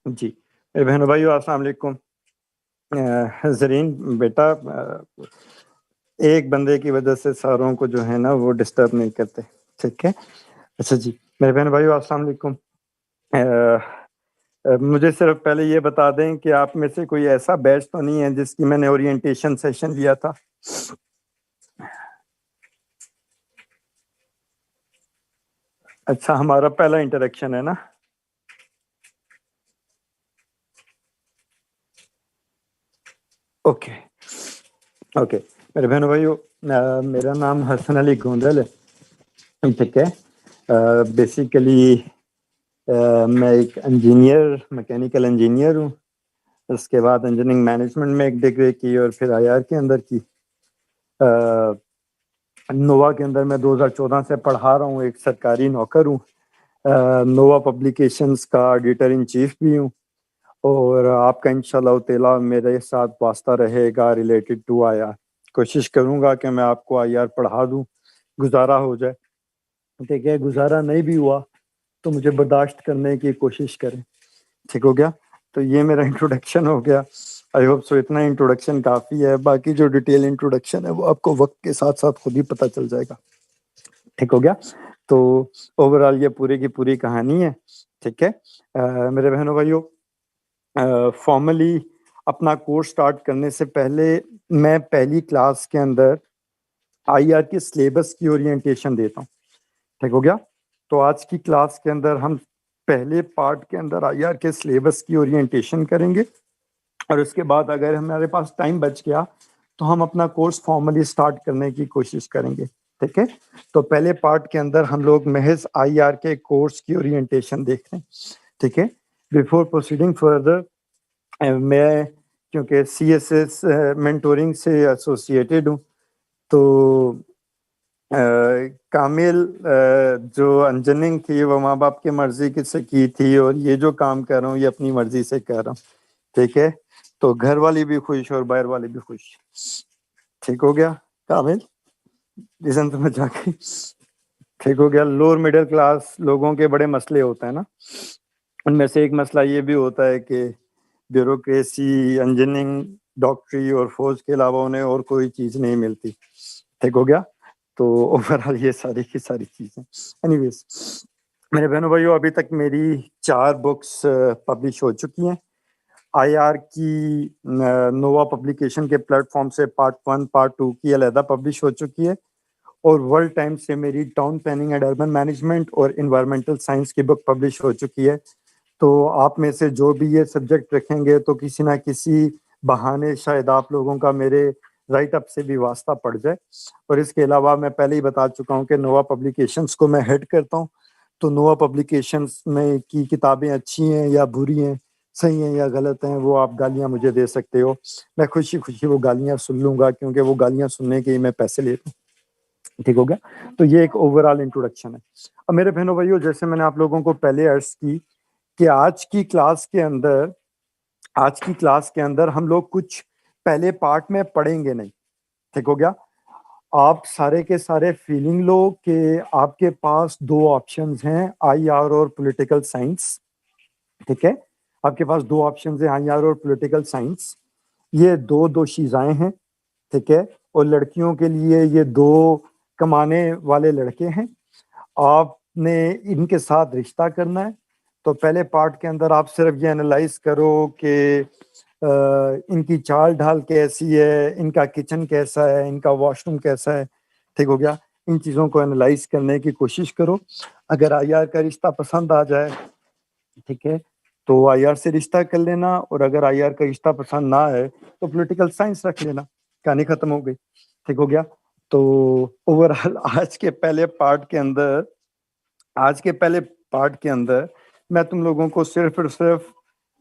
जी, मेरे बहनों भाइयों अस्सलाम वालेकुम। ज़रीन बेटा, एक बंदे की वजह से सारों को जो है ना वो डिस्टर्ब नहीं करते, ठीक है? अच्छा जी, मेरे बहनों भाइयों अस्सलाम वालेकुम। मुझे सिर्फ़ पहले ये बता दें कि आप में से कोई ऐसा बैच तो नहीं है जिसकी मैंने ओरिएंटेशन सेशन लिया था? अच्छा, हमारा पहला इंटरेक्शन है ना? Okay, okay. मेरे बहनों भाइयों, मेरा नाम हसन अली गोंदल है, ठीक है? बेसिकली मैं एक इंजीनियर, मैकेनिकल इंजीनियर हूँ। उसके बाद इंजीनियरिंग मैनेजमेंट में एक डिग्री की और फिर आईआर के अंदर की। नोवा के अंदर मैं 2014 से पढ़ा रहा हूँ, एक सरकारी नौकर हूँ। नोवा पब्लिकेशंस का एडिटर इन चीफ भी हूँ। और आपका इंशाल्लाह ताला मेरे साथ वास्ता रहेगा रिलेटेड टू आईआर। कोशिश करूँगा कि मैं आपको आईआर पढ़ा दूँ, गुजारा हो जाए, ठीक है? गुजारा नहीं भी हुआ तो मुझे बर्दाश्त करने की कोशिश करें, ठीक हो गया? तो ये मेरा इंट्रोडक्शन हो गया। आई होप सो इतना इंट्रोडक्शन काफ़ी है, बाकी जो डिटेल इंट्रोडक्शन है वो आपको वक्त के साथ साथ खुद ही पता चल जाएगा, ठीक हो गया? तो ओवरऑल ये पूरी की पूरी कहानी है, ठीक है? मेरे बहनों भाइयों, फॉर्मली अपना कोर्स स्टार्ट करने से पहले मैं पहली क्लास के अंदर आईआर के सिलेबस की ओरिएंटेशन देता हूँ, ठीक हो गया? तो आज की क्लास के अंदर हम पहले पार्ट के अंदर आईआर के सिलेबस की ओरिएंटेशन करेंगे और उसके बाद अगर हमारे पास टाइम बच गया तो हम अपना कोर्स फॉर्मली स्टार्ट करने की कोशिश करेंगे, ठीक है? तो पहले पार्ट के अंदर हम लोग महज आईआर के कोर्स की ओरिएंटेशन देख रहे हैं, ठीक है? बिफोर प्रोसीडिंग फर्दर, मैं क्योंकि सीएसएस मेंटोरिंग से एसोसिएटेड हूँ, तो कामिल जो इंजीनियरिंग थी वो माँ बाप की मर्जी से की थी और ये जो काम कर रहा हूँ ये अपनी मर्जी से कर रहा हूँ, ठीक है? तो घर वाले भी खुश और बाहर वाले भी खुश, ठीक हो गया? कामिल रीजन समझ आ गई, ठीक हो गया? लोअर मिडिल क्लास लोगों के बड़े मसले होते हैं ना, उनमें से एक मसला ये भी होता है कि ब्यूरोक्रेसी, इंजीनियरिंग, डॉक्टरी और फौज के अलावा उन्हें और कोई चीज़ नहीं मिलती, ठीक हो गया? तो ओवरऑल ये सारी की सारी चीज़ें। एनीवेज, मेरे बहनों भाइयों, अभी तक मेरी 4 बुक्स पब्लिश हो चुकी हैं। आईआर की नोवा पब्लिकेशन के प्लेटफॉर्म से पार्ट 1, पार्ट 2 की अलहदा पब्लिश हो चुकी है और वर्ल्ड टाइम से मेरी town planning and urban management और इन्वायरमेंटल साइंस की बुक पब्लिश हो चुकी है। तो आप में से जो भी ये सब्जेक्ट रखेंगे तो किसी ना किसी बहाने शायद आप लोगों का मेरे राइट अप से भी वास्ता पड़ जाए। और इसके अलावा मैं पहले ही बता चुका हूँ कि नोवा पब्लिकेशंस को मैं हेड करता हूँ। तो नोवा पब्लिकेशंस में की किताबें अच्छी हैं या बुरी हैं, सही हैं या गलत हैं, वो आप गालियाँ मुझे दे सकते हो। मैं खुशी-खुशी वो गालियाँ सुन लूँगा क्योंकि वो गालियाँ सुनने के ही मैं पैसे लेता हूँ। ठीक हो गया? तो ये एक ओवरऑल इंट्रोडक्शन है। अब मेरे बहनों-भाइयों, जैसे मैंने आप लोगों को पहले अर्ज़ की कि आज की क्लास के अंदर हम लोग कुछ पहले पार्ट में पढ़ेंगे नहीं, ठीक हो गया? आप सारे के सारे फीलिंग लो कि आपके पास 2 ऑप्शंस हैं, आईआर और पॉलिटिकल साइंस, ठीक है? आपके पास 2 ऑप्शंस हैं, आईआर और पॉलिटिकल साइंस। ये 2 दोशीज़ाएँ हैं, ठीक है? और लड़कियों के लिए ये 2 कमाने वाले लड़के हैं। आपने इनके साथ रिश्ता करना है, तो पहले पार्ट के अंदर आप सिर्फ ये एनालाइज़ करो कि इनकी चाल-ढाल कैसी है, इनका किचन कैसा है, इनका वॉशरूम कैसा है, ठीक हो गया? इन चीज़ों को एनालाइज़ करने की कोशिश करो। अगर आईआर का रिश्ता पसंद आ जाए, ठीक है, तो आईआर से रिश्ता कर लेना और अगर आईआर का रिश्ता पसंद ना आए, तो पॉलिटिकल साइंस रख लेना, कहानी खत्म हो गई, ठीक हो गया? तो ओवरऑल आज के पहले पार्ट के अंदर मैं तुम लोगों को सिर्फ और सिर्फ,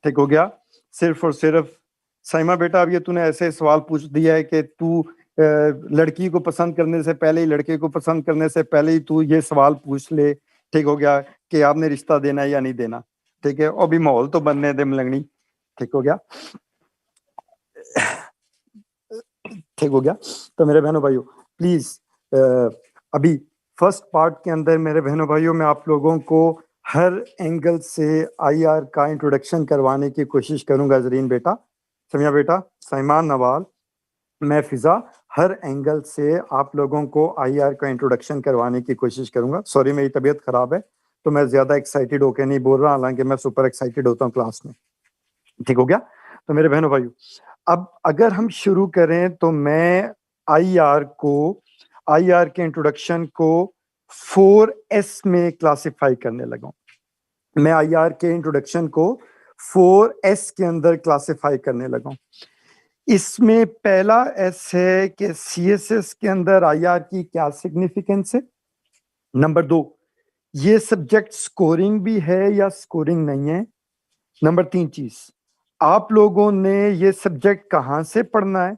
ठीक हो गया? सिर्फ और सिर्फ साइमा बेटा, अब ये तूने ऐसे सवाल पूछ दिया है कि तू लड़की को पसंद करने से पहले ही, लड़के को पसंद करने से पहले ही तू ये सवाल पूछ ले, ठीक हो गया, कि आपने रिश्ता देना है या नहीं देना, ठीक है? अभी माहौल तो बनने दे मलंगनी, ठीक हो गया? ठीक हो गया? तो मेरे बहनों भाइयों, प्लीज़ अभी फर्स्ट पार्ट के अंदर मेरे बहनों भाइयों मैं आप लोगों को हर एंगल से आईआर का इंट्रोडक्शन करवाने की कोशिश करूंगा जरीन बेटा, समिया बेटा, सईमान नवाल, मैं फिजा, हर एंगल से आप लोगों को आईआर का इंट्रोडक्शन करवाने की कोशिश करूंगा। सॉरी मेरी तबीयत खराब है तो मैं ज्यादा एक्साइटेड होकर नहीं बोल रहा, हालांकि मैं सुपर एक्साइटेड होता हूँ क्लास में। ठीक हो गया? तो मेरे बहनों भाइयों, अब अगर हम शुरू करें तो मैं आईआर के इंट्रोडक्शन को 4S में क्लासिफाई करने लगा। मैं आईआर के इंट्रोडक्शन को 4S के अंदर क्लासिफाई करने लगा। इसमें पहला एस है कि सीएसएस के अंदर आईआर की क्या सिग्निफिकेंस है। नंबर 2, ये सब्जेक्ट स्कोरिंग भी है या स्कोरिंग नहीं है। नंबर 3 चीज, आप लोगों ने ये सब्जेक्ट कहाँ से पढ़ना है।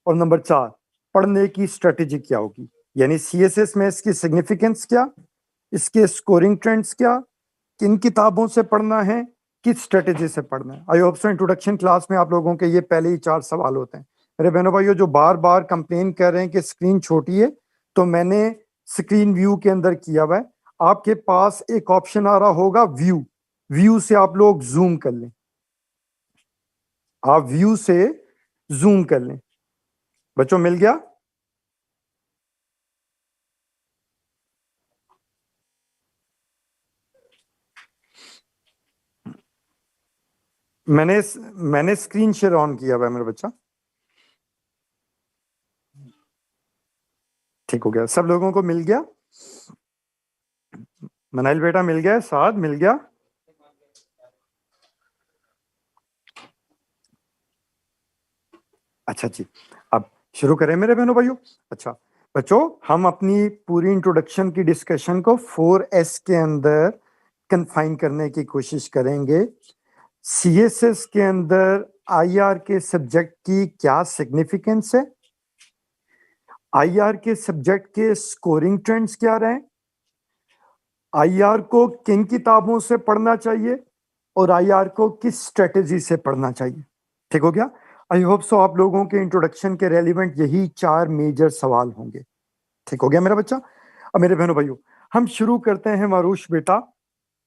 और नंबर 4, पढ़ने की स्ट्रेटेजी क्या होगी, यानी सीएसएस में इसकी सिग्निफिकेंस क्या, इसके स्कोरिंग ट्रेंड्स क्या, किन किताबों से पढ़ना है, किस स्ट्रेटेजी से पढ़ना है। I hope so introduction class में आप लोगों के ये पहले ही 4 सवाल होते हैं। मेरे बहनों भाइयों जो बार बार कंप्लेन कर रहे हैं कि स्क्रीन छोटी है, तो मैंने स्क्रीन व्यू के अंदर किया हुआ है। आपके पास एक ऑप्शन आ रहा होगा व्यू से आप लोग जूम कर लें, आप व्यू से जूम कर लें। बच्चों मिल गया? मैंने स्क्रीन शेयर ऑन किया हुआ है मेरा बच्चा। ठीक हो गया? सब लोगों को मिल गया? मनाइल बेटा मिल गया? साद मिल गया? अच्छा जी, अब शुरू करें मेरे बहनों भाइयों। अच्छा बच्चों, हम अपनी पूरी इंट्रोडक्शन की डिस्कशन को 4S के अंदर कन्फाइन करने की कोशिश करेंगे। सीएसएस के अंदर आईआर के सब्जेक्ट की क्या सिग्निफिकेंस है, आईआर के सब्जेक्ट के स्कोरिंग ट्रेंड्स क्या रहे, आईआर को किन किताबों से पढ़ना चाहिए और आईआर को किस स्ट्रेटेजी से पढ़ना चाहिए। ठीक हो गया? आई होप सो आप लोगों के इंट्रोडक्शन के रेलिवेंट यही 4 मेजर सवाल होंगे। ठीक हो गया मेरा बच्चा? अब मेरे बहनों भाइयों, हम शुरू करते हैं मारूश बेटा,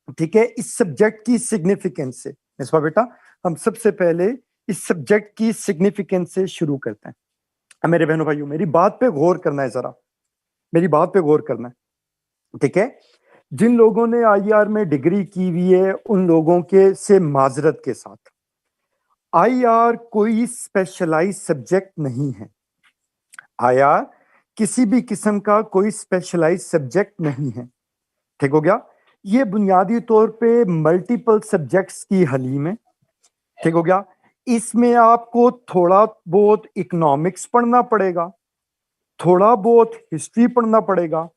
ठीक है, इस सब्जेक्ट की सिग्निफिकेंस से। निस्बा बेटा, हम सबसे पहले इस सब्जेक्ट की सिग्निफिकेंस से शुरू करते हैं। अब मेरे बहनों भाइयों, मेरी बात पे गौर करना है, जरा मेरी बात पे गौर करना है। ठीक है, जिन लोगों ने आईआर में डिग्री की हुई है उन लोगों के से माजरत के साथ, आईआर कोई स्पेशलाइज सब्जेक्ट नहीं है। आईआर किसी भी किस्म का कोई स्पेशलाइज सब्जेक्ट नहीं है। ठीक हो गया? ये बुनियादी तौर पे मल्टीपल सब्जेक्ट्स की हलीम है। ठीक हो गया? इसमें आपको थोड़ा बहुत इकोनॉमिक्स पढ़ना पड़ेगा, थोड़ा बहुत हिस्ट्री पढ़ना पड़ेगा,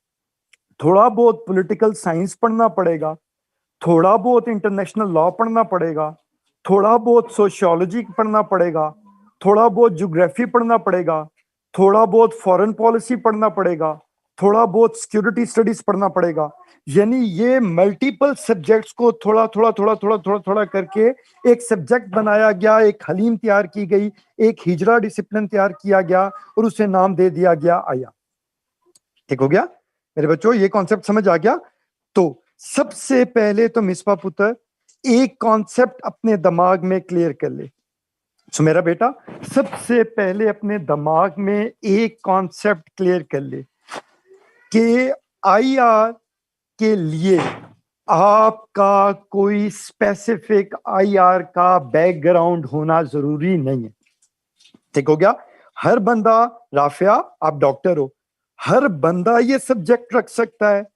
थोड़ा बहुत पॉलिटिकल साइंस पढ़ना पड़ेगा, थोड़ा बहुत इंटरनेशनल लॉ पढ़ना पड़ेगा, थोड़ा बहुत सोशियोलॉजी पढ़ना पड़ेगा, थोड़ा बहुत ज्योग्राफी पढ़ना पड़ेगा, थोड़ा बहुत फॉरेन पॉलिसी पढ़ना पड़ेगा, थोड़ा बहुत सिक्योरिटी स्टडीज पढ़ना पड़ेगा। यानी ये मल्टीपल सब्जेक्ट्स को थोड़ा थोड़ा थोड़ा थोड़ा थोड़ा थोड़ा करके एक सब्जेक्ट बनाया गया, एक हलीम तैयार की गई, एक हिजरा डिसिप्लिन तैयार किया गया और उसे नाम दे दिया गया आया। ठीक हो गया मेरे बच्चों? ये कॉन्सेप्ट समझ आ गया? तो सबसे पहले तो मिसबा पुत्र एक कॉन्सेप्ट अपने दिमाग में क्लियर कर ले। सो मेरा बेटा, सबसे पहले अपने दिमाग में एक कॉन्सेप्ट क्लियर कर ले कि आईआर के लिए आपका कोई स्पेसिफिक आईआर का बैकग्राउंड होना जरूरी नहीं है। ठीक हो गया? हर बंदा, राफिया आप डॉक्टर हो, हर बंदा ये सब्जेक्ट रख सकता है,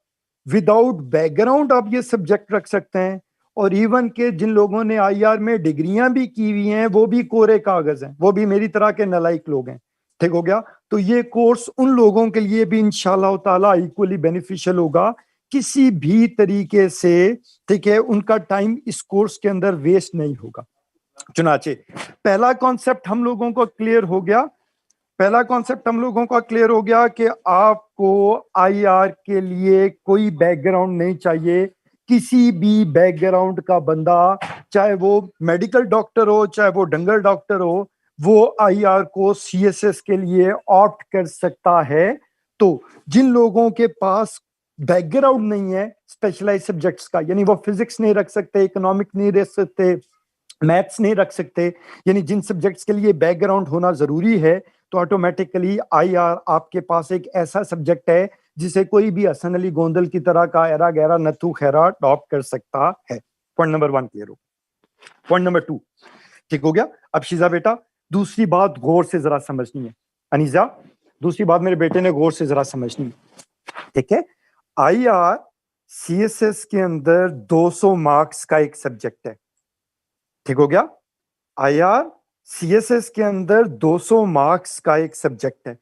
विदाउट बैकग्राउंड आप ये सब्जेक्ट रख सकते हैं। और इवन के जिन लोगों ने आईआर में डिग्रियां भी की हुई हैं वो भी कोरे कागज हैं, वो भी मेरी तरह के नालायक लोग हैं। ठीक हो गया? तो ये कोर्स उन लोगों के लिए भी इंशाल्लाह ताला इक्वली बेनिफिशियल होगा, किसी भी तरीके से, ठीक है, उनका टाइम इस कोर्स के अंदर वेस्ट नहीं होगा। चुनाचे पहला कॉन्सेप्ट हम लोगों को क्लियर हो गया, पहला कॉन्सेप्ट हम लोगों का क्लियर हो गया कि आपको आईआर के लिए कोई बैकग्राउंड नहीं चाहिए। किसी भी बैकग्राउंड का बंदा, चाहे वो मेडिकल डॉक्टर हो, चाहे वो डंगर डॉक्टर हो, वो आईआर को सीएसएस के लिए ऑप्ट कर सकता है। तो जिन लोगों के पास बैकग्राउंड नहीं है स्पेशलाइज सब्जेक्ट्स का, यानी वो फिजिक्स नहीं रख सकते, इकोनॉमिक नहीं रख सकते, मैथ्स नहीं रख सकते, यानी जिन सब्जेक्ट्स के लिए बैकग्राउंड होना जरूरी है, तो ऑटोमेटिकली आईआर आपके पास एक ऐसा सब्जेक्ट है जिसे कोई भी हसन अली गोंदल की तरह का एरा गैरा नथु खैरा टॉप कर सकता है। पॉइंट नंबर 1 क्लियर हो। पॉइंट नंबर 2 ठीक हो गया। अब शीजा बेटा दूसरी बात गौर से जरा समझनी है, अनीजा दूसरी बात मेरे बेटे ने गौर से जरा समझनी है, ठीक है। आईआर सीएसएस के अंदर 200 मार्क्स का एक सब्जेक्ट है, ठीक हो गया। आईआर सीएसएस के अंदर 200 मार्क्स का एक सब्जेक्ट है।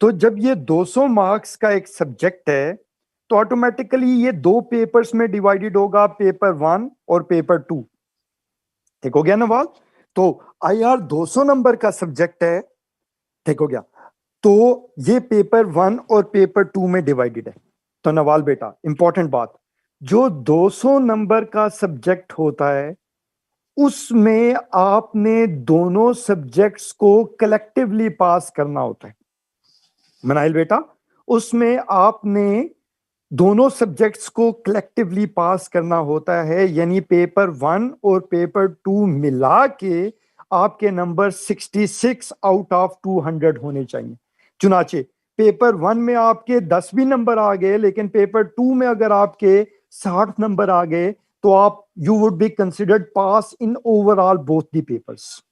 तो जब ये 200 मार्क्स का एक सब्जेक्ट है तो ऑटोमेटिकली ये 2 पेपर्स में डिवाइडेड होगा, पेपर 1 और पेपर 2, ठीक हो गया नवाल। तो आईआर 200 नंबर का सब्जेक्ट है, ठीक हो गया। तो ये पेपर 1 और पेपर 2 में डिवाइडेड है। तो नवाल बेटा इंपॉर्टेंट बात, जो 200 नंबर का सब्जेक्ट होता है उसमें आपने दोनों सब्जेक्ट्स को कलेक्टिवली पास करना होता है। मनाइल बेटा उसमें आपने दोनों सब्जेक्ट्स को कलेक्टिवली पास करना होता है, यानी पेपर 1 और पेपर 2 मिला के आपके नंबर 66 आउट ऑफ 200 होने चाहिए। चुनाचे पेपर 1 में आपके 10 भी नंबर आ गए, लेकिन पेपर 2 में अगर आपके 60 नंबर आ गए तो आप you would be considered pass in overall both the papers,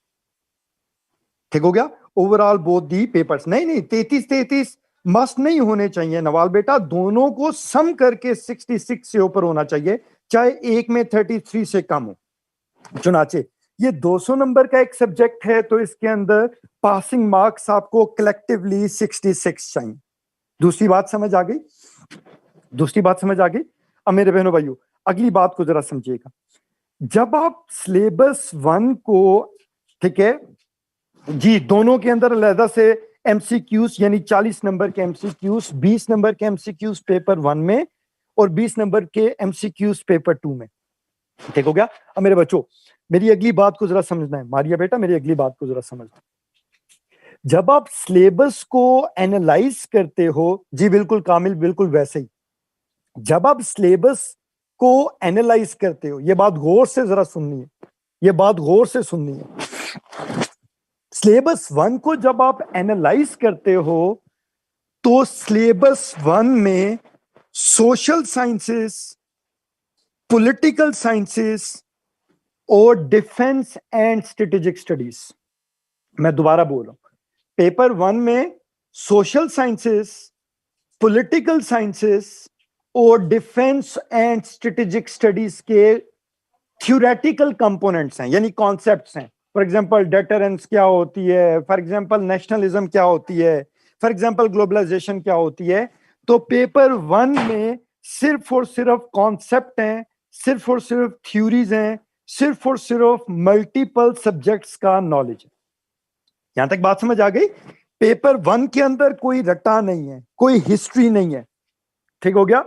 ठीक हो गया। ओवरऑल बोथ दी पेपर्स, नहीं 33 मस्ट नहीं होने चाहिए नवाल बेटा, दोनों को सम करके 66 से ऊपर होना चाहिए, चाहे एक में 33 से कम हो। चुनाचे ये 200 नंबर का एक सब्जेक्ट है तो इसके अंदर पासिंग मार्क्स आपको कलेक्टिवली 66 चाहिए। दूसरी बात समझ आ गई, दूसरी बात समझ आ गई। अब मेरे बहनों भाइयों अगली बात को जरा समझिएगा। जब आप सिलेबस 1 को, ठीक है जी, दोनों के अंदर अलग से एमसीक्यूज यानी 40 नंबर के एमसीक्यूज, 20 नंबर के एमसीक्यूज पेपर 1 में और 20 नंबर के एमसीक्यूज पेपर 2 में, ठीक हो गया। अब मेरे बच्चों मेरी अगली बात को जरा समझना है, मारिया बेटा मेरी अगली बात को जरा समझना। जब आप सिलेबस को एनालाइज करते हो, जी बिल्कुल कामिल बिल्कुल वैसे ही, जब आप सिलेबस को एनालाइज करते हो, ये बात गौर से जरा सुननी है, ये बात गौर से सुननी है। सिलेबस 1 को जब आप एनालाइज करते हो तो सिलेबस 1 में सोशल साइंसेस, पॉलिटिकल साइंसेस और डिफेंस एंड स्ट्रेटेजिक स्टडीज, मैं दोबारा बोल रहा हूं, पेपर 1 में सोशल साइंसेस, पॉलिटिकल साइंसेस और डिफेंस एंड स्ट्रेटेजिक स्टडीज के थ्योरेटिकल कंपोनेंट्स हैं, यानी कॉन्सेप्ट्स हैं। फॉर एग्जांपल डेटरेंस क्या होती है, फॉर एग्जांपल नेशनलिज्म क्या होती है, फॉर एग्जांपल ग्लोबलाइजेशन क्या होती है। तो पेपर 1 में सिर्फ और सिर्फ कॉन्सेप्ट हैं, सिर्फ और सिर्फ थ्योरीज हैं, सिर्फ और सिर्फ मल्टीपल सब्जेक्ट्स का नॉलेज है। यहां तक बात समझ आ गई। पेपर 1 के अंदर कोई रट्टा नहीं है, कोई हिस्ट्री नहीं है, ठीक हो गया।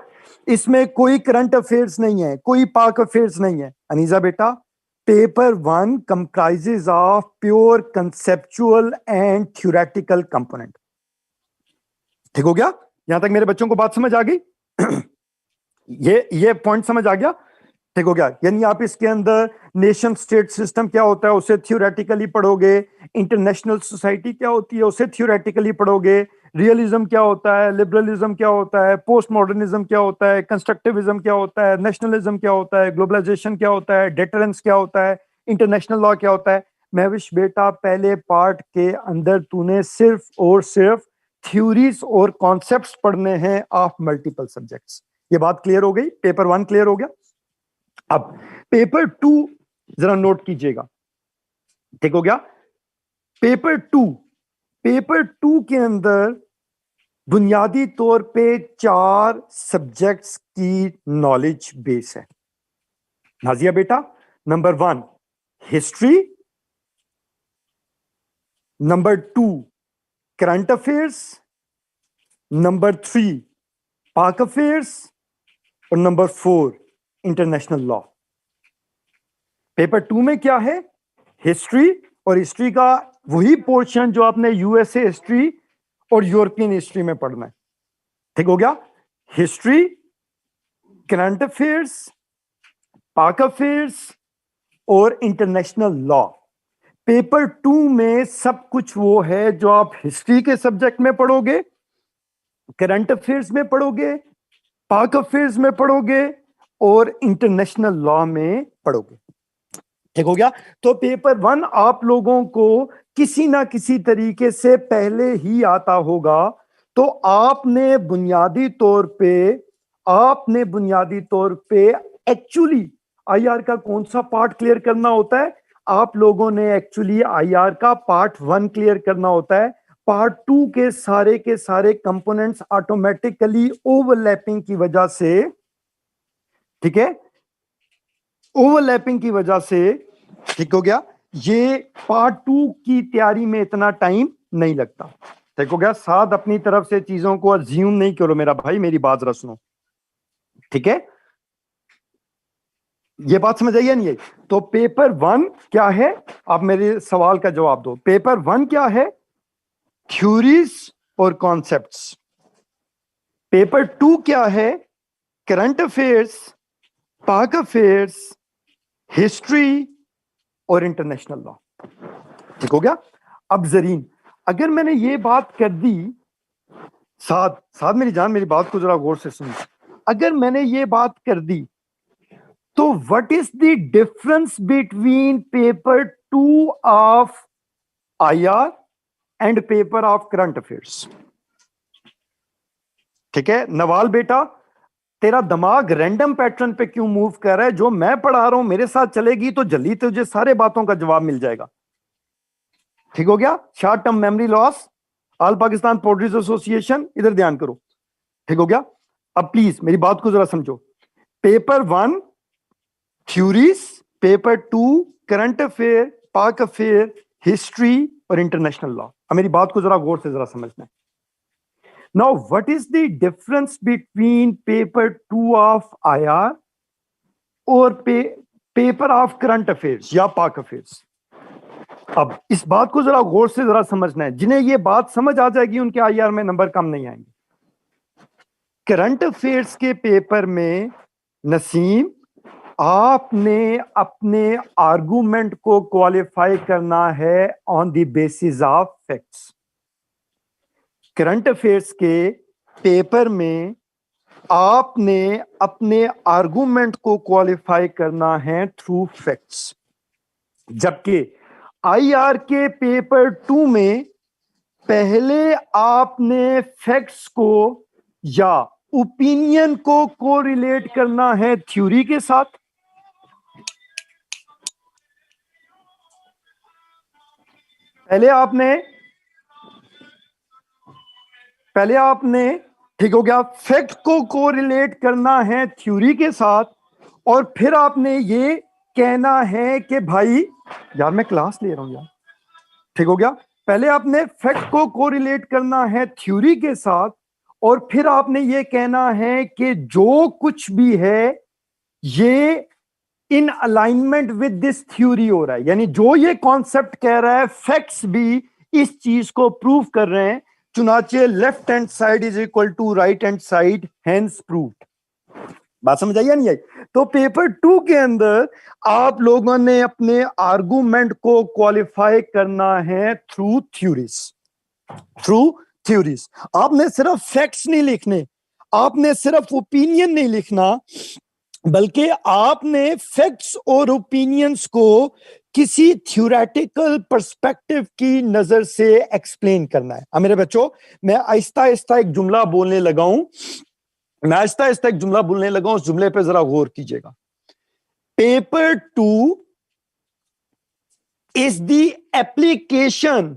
इसमें कोई करंट अफेयर्स नहीं है, कोई पाक अफेयर्स नहीं है। अनीजा बेटा paper 1 comprises of pure conceptual and theoretical component, ठीक हो गया। यहां तक मेरे बच्चों को बात समझ आ गई। ये पॉइंट समझ आ गया, ठीक हो गया। यानी आप इसके अंदर नेशन स्टेट सिस्टम क्या होता है उसे थ्योरेटिकली पढ़ोगे, इंटरनेशनल सोसाइटी क्या होती है उसे थ्योरेटिकली पढ़ोगे, रियलिज्म क्या होता है, लिबरलिज्म क्या होता है, पोस्ट मॉडर्निज्म क्या होता है, कंस्ट्रक्टिविज्म क्या होता है, नेशनलिज्म क्या होता है, ग्लोबलाइजेशन क्या होता है, डेटरेंस क्या होता है, इंटरनेशनल लॉ क्या होता है। महविश बेटा पहले पार्ट के अंदर तूने सिर्फ और सिर्फ थ्योरीज और कॉन्सेप्ट्स पढ़ने हैं ऑफ मल्टीपल सब्जेक्ट्स। ये बात क्लियर हो गई, पेपर 1 क्लियर हो गया। अब पेपर 2 जरा नोट कीजिएगा, ठीक हो गया। पेपर 2 के अंदर बुनियादी तौर पे 4 सब्जेक्ट्स की नॉलेज बेस है। नाजिया बेटा number 1 history, number 2 current affairs, number 3 पाक अफेयर्स और नंबर 4 इंटरनेशनल लॉ। पेपर 2 में क्या है, हिस्ट्री, और हिस्ट्री का वही पोर्शन जो आपने यूएसए हिस्ट्री और यूरोपियन हिस्ट्री में पढ़ना है, ठीक हो गया। हिस्ट्री, करंट अफेयर्स, पाक अफेयर्स और इंटरनेशनल लॉ। पेपर 2 में सब कुछ वो है जो आप हिस्ट्री के सब्जेक्ट में पढ़ोगे, करंट अफेयर्स में पढ़ोगे, पाक अफेयर्स में पढ़ोगे और इंटरनेशनल लॉ में पढ़ोगे। ठीक हो गया? तो पेपर 1 आप लोगों को किसी ना किसी तरीके से पहले ही आता होगा। तो आपने बुनियादी तौर पे एक्चुअली आईआर का कौन सा पार्ट क्लियर करना होता है? आप लोगों ने एक्चुअली आईआर का पार्ट 1 क्लियर करना होता है। पार्ट 2 के सारे कंपोनेंट्स ऑटोमेटिकली ओवरलैपिंग की वजह से, ठीक है, ओवरलैपिंग की वजह से, ठीक हो गया, ये पार्ट 2 की तैयारी में इतना टाइम नहीं लगता। ठीक हो गया? साथ अपनी तरफ से चीजों को अज्यूम नहीं करो मेरा भाई, मेरी बात जरा सुनो, ठीक है? ये बात समझ आई या नहीं आई? तो पेपर 1 क्या है? आप मेरे सवाल का जवाब दो। पेपर 1 क्या है? थ्योरीज और कॉन्सेप्ट्स। पेपर 2 क्या है? करंट अफेयर्स, पाक अफेयर्स, हिस्ट्री और इंटरनेशनल लॉ। ठीक हो गया? अब जरीन, अगर मैंने ये बात कर दी, साथ मेरी जान, मेरी बात को जरा गौर से सुनो। अगर मैंने ये बात कर दी, तो what is the difference between paper 2 of IR and paper of current affairs? ठीक है नवाल बेटा, तेरा दिमाग रैंडम पैटर्न पे क्यों मूव कर रहा है? जो मैं पढ़ा रहा हूं मेरे साथ चलेगी तो जल्दी तुझे सारे बातों का जवाब मिल जाएगा। ठीक हो गया? Short term memory loss, all Pakistan poetries association, इधर ध्यान करो। ठीक हो गया? अब प्लीज मेरी बात को जरा समझो। Paper 1 theories, paper 2 current affair, पाक अफेयर, हिस्ट्री और इंटरनेशनल लॉ। अब मेरी बात को जरा गौर से जरा समझना है। Now, what is the difference between paper 2 of IR और पेपर ऑफ करंट अफेयर्स या पाक अफेयर्स? अब इस बात को जरा गौर से जरा समझना है। जिन्हें ये बात समझ आ जाएगी उनके आईआर में नंबर कम नहीं आएंगे। करंट अफेयर्स के पेपर में नसीम, आपने अपने आर्गुमेंट को क्वालिफाई करना है on the basis of facts. Current affairs के पेपर में आपने अपने आर्गुमेंट को क्वालिफाई करना है थ्रू फैक्ट्स, जबकि आईआर के पेपर 2 में पहले आपने फैक्ट्स को या ओपिनियन को कोरिलेट करना है थ्योरी के साथ। पहले आपने ठीक हो गया, फैक्ट को कोरिलेट करना है थ्योरी के साथ, और फिर आपने ये कहना है कि भाई यार मैं क्लास ले रहा हूं यार। ठीक हो गया? पहले आपने फैक्ट को कोरिलेट करना है थ्योरी के साथ, और फिर आपने ये कहना है कि जो कुछ भी है ये in alignment with this theory हो रहा है, यानी जो ये कॉन्सेप्ट कह रहा है फैक्ट्स भी इस चीज को प्रूव कर रहे हैं। चुनाचे left hand side is equal to right hand side, hence proved. बात समझ आई या नहीं आई? तो पेपर 2 के अंदर आप लोगों ने अपने आर्गुमेंट को क्वालिफाई करना है थ्रू थ्योरीज। आपने सिर्फ फैक्ट्स नहीं लिखने, आपने सिर्फ ओपिनियन नहीं लिखना, बल्कि आपने फैक्ट्स और ओपिनियंस को किसी थ्योरेटिकल पर्सपेक्टिव की नजर से एक्सप्लेन करना है। अब मेरे बच्चों, मैं आहिस्ता आहिस्ता एक जुमला बोलने लगा हूं, उस जुमले पे जरा गौर कीजिएगा। Paper 2 is the application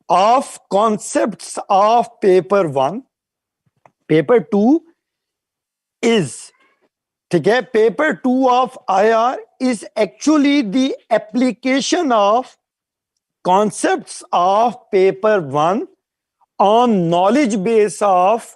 of concepts of paper 1। Paper 2 is, ठीक है, paper 2 of IR is actually the application of concepts of paper 1 on knowledge base of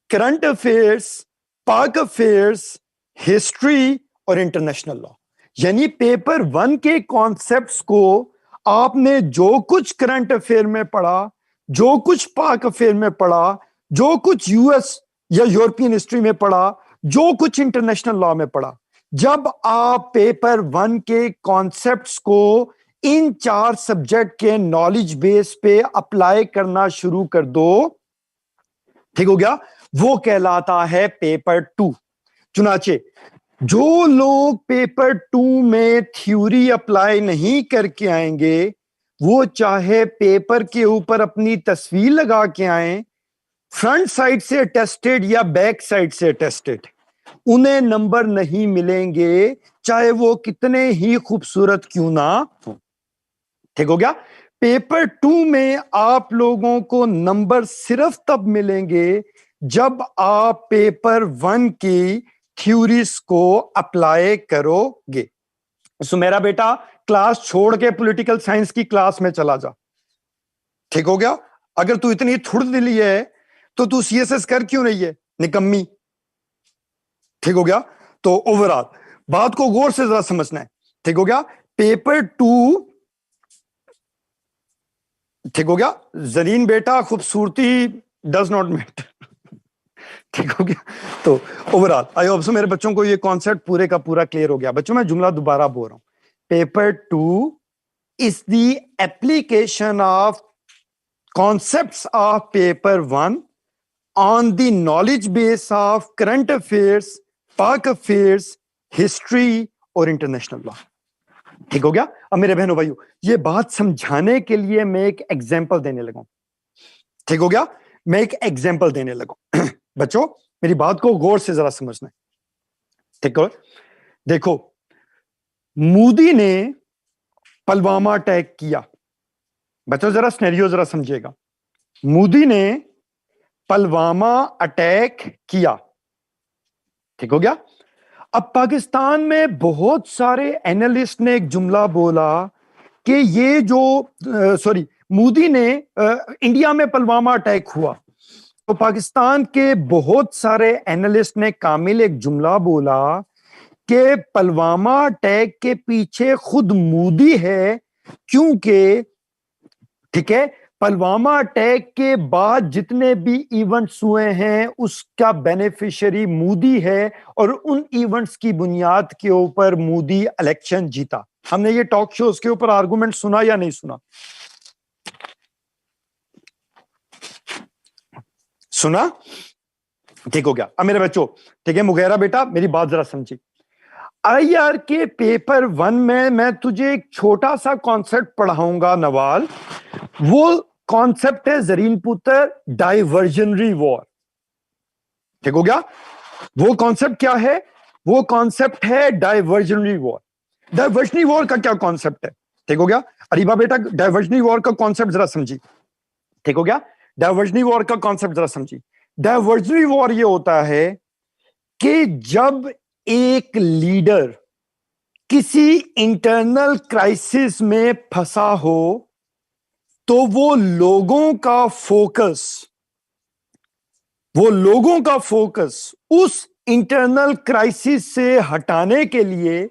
current affairs, पाक अफेयर्स, हिस्ट्री और इंटरनेशनल लॉ। यानी paper 1 के concepts को आपने जो कुछ करंट अफेयर में पढ़ा, जो कुछ पाक अफेयर में पढ़ा, जो कुछ यूएस या यूरोपियन हिस्ट्री में पढ़ा, जो कुछ इंटरनेशनल लॉ में पढ़ा, जब आप पेपर 1 के कॉन्सेप्ट्स को इन 4 सब्जेक्ट के नॉलेज बेस पे अप्लाई करना शुरू कर दो, ठीक हो गया, वो कहलाता है पेपर 2। चुनाचे जो लोग पेपर 2 में थ्योरी अप्लाई नहीं करके आएंगे, वो चाहे पेपर के ऊपर अपनी तस्वीर लगा के आए, फ्रंट साइड से अटेस्टेड या बैक साइड से अटेस्टेड, उन्हें नंबर नहीं मिलेंगे, चाहे वो कितने ही खूबसूरत क्यों ना हो। ठीक हो गया। पेपर 2 में आप लोगों को नंबर सिर्फ तब मिलेंगे जब आप पेपर 1 की थ्योरीज को अप्लाई करोगे। सो मेरा बेटा क्लास छोड़ के पॉलिटिकल साइंस की क्लास में चला जा। ठीक हो गया। अगर तू इतनी थुड़ दिली है तो तू सीएसएस कर क्यों रही है, निकम्मी। ठीक हो गया। तो ओवरऑल बात को गौर से जरा समझना है। ठीक हो गया। पेपर 2, ठीक हो गया। जरीन बेटा खूबसूरती डज नॉट मैटर। ठीक हो गया। तो ओवरऑल आई होप सो मेरे बच्चों को ये कॉन्सेप्ट पूरे का पूरा क्लियर हो गया। बच्चों मैं जुमला दोबारा बोल रहा हूं। Paper 2 is the application of concepts of paper 1 on the knowledge base of current affairs, पाक affairs, history और international law। ठीक हो गया। अब मेरे बहनों भाइयों, ये बात समझाने के लिए मैं एक एग्जाम्पल देने लगा। ठीक हो गया। मैं एक एग्जाम्पल देने लगा। बच्चों मेरी बात को गौर से जरा समझना है। ठीक हो। देखो, मोदी ने पुलवामा अटैक किया। बच्चों जरा सिनेरियो जरा समझिएगा। मोदी ने पुलवामा अटैक किया। ठीक हो गया। अब पाकिस्तान में बहुत सारे एनालिस्ट ने एक जुमला बोला कि ये जो मोदी ने इंडिया में पुलवामा अटैक हुआ, तो पाकिस्तान के बहुत सारे एनालिस्ट ने कामिल एक जुमला बोला कि पुलवामा अटैक के पीछे खुद मोदी है, क्योंकि ठीक है पुलवामा अटैक के बाद जितने भी इवेंट्स हुए हैं उसका बेनिफिशियरी मोदी है और उन इवेंट्स की बुनियाद के ऊपर मोदी इलेक्शन जीता। हमने ये टॉक शोज के ऊपर आर्गुमेंट सुना या नहीं सुना? सुना। ठीक हो गया। अब मेरे बच्चों, ठीक है मुगैरा बेटा मेरी बात जरा समझी। आईआर के पेपर 1 में मैं तुझे एक छोटा सा कॉन्सेप्ट पढ़ाऊंगा नवाल। वो कॉन्सेप्ट है जरीन पुत्र, डाइवर्जनरी वॉर। ठीक हो गया। वो कॉन्सेप्ट क्या है? वो कॉन्सेप्ट है डाइवर्जनरी वॉर। डाइवर्जनरी वॉर का क्या कॉन्सेप्ट है? ठीक हो गया। अरीबा बेटा डाइवर्जनरी वॉर का कॉन्सेप्ट जरा समझी। ठीक हो गया। डाइवर्जनरी वॉर का कॉन्सेप्ट जरा समझी। डाइवर्जनरी वॉर ये होता है कि जब एक लीडर किसी इंटरनल क्राइसिस में फंसा हो तो वो लोगों का फोकस उस इंटरनल क्राइसिस से हटाने के लिए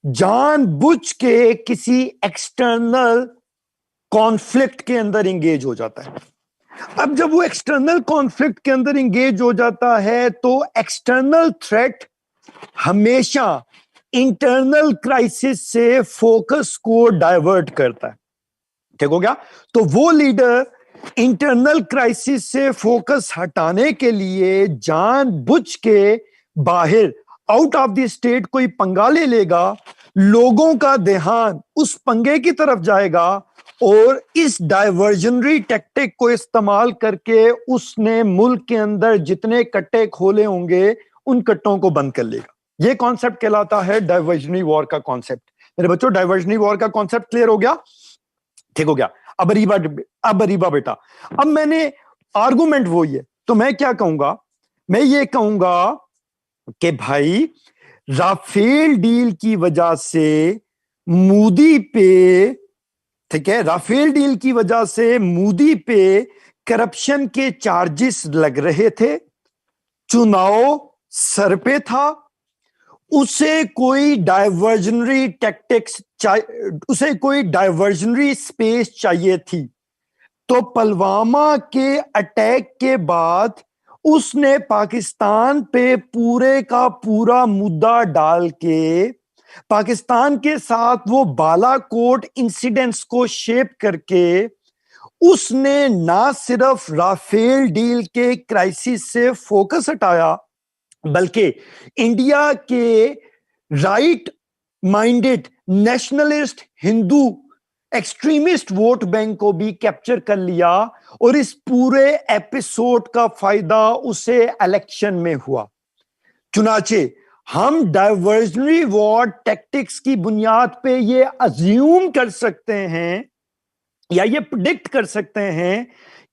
जानबूझ के किसी एक्सटर्नल कॉन्फ्लिक्ट के अंदर इंगेज हो जाता है। अब जब वो एक्सटर्नल कॉन्फ्लिक्ट के अंदर इंगेज हो जाता है तो एक्सटर्नल थ्रेट हमेशा इंटरनल क्राइसिस से फोकस को डाइवर्ट करता है। ठीक हो गया। तो वो लीडर इंटरनल क्राइसिस से फोकस हटाने के लिए जानबूझ के बाहर आउट ऑफ द स्टेट कोई पंगा ले लेगा, लोगों का ध्यान उस पंगे की तरफ जाएगा और इस डाइवर्जनरी टैक्टिक को इस्तेमाल करके उसने मुल्क के अंदर जितने कट्टे खोले होंगे उन कट्टों को बंद कर लेगा। यह कॉन्सेप्ट कहलाता है डाइवर्जनरी वॉर का कॉन्सेप्ट। मेरे बच्चों डाइवर्जनरी वॉर का कॉन्सेप्ट क्लियर हो गया? ठीक हो गया। अब अरीबा बेटा, अब मैंने आर्गुमेंट वो ही है, तो मैं क्या कहूंगा? मैं ये कहूंगा कि भाई राफेल डील की वजह से मोदी पे, ठीक है, राफेल डील की वजह से मोदी पे करप्शन के चार्जेस लग रहे थे, चुनाव सर पे था, उसे कोई डाइवर्जनरी टैक्टिक्स उसे कोई डाइवर्जनरी स्पेस चाहिए थी। तो पुलवामा के अटैक के बाद उसने पाकिस्तान पे पूरे का पूरा मुद्दा डाल के पाकिस्तान के साथ वो बालाकोट इंसिडेंट्स को शेप करके उसने ना सिर्फ राफेल डील के क्राइसिस से फोकस हटाया, बल्कि इंडिया के right minded nationalist Hindu extremist vote bank को भी कैप्चर कर लिया। और इस पूरे एपिसोड का फायदा उसे इलेक्शन में हुआ। चुनाचे हम डाइवर्जनरी वॉर टैक्टिक्स की बुनियाद पे ये अज्यूम कर सकते हैं या ये प्रिडिक्ट कर सकते हैं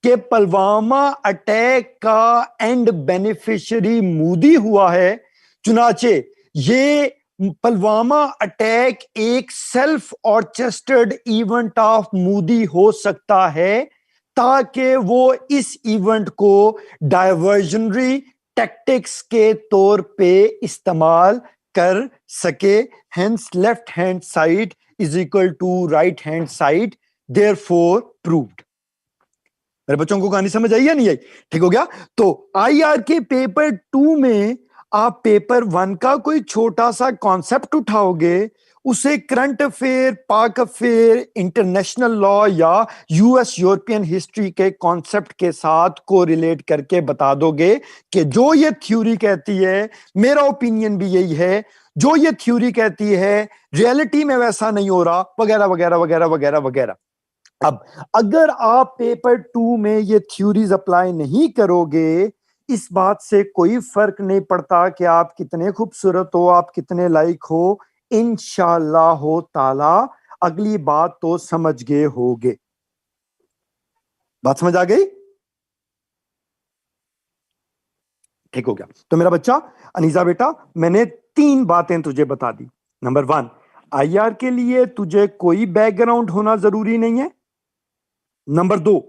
कि पुलवामा अटैक का एंड बेनिफिशियरी मोदी हुआ है। चुनाचे ये पुलवामा अटैक एक self orchestrated event of Modi हो सकता है, ताकि वो इस इवेंट को डाइवर्जनरी टैक्टिक्स के तौर पे इस्तेमाल कर सके। Hence left hand side is equal to right hand side, therefore proved. मेरे बच्चों को कहानी समझ आई या नहीं आई? ठीक हो गया। तो आईआर के पेपर 2 में आप पेपर 1 का कोई छोटा सा कॉन्सेप्ट उठाओगे, उसे करंट अफेयर, पाक अफेयर, इंटरनेशनल लॉ या यूएस यूरोपियन हिस्ट्री के कॉन्सेप्ट के साथ को रिलेट करके बता दोगे कि जो ये थ्योरी कहती है, मेरा ओपिनियन भी यही है, जो ये थ्योरी कहती है रियलिटी में वैसा नहीं हो रहा, वगैरह वगैरह वगैरह वगैरह वगैरह। अब अगर आप पेपर 2 में ये थ्योरीज अप्लाई नहीं करोगे, इस बात से कोई फर्क नहीं पड़ता कि आप कितने खूबसूरत हो, आप कितने लायक हो, इंशाअल्लाह हो ताला अगली बात तो समझ गए होगे। बात समझ आ गई? ठीक हो गया। तो मेरा बच्चा अनीसा बेटा, मैंने 3 बातें तुझे बता दी। नंबर 1, आईआर के लिए तुझे कोई बैकग्राउंड होना जरूरी नहीं है। नंबर 2,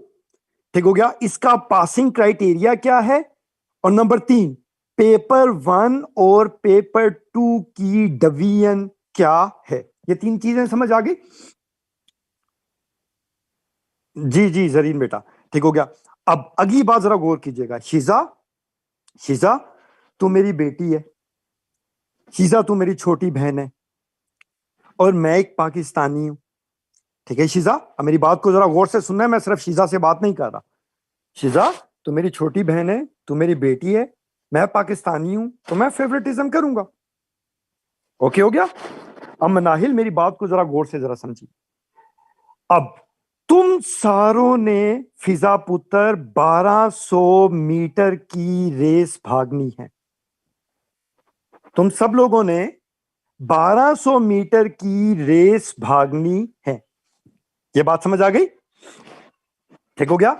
ठीक हो गया, इसका पासिंग क्राइटेरिया क्या है। और नंबर 3, पेपर 1 और पेपर 2 की डिवीजन क्या है। ये 3 चीजें समझ आ गई? जी जी जरीन बेटा, ठीक हो गया। अब अगली बात जरा गौर कीजिएगा। शीजा तू मेरी बेटी है, शीजा तू मेरी छोटी बहन है, और मैं एक पाकिस्तानी हूं। ठीक है शीजा, अब मेरी बात को जरा गौर से सुनना है, मैं सिर्फ शीजा से बात नहीं कर रहा। शीजा तू मेरी छोटी बहन है, तू मेरी बेटी है, मैं पाकिस्तानी हूं, तो मैं फेवरेटिज्म करूंगा। ओके हो गया। अब मनाहिल मेरी बात को जरा गौर से जरा समझिए। अब तुम सारों ने फिजा पुत्र 1200 मीटर की रेस भागनी है। तुम सब लोगों ने 1200 मीटर की रेस भागनी है। ये बात समझ आ गई? ठीक हो गया।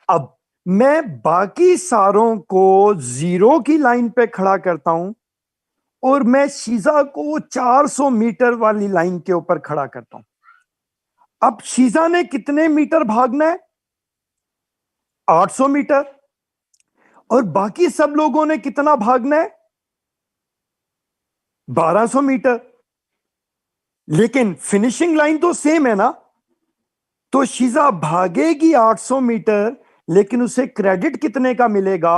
अब मैं बाकी सारों को 0 की लाइन पे खड़ा करता हूं और मैं शीजा को 400 मीटर वाली लाइन के ऊपर खड़ा करता हूं। अब शीजा ने कितने मीटर भागना है? 800 मीटर। और बाकी सब लोगों ने कितना भागना है? 1200 मीटर। लेकिन फिनिशिंग लाइन तो सेम है ना। तो शीजा भागेगी 800 मीटर, लेकिन उसे क्रेडिट कितने का मिलेगा?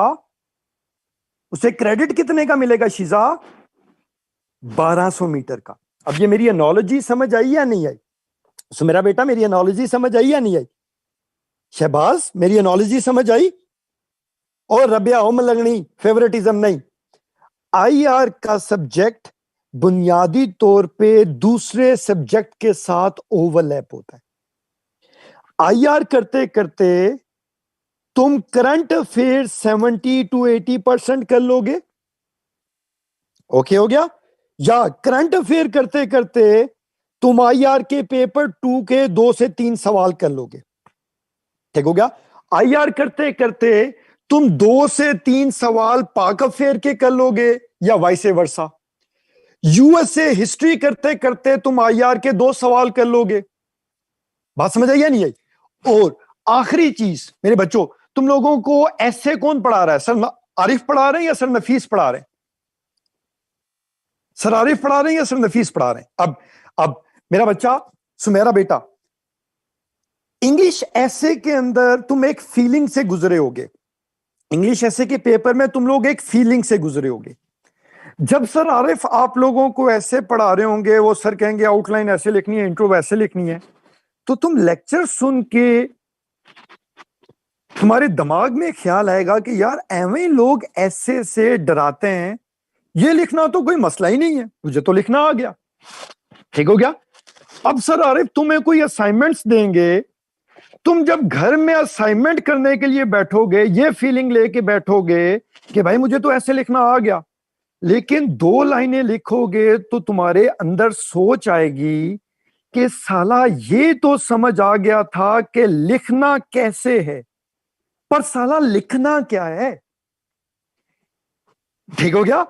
उसे क्रेडिट कितने का मिलेगा शीजा? 1200 मीटर का। अब ये मेरी एनोलॉजी समझ आई या नहीं आई? मेरा बेटा मेरी एनोलॉजी समझ आई या नहीं आई? शहबाज मेरी एनोलॉजी समझ आई? और रबिया ओम लगनी फेवरेटिज्म नहीं। आईआर का सब्जेक्ट बुनियादी तौर पे दूसरे सब्जेक्ट के साथ ओवरलैप होता है। आईआर करते करते तुम करंट अफेयर 70 to 80% कर लोगे। ओके हो गया। या करंट अफेयर करते करते तुम आईआर के पेपर 2 के 2 से 3 सवाल कर लोगे। ठीक हो गया। आईआर करते करते तुम 2 से 3 सवाल पाक अफेयर के कर लोगे, या वाइसे वर्सा। यूएसए हिस्ट्री करते करते तुम आईआर के 2 सवाल कर लोगे। बात समझ आई या नहीं आई? और आखिरी चीज मेरे बच्चों, तुम लोगों को ऐसे कौन पढ़ा रहा है? सर आरिफ पढ़ा रहे हैं या सर नफीस पढ़ा रहे हैं? सर आरिफ पढ़ा रहे हैं या सर नफीस पढ़ा रहे हैं? अब मेरा बच्चा सुमेरा बेटा, इंग्लिश ऐसे के अंदर तुम एक फीलिंग से गुजरे होगे इंग्लिश ऐसे के पेपर में तुम लोग एक फीलिंग से गुजरे होगे। जब सर आरिफ आप लोगों को ऐसे पढ़ा रहे होंगे, वो सर कहेंगे आउटलाइन ऐसे लिखनी है, इंट्रो वैसे लिखनी है, तो तुम लेक्चर सुन के तुम्हारे दिमाग में ख्याल आएगा कि यार एवं लोग ऐसे से डराते हैं, ये लिखना तो कोई मसला ही नहीं है, मुझे तो लिखना आ गया। ठीक हो गया। अब सर आरिफ तुम्हें कोई असाइनमेंट्स देंगे, तुम जब घर में असाइनमेंट करने के लिए बैठोगे, ये फीलिंग लेके बैठोगे कि भाई मुझे तो ऐसे लिखना आ गया, लेकिन 2 लाइनें लिखोगे तो तुम्हारे अंदर सोच आएगी कि साला ये तो समझ आ गया था कि लिखना कैसे है, पर साला लिखना क्या है। ठीक हो गया।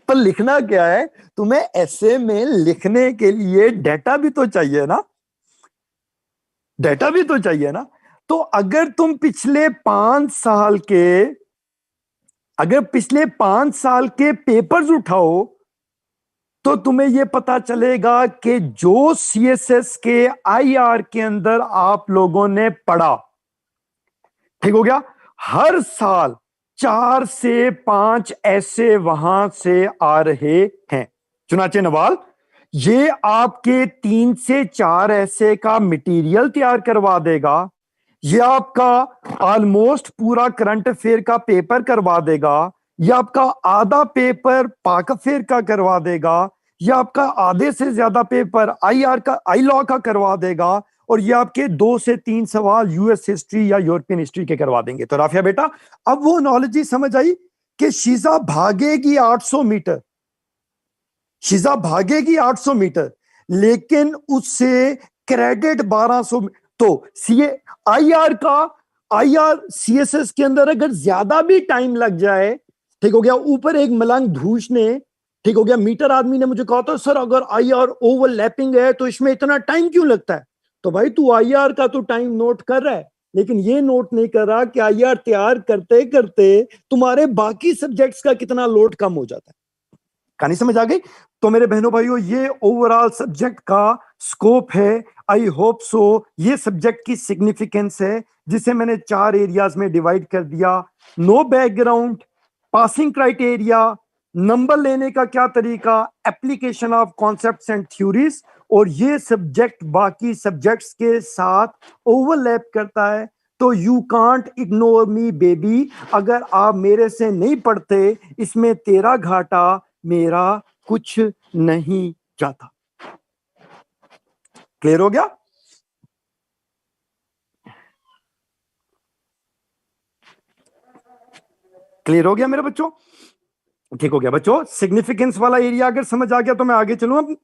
पर लिखना क्या है, तुम्हें ऐसे में लिखने के लिए डेटा भी तो चाहिए ना, डेटा भी तो चाहिए ना। तो अगर तुम पिछले 5 साल के, अगर पिछले 5 साल के पेपर्स उठाओ तो तुम्हें यह पता चलेगा कि जो सीएसएस के आईआर के अंदर आप लोगों ने पढ़ा, ठीक हो गया, हर साल 4 से 5 ऐसे वहां से आ रहे हैं। चुनाचे नवाल ये आपके 3 से 4 ऐसे का मटेरियल तैयार करवा देगा, ये आपका ऑलमोस्ट पूरा करंट अफेयर का पेपर करवा देगा, ये आपका आधा पेपर पाक अफेयर का करवा देगा, ये आपका आधे से ज्यादा पेपर आईआर का, आई लॉ का करवा देगा, और ये आपके 2 से 3 सवाल यूएस हिस्ट्री या यूरोपियन हिस्ट्री के करवा देंगे। तो राफिया बेटा अब वो नॉलेज समझ आई कि शीजा भागेगी 800 मीटर, शीजा भागेगी 800 मीटर, लेकिन उससे क्रेडिट 1200। तो सीए आईआर का, आईआर सीएसएस के अंदर अगर ज्यादा भी टाइम लग जाए, ठीक हो गया, ऊपर एक मलंग धूष ने, ठीक हो गया, मीटर आदमी ने मुझे कहा था सर अगर आईआर ओवरलैपिंग है तो इसमें इतना टाइम क्यों लगता है। तो भाई तू आईआर का तो टाइम नोट कर रहा है, लेकिन ये नोट नहीं कर रहा कि आईआर तैयार करते करते तुम्हारे बाकी सब्जेक्ट्स का कितना लोड कम हो जाता है। कहानी समझ आ गई। तो मेरे बहनों भाइयों ये ओवरऑल सब्जेक्ट का स्कोप है, आई होप सो ये सब्जेक्ट की सिग्निफिकेंस है, जिसे मैंने 4 एरियाज में डिवाइड कर दिया। No background, passing criteria, number लेने का क्या तरीका, application of concepts and theories, और ये सब्जेक्ट बाकी सब्जेक्ट्स के साथ ओवरलैप करता है। तो you can't ignore me baby, अगर आप मेरे से नहीं पढ़ते इसमें तेरा घाटा मेरा कुछ नहीं जाता। क्लियर हो गया। क्लियर हो गया मेरे बच्चों। ठीक हो गया बच्चों। सिग्निफिकेंस वाला एरिया अगर समझ आ गया तो मैं आगे चलूं। अब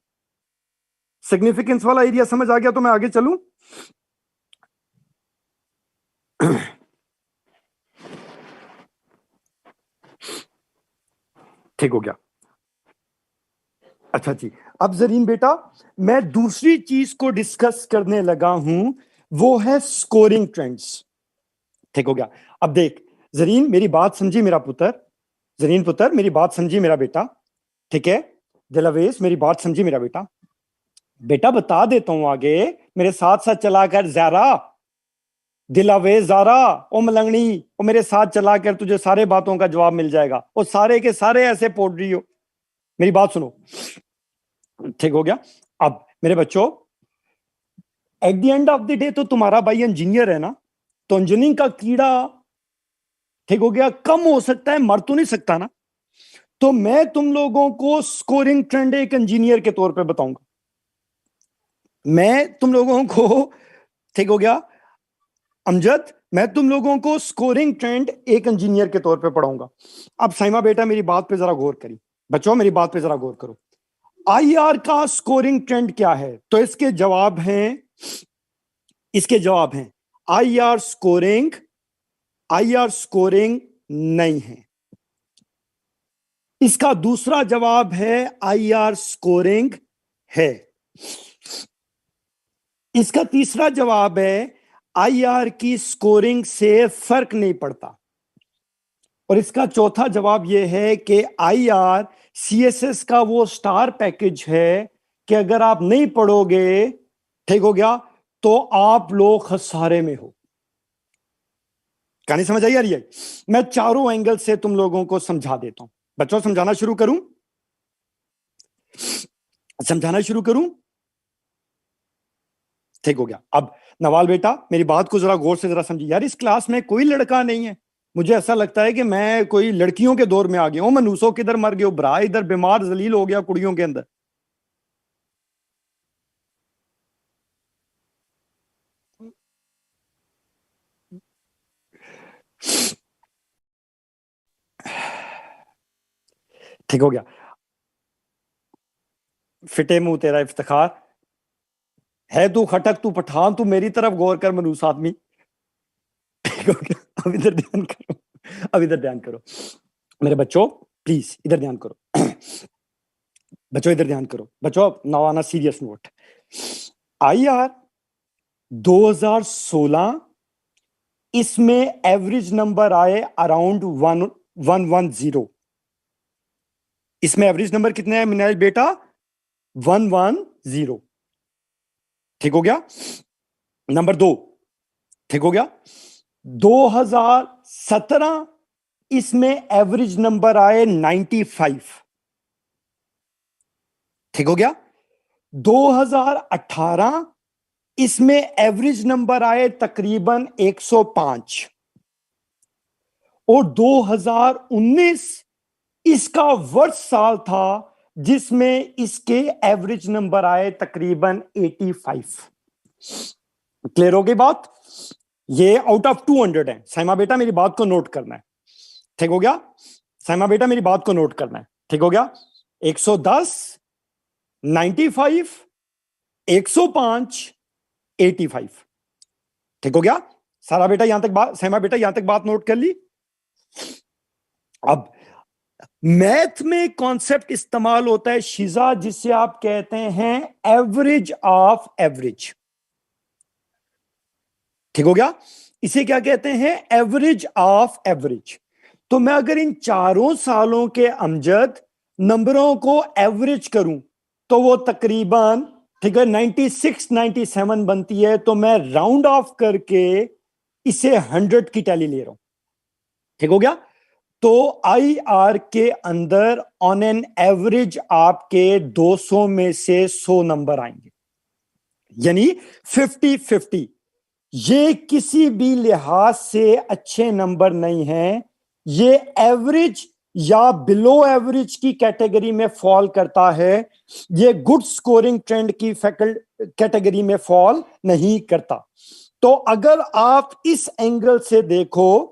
सिग्निफिकेंस वाला एरिया समझ आ गया तो मैं आगे चलूं। ठीक हो गया। अच्छा जी, अब जरीन बेटा मैं दूसरी चीज को डिस्कस करने लगा हूं, वो है स्कोरिंग ट्रेंड्स। ठीक हो गया। अब देख जरीन मेरी बात समझी मेरा पुत्र, जरीन पुत्र मेरी बात समझी मेरा बेटा, ठीक है, दिलावेश मेरी बात समझी मेरा बेटा। बेटा बता देता हूं आगे, मेरे साथ साथ चला कर ज़ारा, दिलावेश ज़ारा, ओ मलंगनी, ओ मेरे साथ चला कर तुझे सारे बातों का जवाब मिल जाएगा, और सारे के सारे ऐसे पढ़ रही हो। मेरी बात सुनो, ठीक हो गया। अब मेरे बच्चों at the end of the day तो तुम्हारा भाई इंजीनियर है ना, तो इंजीनियरिंग का कीड़ा, ठीक हो गया, कम हो सकता है, मर तो नहीं सकता ना। तो मैं तुम लोगों को स्कोरिंग ट्रेंड एक इंजीनियर के तौर पे बताऊंगा, मैं तुम लोगों को, ठीक हो गया अमजद, मैं तुम लोगों को स्कोरिंग ट्रेंड एक इंजीनियर के तौर पे पढ़ाऊंगा। अब साइमा बेटा मेरी बात पे जरा गौर करी, बच्चों मेरी बात पे जरा गौर करो। आईआर का स्कोरिंग ट्रेंड क्या है, तो इसके जवाब हैं, इसके जवाब हैं आईआर स्कोरिंग, आईआर स्कोरिंग नहीं है। इसका दूसरा जवाब है आईआर स्कोरिंग है। इसका तीसरा जवाब है आईआर की स्कोरिंग से फर्क नहीं पड़ता। और इसका चौथा जवाब यह है कि आईआर सीएसएस का वो स्टार पैकेज है कि अगर आप नहीं पढ़ोगे, ठीक हो गया, तो आप लोग खसारे में हो। कहानी समझ आई आ रही है? मैं चारों एंगल से तुम लोगों को समझा देता हूं। बच्चों समझाना शुरू करूं? समझाना शुरू करूं? ठीक हो गया। अब नवाल बेटा मेरी बात को जरा गौर से जरा समझिए। यार इस क्लास में कोई लड़का नहीं है। मुझे ऐसा लगता है कि मैं कोई लड़कियों के दौर में आ गया हूं। मनूसो किधर मर गया, भरा इधर बीमार जलील हो गया कुड़ियों के अंदर। ठीक हो गया। फिटे मुंह तेरा इफ्तिखार है, तू खटक तू पठान, तू मेरी तरफ गौर कर मनूस आदमी। ठीक हो गया। अब इधर ध्यान करो, अब इधर ध्यान करो मेरे बच्चों, प्लीज इधर ध्यान करो। बच्चों इधर ध्यान करो बच्चों, now on a serious note. IR 2016 इसमें एवरेज नंबर आए अराउंड 110। इसमें एवरेज नंबर कितने हैं मिनाइल बेटा? 110। ठीक हो गया। नंबर 2, ठीक हो गया। 2017 इसमें एवरेज नंबर आए 95। ठीक हो गया। 2018 इसमें एवरेज नंबर आए तकरीबन 105। और 2019 इसका वर्ष साल था जिसमें इसके एवरेज नंबर आए तकरीबन 85। क्लियर हो गई बात? ये आउट ऑफ 200 है। साइमा बेटा मेरी बात को नोट करना है। ठीक हो गया। साइमा बेटा मेरी बात को नोट करना है। ठीक हो गया। 110, 95, 105, 85। ठीक हो गया। सारा बेटा यहां तक बात, साइमा बेटा यहां तक बात नोट कर ली। अब मैथ में कॉन्सेप्ट इस्तेमाल होता है शिजा, जिसे आप कहते हैं एवरेज ऑफ एवरेज। ठीक हो गया। इसे क्या कहते हैं? Average of average. तो मैं अगर इन चारों सालों के अमजद नंबरों को एवरेज करूं तो वो तकरीबन, ठीक है, 96 97 बनती है। तो मैं राउंड ऑफ करके इसे 100 की टैली ले रहा हूं। ठीक हो गया। तो IR के अंदर ऑन एन एवरेज आपके 200 में से 100 नंबर आएंगे, यानी 50-50। ये किसी भी लिहाज से अच्छे नंबर नहीं है। ये एवरेज या बिलो एवरेज की कैटेगरी में फॉल करता है। ये गुड स्कोरिंग ट्रेंड की कैटेगरी में फॉल नहीं करता। तो अगर आप इस एंगल से देखो,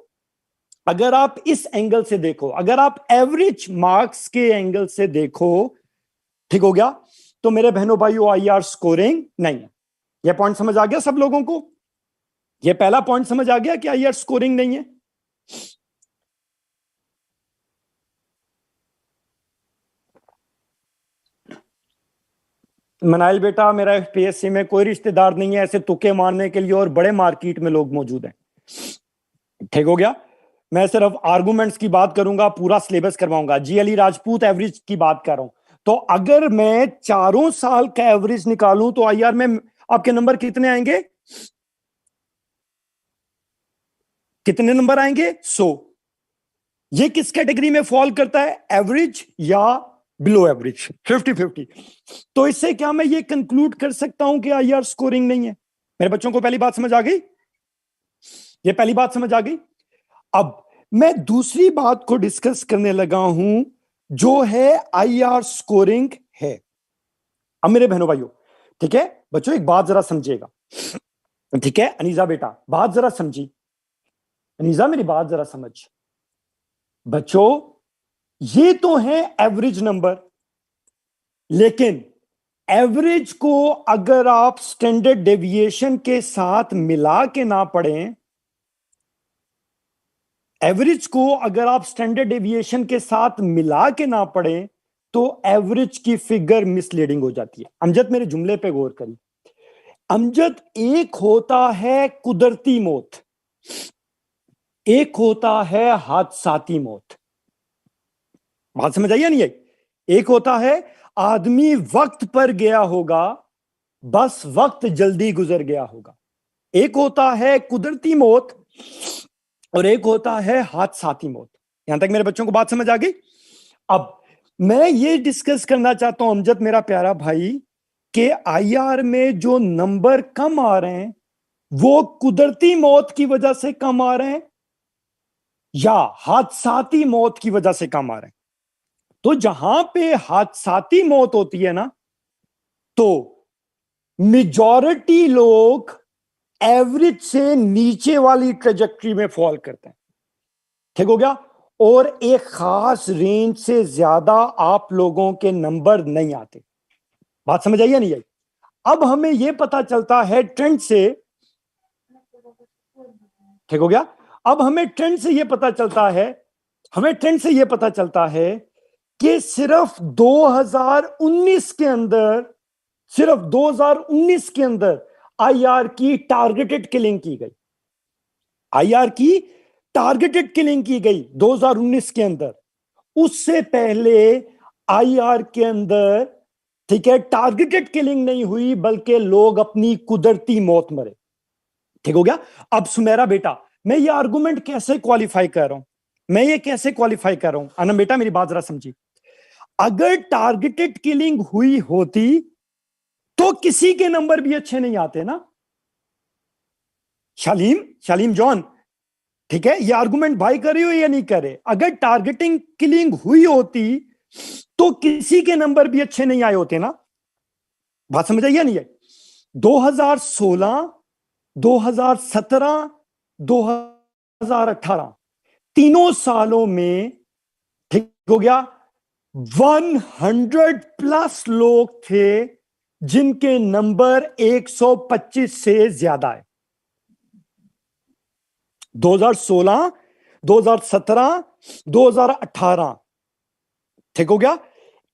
अगर आप इस एंगल से देखो, अगर आप एवरेज मार्क्स के एंगल से देखो, ठीक हो गया, तो मेरे बहनों भाइयों IR स्कोरिंग नहीं है। यह पॉइंट समझ आ गया सब लोगों को? यह पहला पॉइंट समझ आ गया कि IR स्कोरिंग नहीं है। मनाइल बेटा मेरा FPSC में कोई रिश्तेदार नहीं है ऐसे तुक्के मारने के लिए, और बड़े मार्केट में लोग मौजूद हैं। ठीक हो गया। मैं सिर्फ आर्गुमेंट्स की बात करूंगा, पूरा सिलेबस करवाऊंगा। GLE राजपूत एवरेज की बात कर रहा हूं। तो अगर मैं चारों साल का एवरेज निकालूं तो IR में आपके नंबर कितने आएंगे? कितने नंबर आएंगे? 100। ये किस कैटेगरी में फॉल करता है? एवरेज या बिलो एवरेज, 50-50। तो इससे क्या मैं ये कंक्लूड कर सकता हूं कि IR स्कोरिंग नहीं है? मेरे बच्चों को पहली बात समझ आ गई? ये पहली बात समझ आ गई। अब मैं दूसरी बात को डिस्कस करने लगा हूं, जो है IR स्कोरिंग है। अब मेरे बहनों भाइयों, ठीक है बच्चों, एक बात जरा समझिएगा। ठीक है अनीजा बेटा, बात जरा समझी। अनीजा मेरी बात जरा समझ। बच्चों ये तो है एवरेज नंबर, लेकिन एवरेज को अगर आप स्टैंडर्ड डेविएशन के साथ मिला के ना पढ़ें, एवरेज को अगर आप स्टैंडर्ड डेविएशन के साथ मिला के ना पढ़ें तो एवरेज की फिगर मिसलीडिंग हो जाती है। अमजद मेरे जुमले पे गौर करिए। अमजद, एक होता है कुदरती मौत, एक होता है हादसाती मौत। बात समझ आई या नहीं आई? एक होता है आदमी वक्त पर गया होगा, बस वक्त जल्दी गुजर गया होगा। एक होता है कुदरती मौत, और एक होता है हादसाती मौत। यहां तक मेरे बच्चों को बात समझ आ गई? अब मैं ये डिस्कस करना चाहता हूं अमजद मेरा प्यारा भाई, कि आईआर में जो नंबर कम आ रहे हैं वो कुदरती मौत की वजह से कम आ रहे हैं या हादसाती मौत की वजह से कम आ रहे हैं? तो जहां पे हादसाती मौत होती है ना, तो मेजॉरिटी लोग एवरेज से नीचे वाली ट्रेजेक्टरी में फॉल करते हैं। ठीक हो गया? और एक खास रेंज से ज्यादा आप लोगों के नंबर नहीं आते। बात समझ आई या नहीं आई? अब हमें यह पता चलता है ट्रेंड से, ठीक हो गया? अब हमें ट्रेंड से यह पता चलता है, हमें ट्रेंड से यह पता चलता है कि सिर्फ 2019 के अंदर, सिर्फ 2019 के अंदर आईआर की टारगेटेड किलिंग की गई। आईआर की टारगेटेड किलिंग की गई 2019 के अंदर। उससे पहले आईआर के अंदर, ठीक है, टारगेटेड किलिंग नहीं हुई, बल्कि लोग अपनी कुदरती मौत मरे। ठीक हो गया? अब सुमेरा बेटा, मैं ये आर्गुमेंट कैसे क्वालिफाई कर रहा हूं, मैं ये कैसे क्वालिफाई कर रहा हूं? अनम बेटा मेरी बात जरा समझी। अगर टारगेटेड किलिंग हुई होती तो किसी के नंबर भी अच्छे नहीं आते ना। शालीम, शालीम जॉन, ठीक है, ये आर्गुमेंट भाई कर रही हो या नहीं करे? अगर टारगेटिंग किलिंग हुई होती तो किसी के नंबर भी अच्छे नहीं आए होते ना। बात समझ आई या नहीं है? 2016, 2017, 2018 तीनों सालों में, ठीक हो गया, 100 प्लस लोग थे जिनके नंबर 125 से ज्यादा है। 2016, 2017, 2018, ठीक हो गया,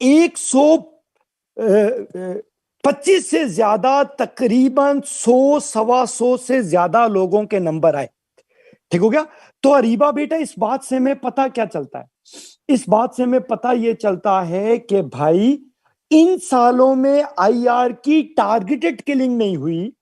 125 से ज्यादा, तकरीबन 100 सवा 100 से ज्यादा लोगों के नंबर आए। ठीक हो गया? तो अरीबा बेटा, इस बात से हमें पता क्या चलता है? इस बात से हमें पता यह चलता है कि भाई इन सालों में आईआर की टारगेटेड किलिंग नहीं हुई।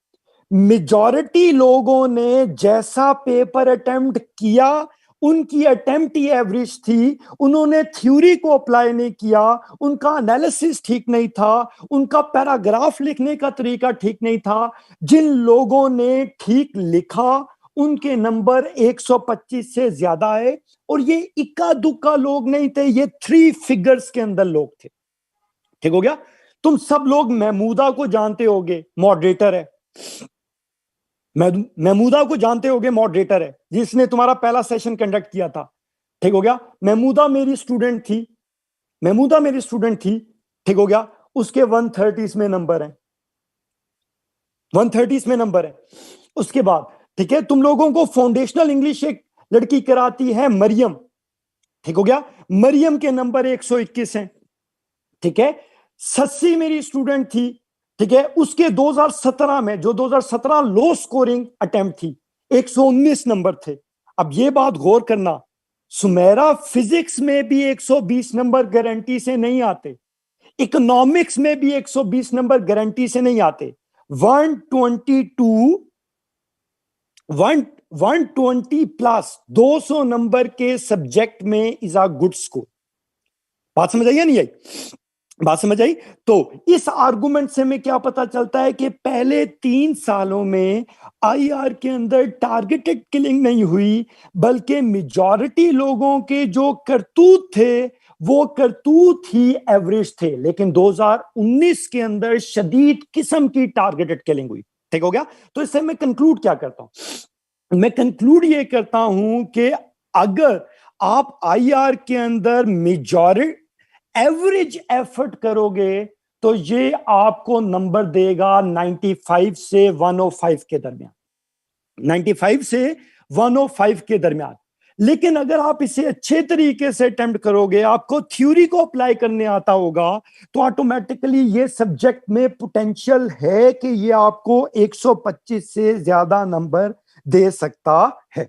मेजॉरिटी लोगों ने जैसा पेपर अटेम्प्ट किया, उनकी अटेम्प्ट ही एवरेज थी, उन्होंने थ्योरी को अप्लाई नहीं किया, उनका एनालिसिस ठीक नहीं था, उनका पैराग्राफ लिखने का तरीका ठीक नहीं था। जिन लोगों ने ठीक लिखा उनके नंबर 125 से ज्यादा है, और ये इक्का दुक्का लोग नहीं थे, ये 3 फिगर्स के अंदर लोग थे। ठीक हो गया? तुम सब लोग महमूदा को जानते होगे, मॉडरेटर है। महमूदा को जानते होगे, मॉडरेटर है, जिसने तुम्हारा पहला सेशन कंडक्ट किया था। ठीक हो गया? महमूदा मेरी स्टूडेंट थी, महमूदा मेरी स्टूडेंट थी। ठीक हो गया? उसके 130 में नंबर है, 130 में नंबर है। उसके बाद, ठीक है, तुम लोगों को फाउंडेशनल इंग्लिश एक लड़की कराती है, मरियम। ठीक हो गया? मरियम के नंबर 121 हैं। ठीक है? सस्सी मेरी स्टूडेंट थी, ठीक है, उसके 2017 में, जो 2017 लो स्कोरिंग अटेम्प्ट थी, 119 नंबर थे। अब ये बात गौर करना, सुमेरा फिजिक्स में भी 120 नंबर गारंटी से नहीं आते, इकोनॉमिक्स में भी 120 नंबर गारंटी से नहीं आते। 120 प्लस 200 नंबर के सब्जेक्ट में इज अ गुड स्कोर। बात समझ आई या नहीं आई? बात समझ आई? तो इस आर्गुमेंट से हमें क्या पता चलता है कि पहले 3 सालों में आईआर के अंदर टारगेटेड किलिंग नहीं हुई, बल्कि मेजॉरिटी लोगों के जो करतूत थे वो करतूत ही एवरेज थे। लेकिन 2019 के अंदर शदीद किस्म की टारगेटेड किलिंग हुई। ठीक हो गया? तो इससे मैं कंक्लूड क्या करता हूं? मैं कंक्लूड ये करता हूं कि अगर आप आईआर के अंदर मेजॉरिटी एवरेज एफर्ट करोगे तो ये आपको नंबर देगा 95 से 105 के दरमियान, 95 से 105 के दरमियान। लेकिन अगर आप इसे अच्छे तरीके से अटेम्प्ट करोगे, आपको थ्योरी को अप्लाई करने आता होगा, तो ऑटोमेटिकली ये सब्जेक्ट में पोटेंशियल है कि ये आपको 125 से ज्यादा नंबर दे सकता है।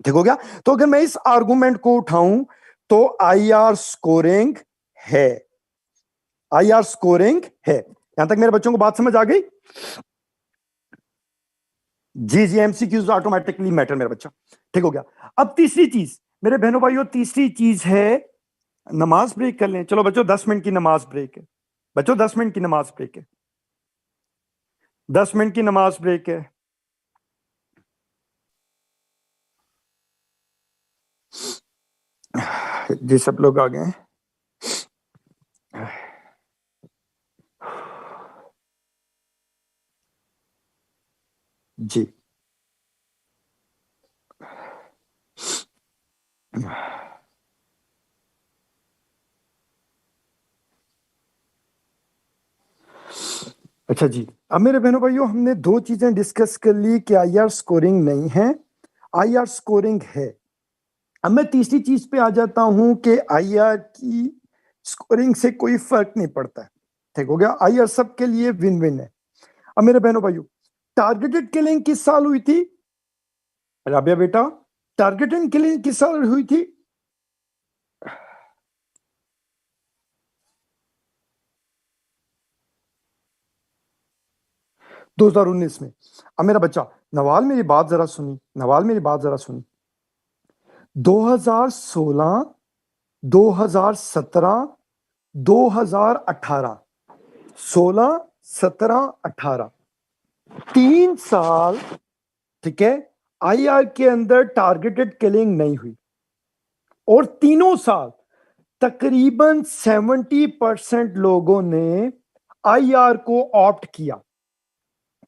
ठीक हो गया? तो अगर मैं इस आर्गुमेंट को उठाऊं तो आईआर स्कोरिंग है, आईआर स्कोरिंग है। यहां तक मेरे बच्चों को बात समझ आ गई? जी जी, एमसीक्यूज ऑटोमेटिकली मैटर मेरा बच्चा। ठीक हो गया। अब तीसरी चीज मेरे बहनों भाइयों, तीसरी चीज है नमाज ब्रेक कर लें। चलो बच्चों 10 मिनट की नमाज ब्रेक है, बच्चों 10 मिनट की नमाज ब्रेक है, 10 मिनट की नमाज ब्रेक है। जी सब लोग आ गए हैं। जी अच्छा जी, अब मेरे बहनों भाइयों हमने दो चीजें डिस्कस कर ली कि आईआर स्कोरिंग नहीं है, आईआर स्कोरिंग है। अब मैं तीसरी चीज पे आ जाता हूं कि आईआर की स्कोरिंग से कोई फर्क नहीं पड़ता है। ठीक हो गया, आईआर सबके लिए विन विन है। अब मेरे बहनों भाइयों, टारगेटेड किलिंग किस साल हुई थी राबिया बेटा? टारगेटेड किलिंग किस साल हुई थी? दो 2019 में। अब मेरा बच्चा नवाल मेरी बात जरा सुनी, नवाल मेरी बात जरा सुनी। 2016, 2017, 2018, 16, 17, 18, 3 साल, ठीक है, आईआर के अंदर टारगेटेड किलिंग नहीं हुई। और तीनों साल तकरीबन 70% लोगों ने आईआर को ऑप्ट किया।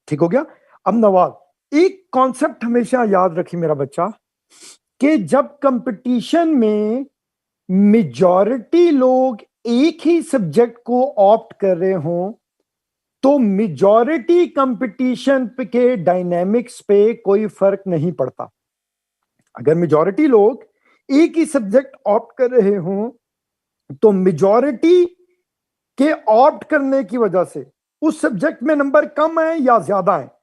ठीक हो गया। अब नवाज एक कॉन्सेप्ट हमेशा याद रखी मेरा बच्चा, कि जब कंपटीशन में मेजॉरिटी लोग एक ही सब्जेक्ट को ऑप्ट कर रहे हों तो मेजॉरिटी कंपटीशन के डायनेमिक्स पे कोई फर्क नहीं पड़ता। अगर मेजॉरिटी लोग एक ही सब्जेक्ट ऑप्ट कर रहे हों तो मेजॉरिटी के ऑप्ट करने की वजह से उस सब्जेक्ट में नंबर कम है या ज्यादा है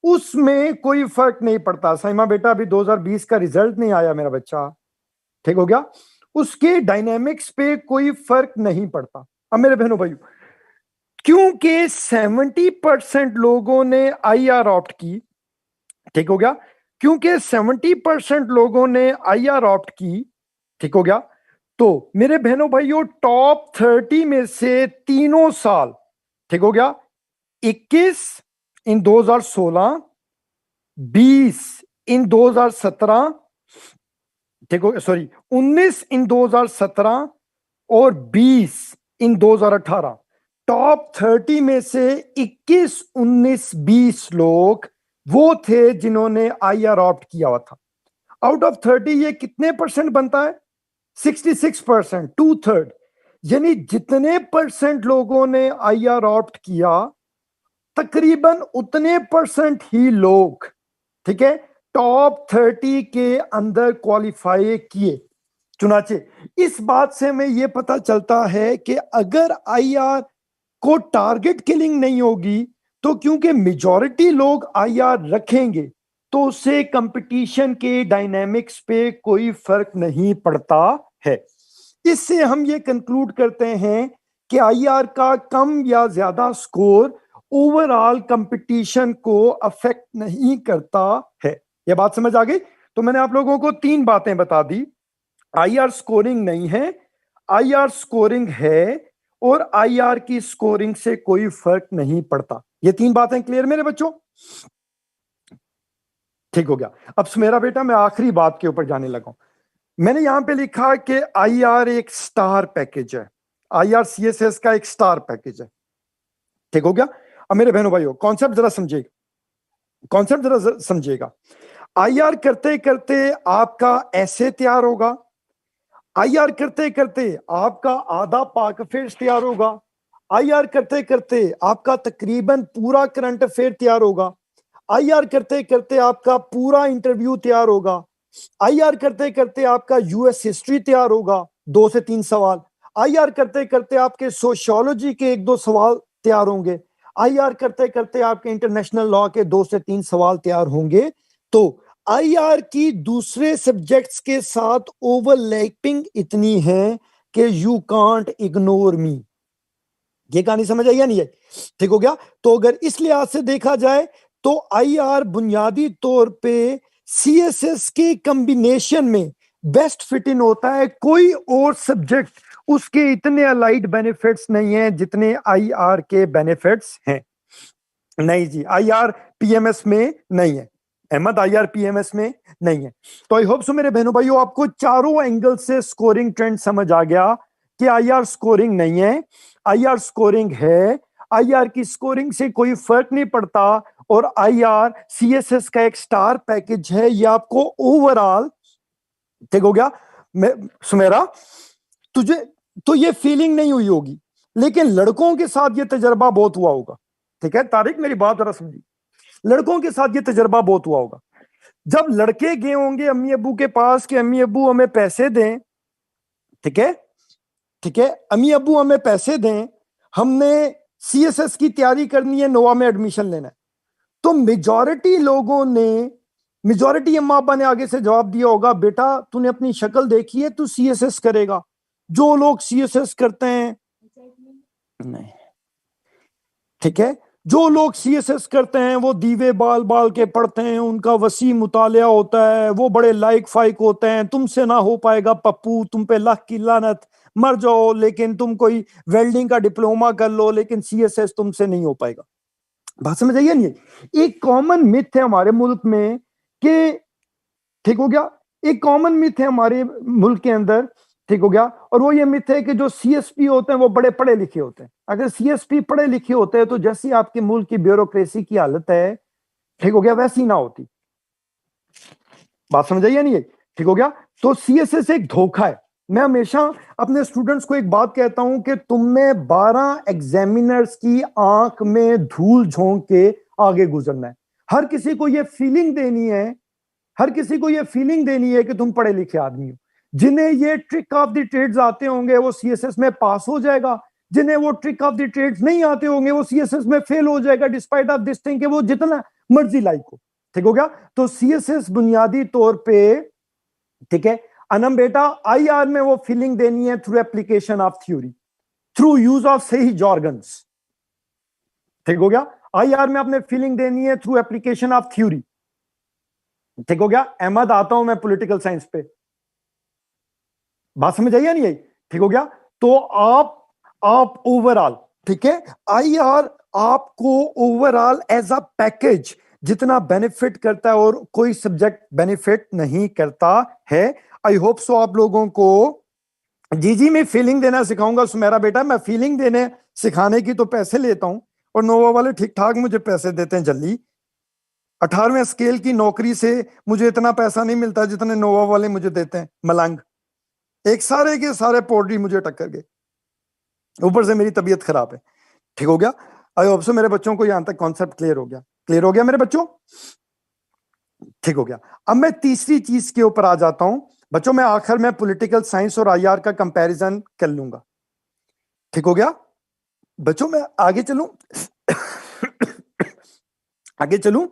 उसमें कोई फर्क नहीं पड़ता। साइमा बेटा अभी 2020 का रिजल्ट नहीं आया मेरा बच्चा, ठीक हो गया, उसके डायनेमिक्स पे कोई फर्क नहीं पड़ता। अब मेरे बहनों भाइयों, क्योंकि 70% लोगों ने आईआर ऑप्ट की, ठीक हो गया, क्योंकि 70% लोगों ने आईआर ऑप्ट की, ठीक हो गया, तो मेरे बहनों भाइयों टॉप 30 में से तीनों साल, ठीक हो गया, 21 इन 2016, 20 इन 2017, ठीक हो, सॉरी 19 इन 2017 और 20 इन 2018, टॉप 30 में से 21, 19, 20 लोग वो थे जिन्होंने आईआर ऑप्ट किया हुआ था। आउट ऑफ 30 ये कितने परसेंट बनता है? 66%, 2/3। यानी जितने परसेंट लोगों ने आईआर ऑप्ट किया तकरीबन उतने परसेंट ही लोग, ठीक है, टॉप 30 के अंदर क्वालिफाई किए, चुनाचे। इस बात से हमें यह पता चलता है कि अगर आईआर को टारगेट किलिंग नहीं होगी तो क्योंकि मेजॉरिटी लोग आईआर रखेंगे तो उससे कंपटीशन के डायनामिक्स पे कोई फर्क नहीं पड़ता है। इससे हम ये कंक्लूड करते हैं कि आईआर का कम या ज्यादा स्कोर ओवरऑल कंपटीशन को अफेक्ट नहीं करता है। यह बात समझ आ गई? तो मैंने आप लोगों को 3 बातें बता दी, आईआर स्कोरिंग नहीं है, आईआर स्कोरिंग है, और आईआर की स्कोरिंग से कोई फर्क नहीं पड़ता। ये 3 बातें क्लियर मेरे बच्चों? ठीक हो गया। अब मेरा बेटा मैं आखिरी बात के ऊपर जाने लगा हूं। मैंने यहां पे लिखा कि आईआर एक स्टार पैकेज है, आईआर सीएसएस का एक स्टार पैकेज है, ठीक हो गया। अब मेरे बहनों भाइयों कॉन्सेप्ट जरा समझिएगा, कॉन्सेप्ट जरा समझिएगा। आईआर करते करते आपका ऐसे तैयार होगा, आईआर करते करते आपका आधा पाक अफेयर्स तैयार होगा, आईआर करते करते आपका तकरीबन पूरा करंट अफेयर तैयार होगा, आईआर करते करते आपका पूरा इंटरव्यू तैयार होगा, आईआर करते करते आपका यूएस हिस्ट्री तैयार होगा 2 से 3 सवाल, आईआर करते करते आपके सोशियोलॉजी के 1-2 सवाल तैयार होंगे, आईआर करते करते आपके इंटरनेशनल लॉ के 2 से 3 सवाल तैयार होंगे। तो आईआर की दूसरे सब्जेक्ट्स के साथ ओवरलैपिंग इतनी है कि यू कांट इग्नोर मी। ये कहानी समझ आई या नहीं आई? ठीक हो गया। तो अगर इस लिहाज से देखा जाए तो आईआर बुनियादी तौर पे सीएसएस के कॉम्बिनेशन में बेस्ट फिट इन होता है, कोई और सब्जेक्ट उसके इतने अलाइड बेनिफिट्स नहीं है जितने आईआर के बेनिफिट्स हैं। नहीं जी, आईआर पीएमएस में नहीं है अहमद, आईआर पीएमएस में नहीं है। तो आई होप सो मेरे बहनों भाइयों आपको चारों एंगल से स्कोरिंग ट्रेंड समझ आ गया कि आईआर स्कोरिंग नहीं है, आईआर स्कोरिंग है। आईआर की स्कोरिंग से कोई फर्क नहीं पड़ता, और आईआर सीएसएस का एक स्टार पैकेज है। ये आपको ओवरऑल ठीक हो गया। मैं सुमेरा, तुझे तो ये फीलिंग नहीं हुई होगी, लेकिन लड़कों के साथ ये तजर्बा बहुत हुआ होगा। ठीक है तारिक, मेरी बात जरा समझी, लड़कों के साथ ये तजर्बा बहुत हुआ होगा। जब लड़के गए होंगे अम्मी अब्बू के पास कि अम्मी अब्बू हमें पैसे दें, ठीक है, ठीक है, अम्मी अब्बू हमें पैसे दें, हमने सीएसएस की तैयारी करनी है, नोवा में एडमिशन लेना है। तो मेजॉरिटी लोगों ने, मेजॉरिटी अम्मा अब्बा ने आगे से जवाब दिया होगा, बेटा तूने अपनी शक्ल देखी है, तू सीएसएस करेगा। जो लोग सीएसएस करते हैं, नहीं, ठीक है, जो लोग सीएसएस करते हैं वो दीवे बाल बाल के पढ़ते हैं, उनका वसी मुतालिया होता है, वो बड़े लाइक फाइक होते हैं। तुमसे ना हो पाएगा पप्पू, तुम पे लाख की लानत, मर जाओ, लेकिन तुम कोई वेल्डिंग का डिप्लोमा कर लो, लेकिन सीएसएस तुमसे नहीं हो पाएगा। बात समझ आइए नहीं? एक कॉमन मिथ है हमारे मुल्क में कि, ठीक हो गया, एक कॉमन मिथ है हमारे मुल्क के अंदर, ठीक हो गया, और वो ये मिथ है कि जो सीएसपी होते हैं वो बड़े पढ़े लिखे होते हैं। अगर सीएसपी पढ़े लिखे होते हैं तो जैसी आपके मुल्क की ब्यूरोक्रेसी की हालत है, ठीक हो गया, वैसी ना होती। बात समझ आई या नहीं? ठीक हो गया। तो सीएसएस एक धोखा है। मैं हमेशा अपने स्टूडेंट्स को एक बात कहता हूं कि तुमने 12 एग्जामिनर्स की आंख में धूल झोंक के आगे गुजरना है। हर किसी को यह फीलिंग देनी है, हर किसी को यह फीलिंग देनी है कि तुम पढ़े लिखे आदमी हो। जिन्हें ये ट्रिक ऑफ द ट्रेड्स आते होंगे वो सीएसएस में पास हो जाएगा, जिन्हें वो ट्रिक ऑफ द ट्रेड्स नहीं आते होंगे वो सीएसएस में फेल हो जाएगा, डिस्पाइट ऑफ दिस थिंग कि वो जितना मर्जी लाइक हो। ठीक हो गया। तो सीएसएस बुनियादी तौर पे, ठीक है अनम बेटा, आईआर में वो फीलिंग देनी है through application of theory, through use of सही जॉर्गन्स। ठीक हो गया। आईआर में आपने फीलिंग देनी है थ्रू एप्लीकेशन ऑफ थ्योरी। ठीक हो गया। अहमद, आता हूं मैं पॉलिटिकल साइंस पे, बात समझ आई या नहीं आई? ठीक हो गया। तो आप ओवरऑल, ठीक है, आईआर आपको ओवरऑल एज अ पैकेज जितना बेनिफिट करता है और कोई सब्जेक्ट बेनिफिट नहीं करता है। आई होप सो आप लोगों को, जी जी मैं फीलिंग देना सिखाऊंगा सुमेरा बेटा, मैं फीलिंग देने सिखाने की तो पैसे लेता हूं, और नोवा वाले ठीक ठाक मुझे पैसे देते हैं जल्दी। 18वें स्केल की नौकरी से मुझे इतना पैसा नहीं मिलता जितने नोवा वाले मुझे देते हैं। मलंग एक सारे के सारे पोल्ट्री मुझे टक्कर गए, ऊपर से मेरी तबीयत खराब है। ठीक हो गया। आई होप सो मेरे बच्चों को यहां तक कॉन्सेप्ट क्लियर हो गया, क्लियर हो गया मेरे बच्चों? ठीक हो गया। अब मैं तीसरी चीज के ऊपर आ जाता हूं बच्चों। मैं आखिर में पॉलिटिकल साइंस और आईआर का कंपैरिजन कर लूंगा। ठीक हो गया बच्चों, मैं आगे चलूं आगे चलूं।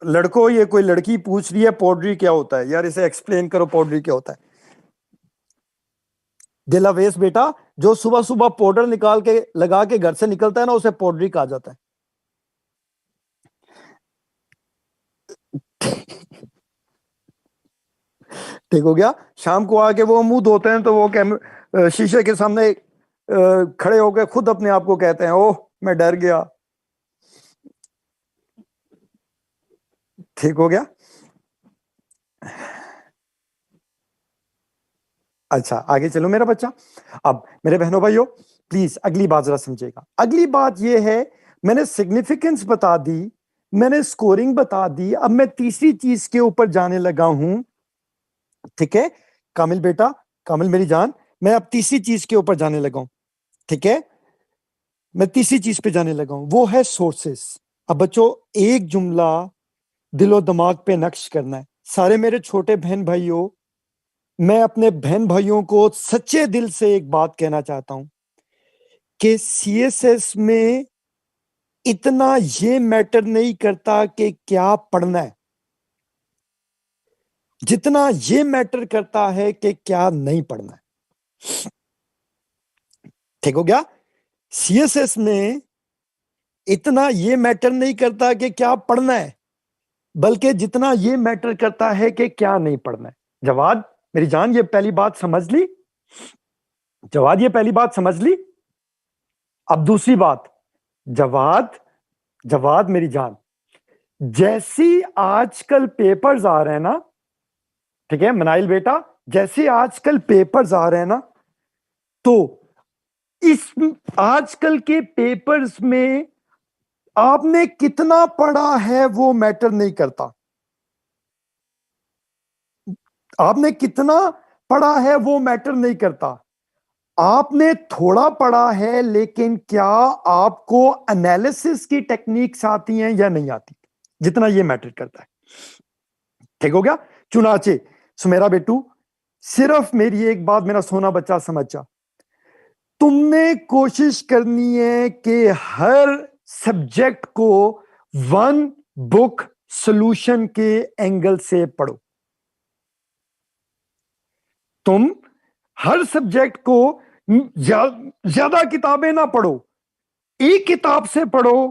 लड़कों, ये कोई लड़की पूछ रही है पोड्री क्या होता है, यार इसे एक्सप्लेन करो, पोड्री क्या होता है। दिलावेश बेटा, जो सुबह सुबह पाउडर निकाल के लगा के घर से निकलता है ना, उसे पोड्री कहा जाता है। ठीक हो गया। शाम को आके वो मुंह धोते हैं तो वो शीशे के सामने खड़े होकर खुद अपने आप को कहते हैं, ओह मैं डर गया। ठीक हो गया। अच्छा आगे चलो मेरा बच्चा। अब मेरे बहनों भाइयों प्लीज अगली बात जरा समझेगा। अगली बात यह है, मैंने सिग्निफिकेंस बता दी, मैंने स्कोरिंग बता दी, अब मैं तीसरी चीज के ऊपर जाने लगा हूं। ठीक है कामिल बेटा, कामिल मेरी जान, मैं अब तीसरी चीज के ऊपर जाने लगा हूं। ठीक है, मैं तीसरी चीज पे जाने लगा हूं, वो है सोर्सेस। अब बच्चों एक जुमला दिलो दिमाग पे नक्श करना है। सारे मेरे छोटे बहन भाइयों, मैं अपने बहन भाइयों को सच्चे दिल से एक बात कहना चाहता हूं कि सीएसएस में इतना ये मैटर नहीं करता कि क्या पढ़ना है, जितना ये मैटर करता है कि क्या नहीं पढ़ना है। ठीक हो गया। सीएसएस में इतना ये मैटर नहीं करता कि क्या पढ़ना है, बल्कि जितना ये मैटर करता है कि क्या नहीं पढ़ना है। जवाद मेरी जान, ये पहली बात समझ ली? जवाद ये पहली बात समझ ली? अब दूसरी बात, जवाद जवाद मेरी जान, जैसी आजकल पेपर्स आ रहे हैं ना, ठीक है मनाइल बेटा, जैसे आजकल पेपर्स आ रहे हैं ना, तो इस आजकल के पेपर्स में आपने कितना पढ़ा है वो मैटर नहीं करता। आपने कितना पढ़ा है वो मैटर नहीं करता। आपने थोड़ा पढ़ा है, लेकिन क्या आपको एनालिसिस की टेक्निक्स आती हैं या नहीं आती, जितना ये मैटर करता है। ठीक हो गया? चुनाचे सुमेरा बेटू, सिर्फ मेरी एक बात मेरा सोना बच्चा समझ जा, तुमने कोशिश करनी है कि हर सब्जेक्ट को वन बुक सॉल्यूशन के एंगल से पढ़ो। तुम हर सब्जेक्ट को ज्यादा किताबें ना पढ़ो, एक किताब से पढ़ो,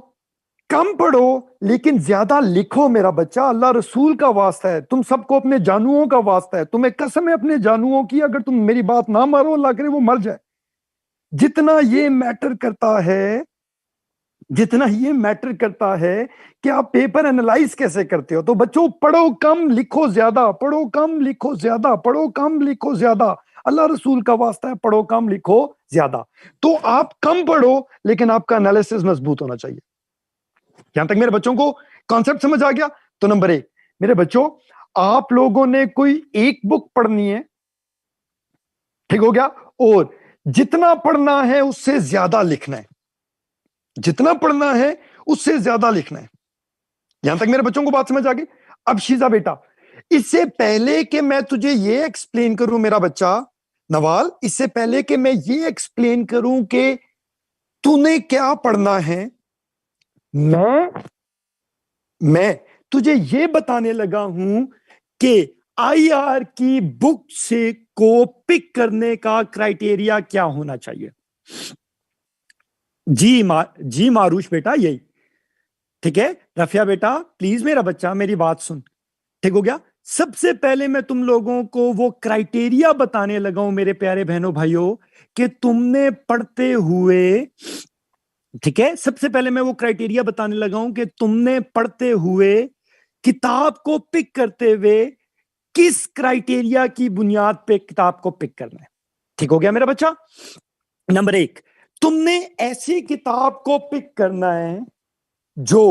कम पढ़ो लेकिन ज्यादा लिखो मेरा बच्चा। अल्लाह रसूल का वास्ता है, तुम सबको अपने जानुओं का वास्ता है, तुम्हें कसम है अपने जानुओं की, अगर तुम मेरी बात ना मारो अल्लाह करे वो मर जाए। जितना ये मैटर करता है, जितना ये मैटर करता है कि आप पेपर एनालाइज कैसे करते हो। तो बच्चों पढ़ो कम लिखो ज्यादा, पढ़ो कम लिखो ज्यादा, पढ़ो कम लिखो ज्यादा। अल्लाह रसूल का वास्ता है, पढ़ो कम लिखो ज्यादा। तो आप कम पढ़ो लेकिन आपका एनालिसिस मजबूत होना चाहिए। यहां तक मेरे बच्चों को कॉन्सेप्ट समझ आ गया? तो नंबर 1 मेरे बच्चों, आप लोगों ने कोई एक बुक पढ़नी है, ठीक हो गया, और जितना पढ़ना है उससे ज्यादा लिखना है। जितना पढ़ना है उससे ज्यादा लिखना है। यहां तक मेरे बच्चों को बात समझ आ गई? अब शीजा बेटा, इससे पहले कि मैं तुझे ये एक्सप्लेन करूं मेरा बच्चा नवाल, इससे पहले कि मैं ये एक्सप्लेन करूं कि तूने क्या पढ़ना है, मैं तुझे ये बताने लगा हूं कि आईआर की बुक से को पिक करने का क्राइटेरिया क्या होना चाहिए। जी मारूश बेटा, यही ठीक है। रफिया बेटा प्लीज मेरा बच्चा मेरी बात सुन, ठीक हो गया? सबसे पहले मैं तुम लोगों को वो क्राइटेरिया बताने लगा हूं मेरे प्यारे बहनों भाइयों, कि तुमने पढ़ते हुए, ठीक है, सबसे पहले मैं वो क्राइटेरिया बताने लगा हूं कि तुमने पढ़ते हुए, किताब को पिक करते हुए किस क्राइटेरिया की बुनियाद पे किताब को पिक करना है। ठीक हो गया मेरा बच्चा? नंबर 1, तुमने ऐसी किताब को पिक करना है जो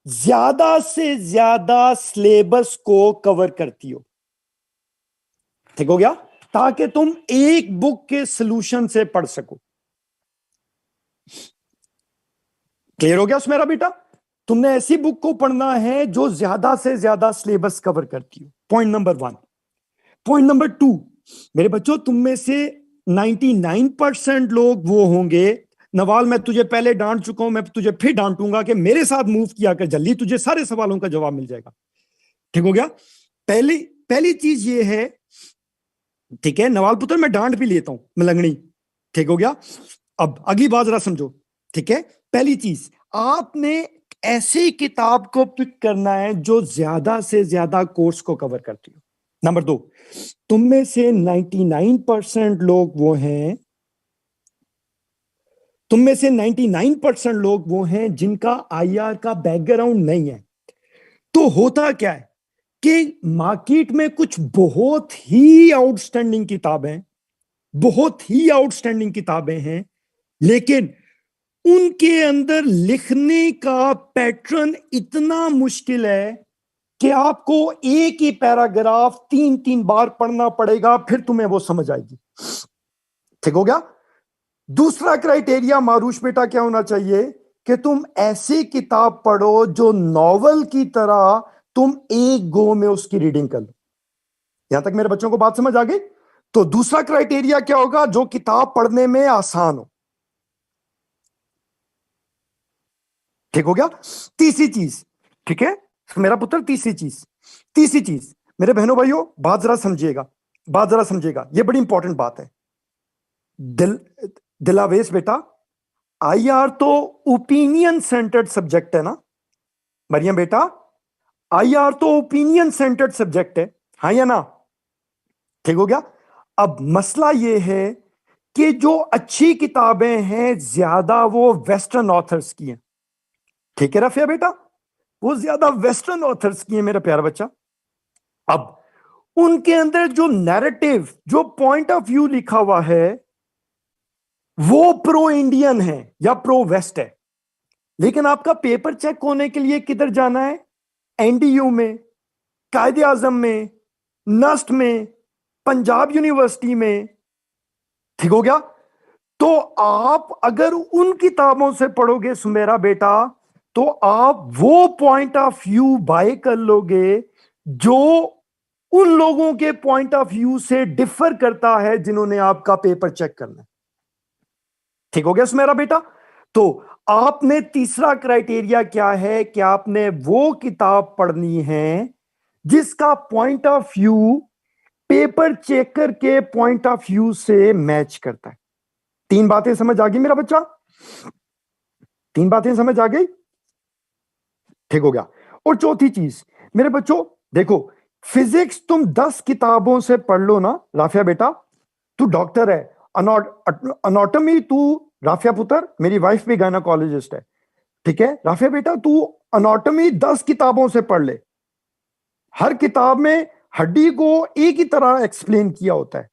ज्यादा से ज्यादा सिलेबस को कवर करती हो। ठीक हो गया? ताकि तुम एक बुक के सॉल्यूशन से पढ़ सको। क्लियर हो गया मेरा बेटा? तुमने ऐसी बुक को पढ़ना है जो ज्यादा से ज्यादा सिलेबस कवर करती हो, पॉइंट नंबर 1। पॉइंट नंबर 2, मेरे बच्चों तुम में से 99% लोग वो होंगे, नवाल मैं तुझे पहले डांट चुका हूं, मैं तुझे फिर डांटूंगा कि मेरे साथ मूव किया कर जल्दी, तुझे सारे सवालों का जवाब मिल जाएगा। ठीक हो गया? पहली पहली चीज ये है, ठीक है नवाल पुत्र, मैं डांट भी लेता हूं मलंगनी, ठीक हो गया? अब अगली बात जरा समझो, ठीक है? पहली चीज, आपने ऐसी किताब को पिक करना है जो ज्यादा से ज्यादा कोर्स को कवर करती हो। नंबर 2, तुम में से 99% लोग वो हैं, तुम में से 99% लोग वो हैं जिनका आईआर का बैकग्राउंड नहीं है। तो होता क्या है कि मार्केट में कुछ बहुत ही आउटस्टैंडिंग किताबें, बहुत ही आउटस्टैंडिंग किताबें हैं, लेकिन उनके अंदर लिखने का पैटर्न इतना मुश्किल है कि आपको एक ही पैराग्राफ 3-3 बार पढ़ना पड़ेगा, फिर तुम्हें वो समझ आएगी। ठीक हो गया? दूसरा क्राइटेरिया मारूश बेटा क्या होना चाहिए कि तुम ऐसी किताब पढ़ो जो नॉवल की तरह तुम एक गो में उसकी रीडिंग कर लो। यहां तक मेरे बच्चों को बात समझ आ गई? तो दूसरा क्राइटेरिया क्या होगा? जो किताब पढ़ने में आसान हो। ठीक हो गया? तीसरी चीज, ठीक है मेरा पुत्र, तीसरी चीज मेरे बहनों भाइयों, बात जरा समझिएगा, बात जरा समझिएगा, ये बड़ी इंपॉर्टेंट बात है। दिलावेश बेटा, आईआर तो ओपिनियन सेंटर्ड सब्जेक्ट है ना? मरियम बेटा, IR तो ओपिनियन सेंटर्ड सब्जेक्ट है, हाँ या ना? ठीक हो गया। अब मसला यह है कि जो अच्छी किताबें हैं ज्यादा वो वेस्टर्न ऑथर्स की हैं। ठीक है रफिया बेटा, वो ज्यादा वेस्टर्न ऑथर्स की है मेरा प्यारा बच्चा। अब उनके अंदर जो नैरेटिव, जो पॉइंट ऑफ व्यू लिखा हुआ है वो प्रो इंडियन है या प्रो वेस्ट है। लेकिन आपका पेपर चेक होने के लिए किधर जाना है? NDU में, कायदे आजम में, नस्ट में, पंजाब यूनिवर्सिटी में। ठीक हो गया। तो आप अगर उन किताबों से पढ़ोगे सुमेरा बेटा, तो आप वो पॉइंट ऑफ व्यू बाय कर लोगे जो उन लोगों के पॉइंट ऑफ व्यू से डिफर करता है जिन्होंने आपका पेपर चेक करना है। ठीक हो गया सुमेरा बेटा। तो आपने तीसरा क्राइटेरिया क्या है कि आपने वो किताब पढ़नी है जिसका point of view paper checker के पॉइंट ऑफ व्यू से मैच करता है। तीन बातें समझ आ गई मेरा बच्चा? तीन बातें समझ आ गई? ठीक हो गया। और चौथी चीज मेरे बच्चों देखो, फिजिक्स तुम 10 किताबों से पढ़ लो ना राफिया बेटा, तू डॉक्टर है, अनॉटमी तू, राफिया पुत्र मेरी वाइफ भी गायनेकोलॉजिस्ट है, ठीक है राफिया बेटा, तू अनॉटमी 10 किताबों से पढ़ ले। हर किताब में हड्डी को एक ही तरह एक्सप्लेन किया होता है।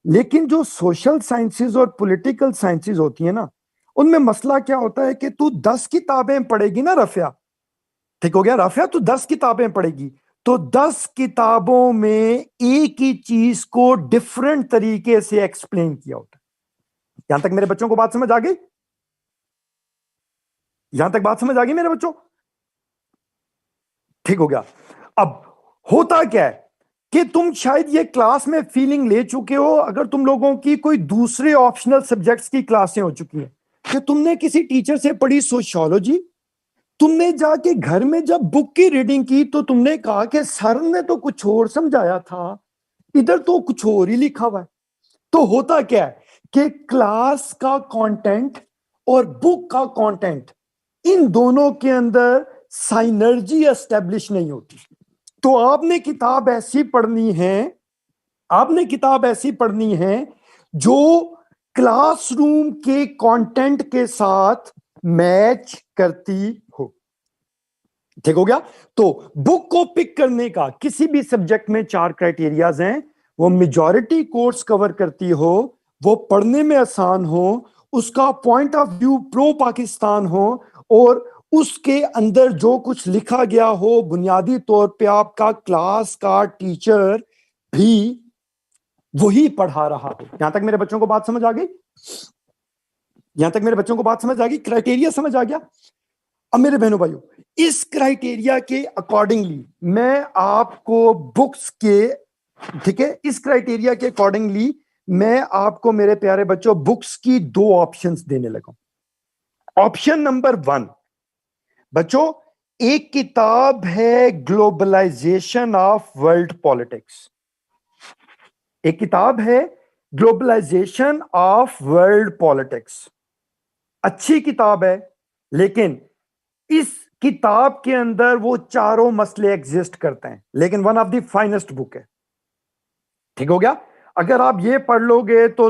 लेकिन जो सोशल साइंसेज और पॉलिटिकल साइंसेज होती है ना, उनमें मसला क्या होता है कि तू 10 किताबें पढ़ेगी ना रफिया, ठीक हो गया राफिया, तू 10 किताबें पढ़ेगी तो 10 किताबों में एक ही चीज को डिफरेंट तरीके से एक्सप्लेन किया होता है। यहां तक मेरे बच्चों को बात समझ आ गई? यहां तक बात समझ आ गई मेरे बच्चों? ठीक हो गया। अब होता क्या है कि तुम शायद ये क्लास में फीलिंग ले चुके हो, अगर तुम लोगों की कोई दूसरे ऑप्शनल सब्जेक्ट्स की क्लासें हो चुकी हैं, कि तुमने किसी टीचर से पढ़ी सोशियोलॉजी, तुमने जाके घर में जब बुक की रीडिंग की तो तुमने कहा कि सर ने तो कुछ और समझाया था, इधर तो कुछ और ही लिखा हुआ है। तो होता क्या है कि क्लास का कंटेंट और बुक का कंटेंट, इन दोनों के अंदर साइनर्जी एस्टेब्लिश नहीं होती। तो आपने किताब ऐसी पढ़नी है, आपने किताब ऐसी पढ़नी है जो क्लासरूम के कंटेंट के साथ मैच करती हो। ठीक हो गया। तो बुक को पिक करने का किसी भी सब्जेक्ट में 4 क्राइटेरियाज हैं। वो मेजॉरिटी कोर्स कवर करती हो, वो पढ़ने में आसान हो, उसका point of view pro Pakistan हो, और उसके अंदर जो कुछ लिखा गया हो बुनियादी तौर पे आपका क्लास का टीचर भी वही पढ़ा रहा हो। यहां तक मेरे बच्चों को बात समझ आ गई? यहां तक मेरे बच्चों को बात समझ आ गई? क्राइटेरिया समझ आ गया? अब मेरे बहनों भाइयों, इस क्राइटेरिया के अकॉर्डिंगली मैं आपको बुक्स के, ठीक है, इस क्राइटेरिया के अकॉर्डिंगली मैं आपको मेरे प्यारे बच्चों बुक्स की 2 ऑप्शंस देने लगा। ऑप्शन नंबर 1 बच्चों, एक किताब है ग्लोबलाइजेशन ऑफ वर्ल्ड पॉलिटिक्स। एक किताब है ग्लोबलाइजेशन ऑफ वर्ल्ड पॉलिटिक्स। अच्छी किताब है, लेकिन इस किताब के अंदर वो चारों मसले एग्जिस्ट करते हैं, लेकिन one of the finest book है। ठीक हो गया। अगर आप ये पढ़ लोगे तो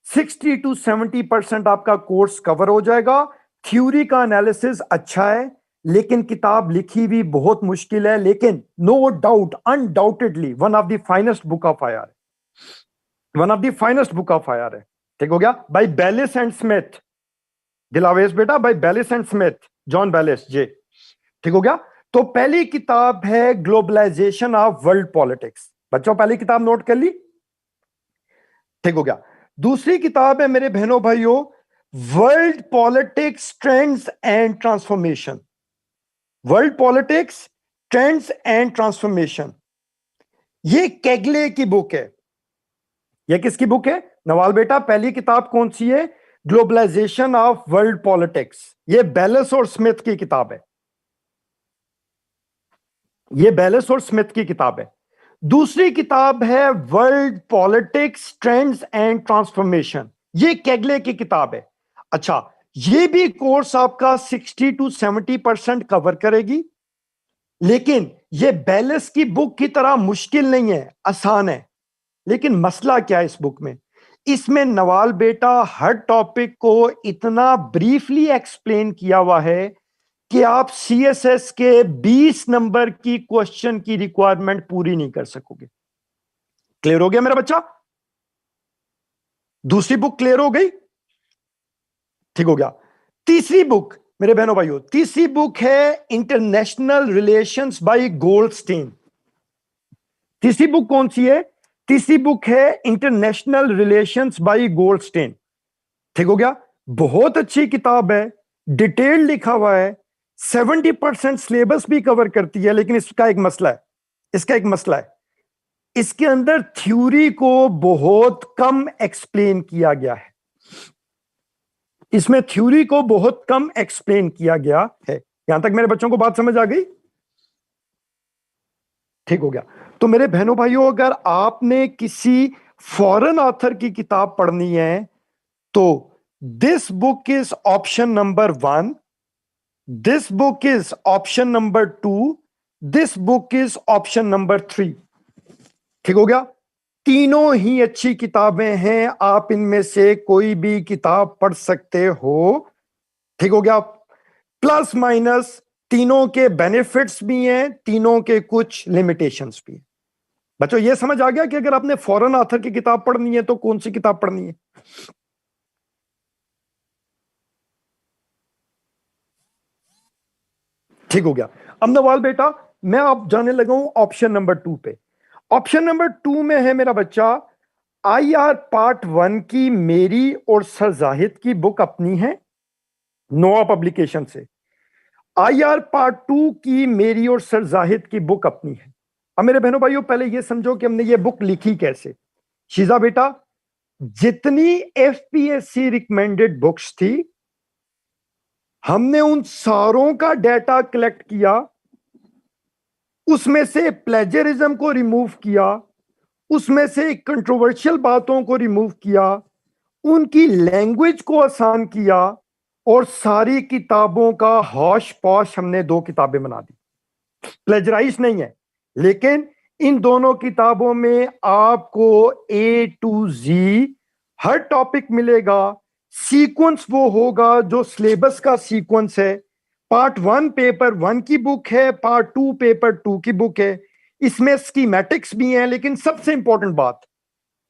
60 to 70% आपका कोर्स कवर हो जाएगा। थ्योरी का एनालिसिस अच्छा है, लेकिन किताब लिखी भी बहुत मुश्किल है, लेकिन no doubt undoubtedly one of the finest book of IR, one of the finest book of IR है। ठीक हो गया। बाय बेलिस एंड स्मिथ, दिलावेज बेटा, by Baylis and Smith, John Baylis जे। ठीक हो गया। तो पहली किताब है ग्लोबलाइजेशन ऑफ वर्ल्ड पॉलिटिक्स। बच्चों पहली किताब नोट कर ली? ठीक हो गया। दूसरी किताब है मेरे बहनों भाइयों world politics trends and transformation. World politics trends and transformation, ये केगले की बुक है। ये किसकी बुक है नवाल बेटा? पहली किताब कौन सी है? Globalization of world politics. ये बेलिस और स्मिथ की किताब है। ये बेलिस और स्मिथ की किताब है। दूसरी किताब है world politics trends and transformation, ये केगले की किताब है। अच्छा, ये भी कोर्स आपका 60 to 70% कवर करेगी, लेकिन ये बैलेंस की बुक की तरह मुश्किल नहीं है, आसान है। लेकिन मसला क्या है इस बुक में? इसमें नवाल बेटा हर टॉपिक को इतना ब्रीफली एक्सप्लेन किया हुआ है कि आप सीएसएस के 20 नंबर की क्वेश्चन की रिक्वायरमेंट पूरी नहीं कर सकोगे। क्लियर हो गया मेरा बच्चा? दूसरी बुक क्लियर हो गई? ठीक हो गया। तीसरी बुक मेरे बहनों भाइयों, तीसरी बुक है इंटरनेशनल रिलेशंस बाय गोल्डस्टीन। तीसरी बुक कौन सी है? तीसरी बुक है इंटरनेशनल रिलेशंस बाय गोल्डस्टीन। ठीक हो गया। बहुत अच्छी किताब है, डिटेल लिखा हुआ है, 70% सिलेबस भी कवर करती है। लेकिन इसका एक मसला है, इसके अंदर थ्योरी को बहुत कम एक्सप्लेन किया गया है। इसमें थ्योरी को बहुत कम एक्सप्लेन किया गया है। यहां तक मेरे बच्चों को बात समझ आ गई? ठीक हो गया। तो मेरे बहनों भाइयों, अगर आपने किसी फॉरेन ऑथर की किताब पढ़नी है तो this book is option number 1, this book is option number 2, this book is option number 3। ठीक हो गया। तीनों ही अच्छी किताबें हैं, आप इनमें से कोई भी किताब पढ़ सकते हो। ठीक हो गया। प्लस माइनस तीनों के बेनिफिट्स भी हैं, तीनों के कुछ लिमिटेशंस भी हैं। बच्चों ये समझ आ गया कि अगर आपने फॉरेन ऑथर की किताब पढ़नी है तो कौन सी किताब पढ़नी है? ठीक हो गया। अब नवाल बेटा, मैं अब जाने लगा हूं ऑप्शन नंबर 2 पे। ऑप्शन नंबर 2 में है मेरा बच्चा, आईआर पार्ट 1 की मेरी और सर जाहिद की बुक अपनी है, नोआ पब्लिकेशन से। आईआर पार्ट 2 की मेरी और सर जाहिद की बुक अपनी है। अब मेरे बहनों भाइयों, पहले ये समझो कि हमने ये बुक लिखी कैसे। शीजा बेटा, जितनी एफपीएससी रिकमेंडेड बुक्स थी, हमने उन सारों का डेटा कलेक्ट किया, उसमें से प्लेजरिज्म को रिमूव किया, उसमें से कंट्रोवर्शियल बातों को रिमूव किया, उनकी लैंग्वेज को आसान किया, और सारी किताबों का हौश पौश हमने 2 किताबें बना दी। प्लेजराइज नहीं है, लेकिन इन दोनों किताबों में आपको A to Z her topic मिलेगा। सीक्वेंस वो होगा जो सिलेबस का सीक्वेंस है। पार्ट 1 पेपर 1 की बुक है, पार्ट 2 पेपर 2 की बुक है। इसमें स्कीमेटिक्स भी हैं, लेकिन सबसे इंपॉर्टेंट बात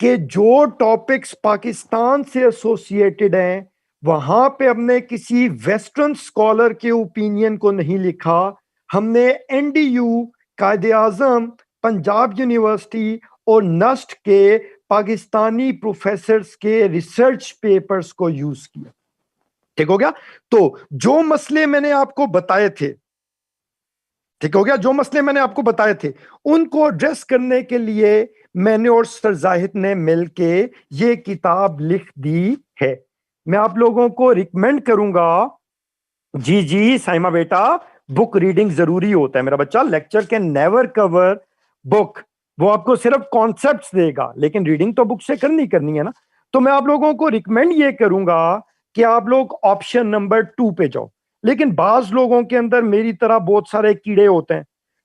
कि जो टॉपिक्स पाकिस्तान से एसोसिएटेड हैं, वहां पे हमने किसी वेस्टर्न स्कॉलर के ओपिनियन को नहीं लिखा। हमने एनडीयू, कायदे आजम, पंजाब यूनिवर्सिटी और नस्ट के पाकिस्तानी प्रोफेसर्स के रिसर्च पेपर्स को यूज किया। ठीक हो गया। तो जो मसले मैंने आपको बताए थे, ठीक हो गया, जो मसले मैंने आपको बताए थे उनको एड्रेस करने के लिए मैंने और सर जाहिद ने मिलके ये किताब लिख दी है। मैं आप लोगों को रिकमेंड करूंगा, जी जी साइमा बेटा, बुक रीडिंग जरूरी होता है मेरा बच्चा। Lecture can never cover book, वो आपको सिर्फ कॉन्सेप्ट्स देगा, लेकिन रीडिंग तो बुक से करनी है ना। तो मैं आप लोगों को रिकमेंड ये करूंगा कि आप लोग ऑप्शन नंबर 2 पे जाओ। लेकिन बाज लोगों के अंदर मेरी तरह बहुत सारे कीड़े होते हैं।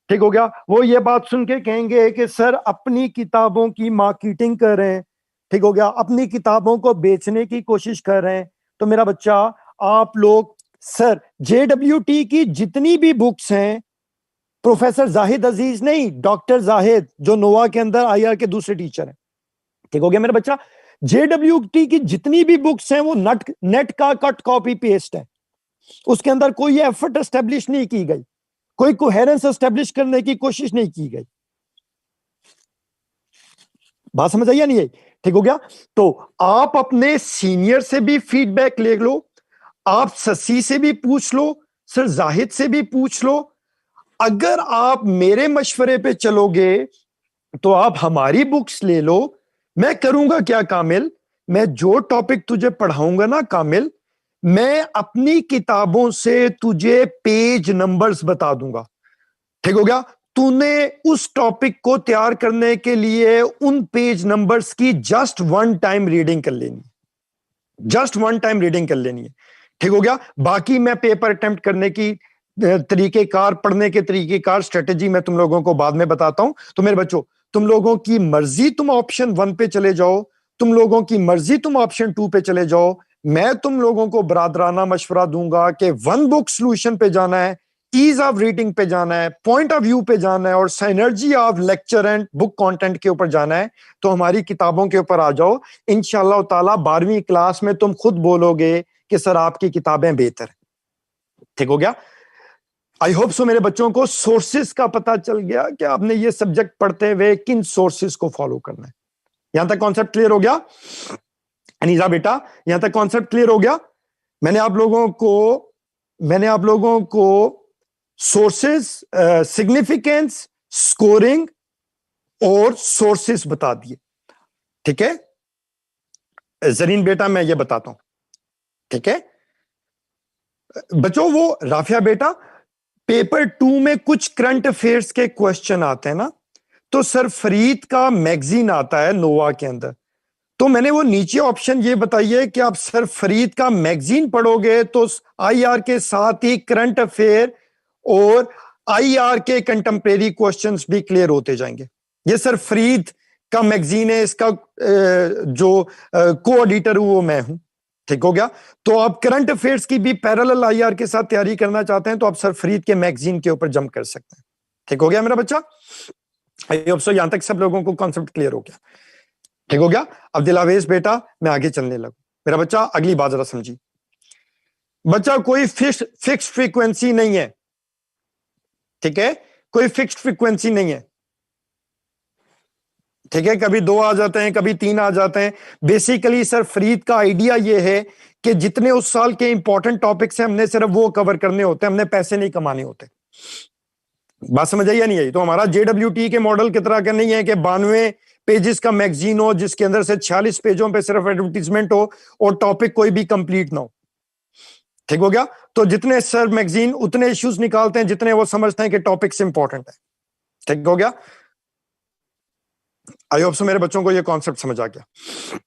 ठीक हो गया। वो ये बात सुन के कहेंगे कि सर अपनी किताबों की मार्केटिंग कर रहे हैं, ठीक हो गया, अपनी किताबों को बेचने की कोशिश कर रहे हैं। तो मेरा बच्चा, आप लोग सर JWT की जितनी भी बुक्स हैं, प्रोफेसर जाहिद अजीज नहीं, डॉक्टर जाहिद, जो नोवा के अंदर आईआर के दूसरे टीचर हैं, ठीक हो गया मेरा बच्चा, JWT की जितनी भी बुक्स हैं वो नेट का कट कॉपी पेस्ट है। उसके अंदर कोई एफर्ट एस्टेब्लिश नहीं की गई, कोई कोहेरेंस एस्टेब्लिश करने की कोशिश नहीं की गई। बात समझ आई या नहीं आई? ठीक हो गया। तो आप अपने सीनियर से भी फीडबैक ले लो, आप ससी से भी पूछ लो, सर जाहिद से भी पूछ लो। अगर आप मेरे मशवरे पे चलोगे तो आप हमारी बुक्स ले लो। मैं करूंगा क्या कामिल, मैं जो टॉपिक तुझे पढ़ाऊंगा ना कामिल, मैं अपनी किताबों से तुझे पेज नंबर्स बता दूंगा। ठीक हो गया। तूने उस टॉपिक को तैयार करने के लिए उन पेज नंबर्स की जस्ट 1 टाइम रीडिंग कर लेनी, जस्ट 1 टाइम रीडिंग कर लेनी है। ठीक हो गया। बाकी मैं पेपर अटेम्प्ट करने की तरीकेकार, पढ़ने के तरीकेकार, स्ट्रेटेजी मैं तुम लोगों को बाद में बताता हूं। तो मेरे बच्चों, तुम लोगों की मर्जी तुम ऑप्शन 1 पे चले जाओ, तुम लोगों की मर्जी तुम ऑप्शन 2 पे चले जाओ। मैं तुम लोगों को बरादराना मशवरा दूंगा कि 1 बुक सॉल्यूशन पे जाना है, ईज ऑफ रीडिंग पे जाना है, पॉइंट ऑफ व्यू पे जाना है, और synergy of lecture and book content के ऊपर जाना है। तो हमारी किताबों के ऊपर आ जाओ। इंशाअल्लाह ताला 12वीं क्लास में तुम खुद बोलोगे कि सर आपकी किताबें बेहतर है। ठीक हो गया? आई होप सो मेरे बच्चों को सोर्सेस का पता चल गया कि आपने ये सब्जेक्ट पढ़ते हुए किन सोर्सेस को फॉलो करना है। यहां तक कॉन्सेप्ट क्लियर हो गया? अनीजा बेटा, यहां तक कॉन्सेप्ट क्लियर हो गया? मैंने आप लोगों को सोर्सेस, सिग्निफिकेंस, स्कोरिंग और सोर्सेस बता दिए। ठीक है जरीन बेटा, मैं ये बताता हूं। ठीक है बच्चों, वो राफिया बेटा, पेपर 2 में कुछ करंट अफेयर्स के क्वेश्चन आते हैं ना, तो सर फरीद का मैगजीन आता है नोवा के अंदर। तो मैंने वो नीचे ऑप्शन ये बताइए कि आप सर फरीद का मैगजीन पढ़ोगे तो आईआर के साथ ही करंट अफेयर और आईआर के कंटेम्प्रेरी क्वेश्चंस भी क्लियर होते जाएंगे। ये सर फरीद का मैगजीन है, इसका जो को ऑडिटर वो मैं हूं। ठीक हो गया? तो आप करंट अफेयर्स की भी पैरेलल आईआर के साथ तैयारी करना चाहते हैं तो आप सर फरीद के मैगजीन के ऊपर जंप कर सकते हैं। ठीक हो गया मेरा बच्चा? आई होप सो यहां तक सब लोगों को कॉन्सेप्ट क्लियर हो गया। ठीक हो गया? अब दिलावेश बेटा, मैं आगे चलने लगूं। मेरा बच्चा अगली बात जरा समझिए। बच्चा, कोई फिक्स फ्रीक्वेंसी नहीं है। ठीक है, कोई फिक्स्ड फ्रीक्वेंसी नहीं है। ठीक है, कभी 2 आ जाते हैं, कभी 3 आ जाते हैं। बेसिकली सर फरीद का आइडिया ये है कि जितने उस साल के इंपॉर्टेंट टॉपिक्स हैं हमने सिर्फ वो कवर करने होते हैं, हमने पैसे नहीं कमाने होते। बात समझ आई या नहीं आई? तो हमारा JWT के मॉडल की तरह का नहीं है कि 92 पेजेस का मैगजीन हो जिसके अंदर से 46 पेजों पे सिर्फ एडवर्टीजमेंट हो और टॉपिक कोई भी कंप्लीट ना हो। ठीक हो गया? तो जितने सर मैगजीन उतने इश्यूज निकालते हैं जितने वो समझते हैं कि टॉपिक्स इंपॉर्टेंट है। ठीक हो गया? आई होप सो मेरे बच्चों को ये कॉन्सेप्ट समझ आ गया।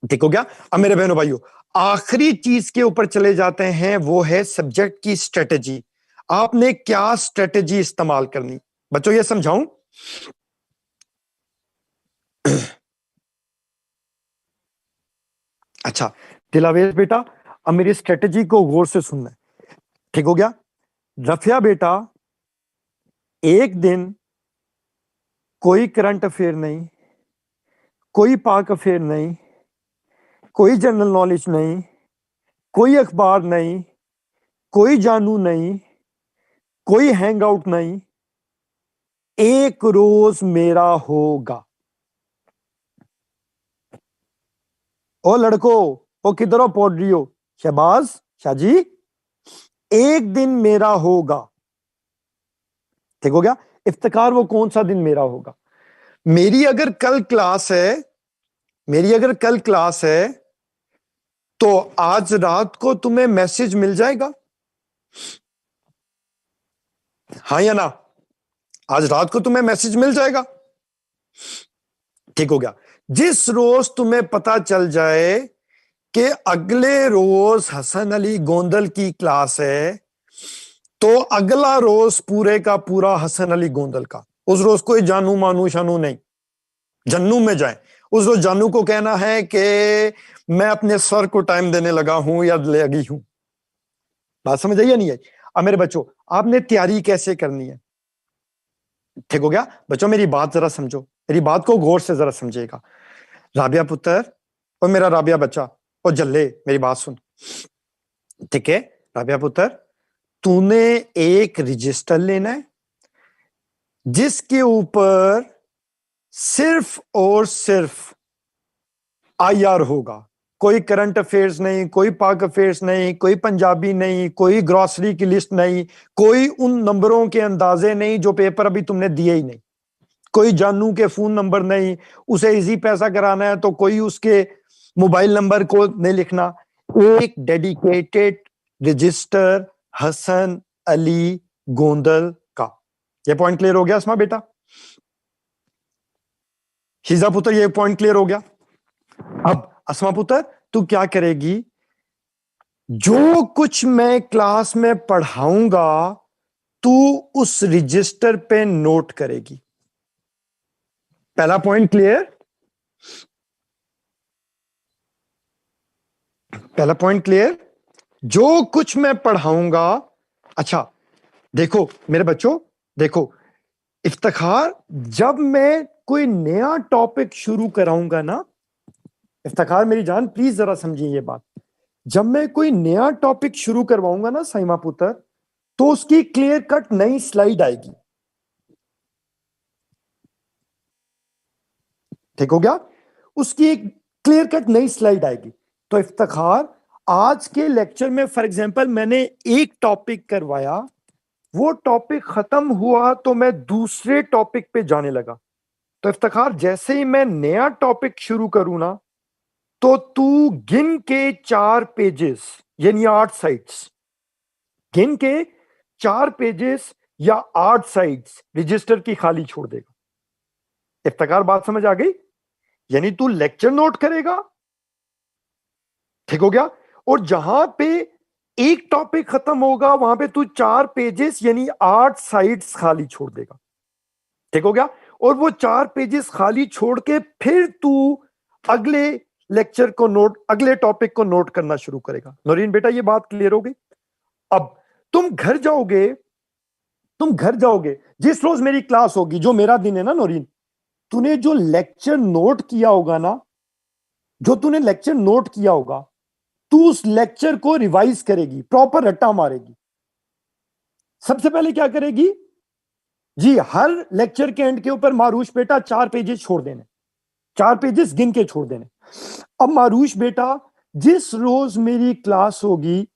ठीक हो गया? अब मेरे बहनों भाइयों, आखिरी चीज के ऊपर चले जाते हैं, वो है सब्जेक्ट की स्ट्रेटेजी। आपने क्या स्ट्रेटेजी इस्तेमाल करनी? बच्चों ये समझाऊं? अच्छा दिलावेश बेटा, अब मेरी स्ट्रेटेजी को गौर से सुनना है। ठीक हो गया? रफिया बेटा, एक दिन कोई करंट अफेयर नहीं, कोई पाक अफेयर नहीं, कोई जनरल नॉलेज नहीं, कोई अखबार नहीं, कोई जानू नहीं, कोई हैंग आउट नहीं, एक रोज मेरा होगा। ओ लड़को, ओ किधर हो पढ़ रही हो? शहबाज शाहजी, एक दिन मेरा होगा। ठीक हो गया? इफ्तिकार, वो कौन सा दिन मेरा होगा? मेरी अगर कल क्लास है तो आज रात को तुम्हें मैसेज मिल जाएगा, हाँ या ना? आज रात को तुम्हें मैसेज मिल जाएगा। ठीक हो गया? जिस रोज तुम्हें पता चल जाए कि अगले रोज हसन अली गोंदल की क्लास है, तो अगला रोज पूरे का पूरा हसन अली गोंदल का। उस रोज कोई जानू मानू शानू नहीं, जन्नू में जाए। उस रोज जानू को कहना है कि मैं अपने सर को टाइम देने लगा हूं या लगी हूं। बात समझ आई या नहीं आई? अब मेरे बच्चों, आपने तैयारी कैसे करनी है? ठीक हो गया? बच्चों मेरी बात जरा समझो, मेरी बात को गौर से जरा समझिएगा। राबिया पुत्र और मेरा राबिया बच्चा और जल्ले, मेरी बात सुन। ठीक है राबिया पुत्र, तूने एक रजिस्टर लेना है जिसके ऊपर सिर्फ और सिर्फ आईआर होगा। कोई करंट अफेयर्स नहीं, कोई पाक अफेयर्स नहीं, कोई पंजाबी नहीं, कोई ग्रॉसरी की लिस्ट नहीं, कोई उन नंबरों के अंदाजे नहीं जो पेपर अभी तुमने दिए ही नहीं, कोई जानू के फोन नंबर नहीं, उसे इजी पैसा कराना है तो कोई उसके मोबाइल नंबर को नहीं लिखना। एक डेडिकेटेड रजिस्टर हसन अली गोंदल का। ये पॉइंट क्लियर हो गया अस्मा बेटा? हिजा पुत्र, ये पॉइंट क्लियर हो गया? अब अस्मा पुत्र, तू क्या करेगी? जो कुछ मैं क्लास में पढ़ाऊंगा तू उस रजिस्टर पे नोट करेगी। पहला पॉइंट क्लियर? पहला पॉइंट क्लियर? जो कुछ मैं पढ़ाऊंगा, अच्छा देखो मेरे बच्चों, देखो इफ्तिखार, जब मैं कोई नया टॉपिक शुरू कराऊंगा ना, इफ्तिखार मेरी जान प्लीज जरा समझिए ये बात, जब मैं कोई नया टॉपिक शुरू करवाऊंगा ना साइमा पुत्र, तो उसकी क्लियर कट नई स्लाइड आएगी। ठीक हो गया? उसकी एक क्लियर कट नई स्लाइड आएगी। तो इफ्तिखार, आज के लेक्चर में फॉर एग्जांपल मैंने एक टॉपिक करवाया, वो टॉपिक खत्म हुआ तो मैं दूसरे टॉपिक पे जाने लगा। तो इफ्तिखार, जैसे ही मैं नया टॉपिक शुरू करूं ना, तो तू गिन के 4 पेजेस यानी 8 साइड्स, गिन के 4 पेजेस या 8 साइड्स रजिस्टर की खाली छोड़ देगा। इफ्तिखार, बात समझ आ गई? यानी तू लेक्चर नोट करेगा, ठीक हो गया, और जहां पे एक टॉपिक खत्म होगा वहां पे तू 4 पेजेस यानी 8 साइड्स खाली छोड़ देगा। ठीक हो गया? और वो 4 पेजेस खाली छोड़ के फिर तू अगले लेक्चर को नोट, अगले टॉपिक को नोट करना शुरू करेगा। नौरीन बेटा, ये बात क्लियर हो गई? अब तुम घर जाओगे, जिस रोज मेरी क्लास होगी, जो मेरा दिन है ना नौरीन, तूने जो लेक्चर नोट किया होगा ना, जो तूने लेक्चर नोट किया होगा, तू उस लेक्चर को रिवाइज करेगी, प्रॉपर रट्टा मारेगी। सबसे पहले क्या करेगी जी, हर लेक्चर के एंड के ऊपर मारूश बेटा 4 पेजेस छोड़ देने, 4 पेजेस गिन के छोड़ देने। अब मारूश बेटा, जिस रोज मेरी क्लास होगी,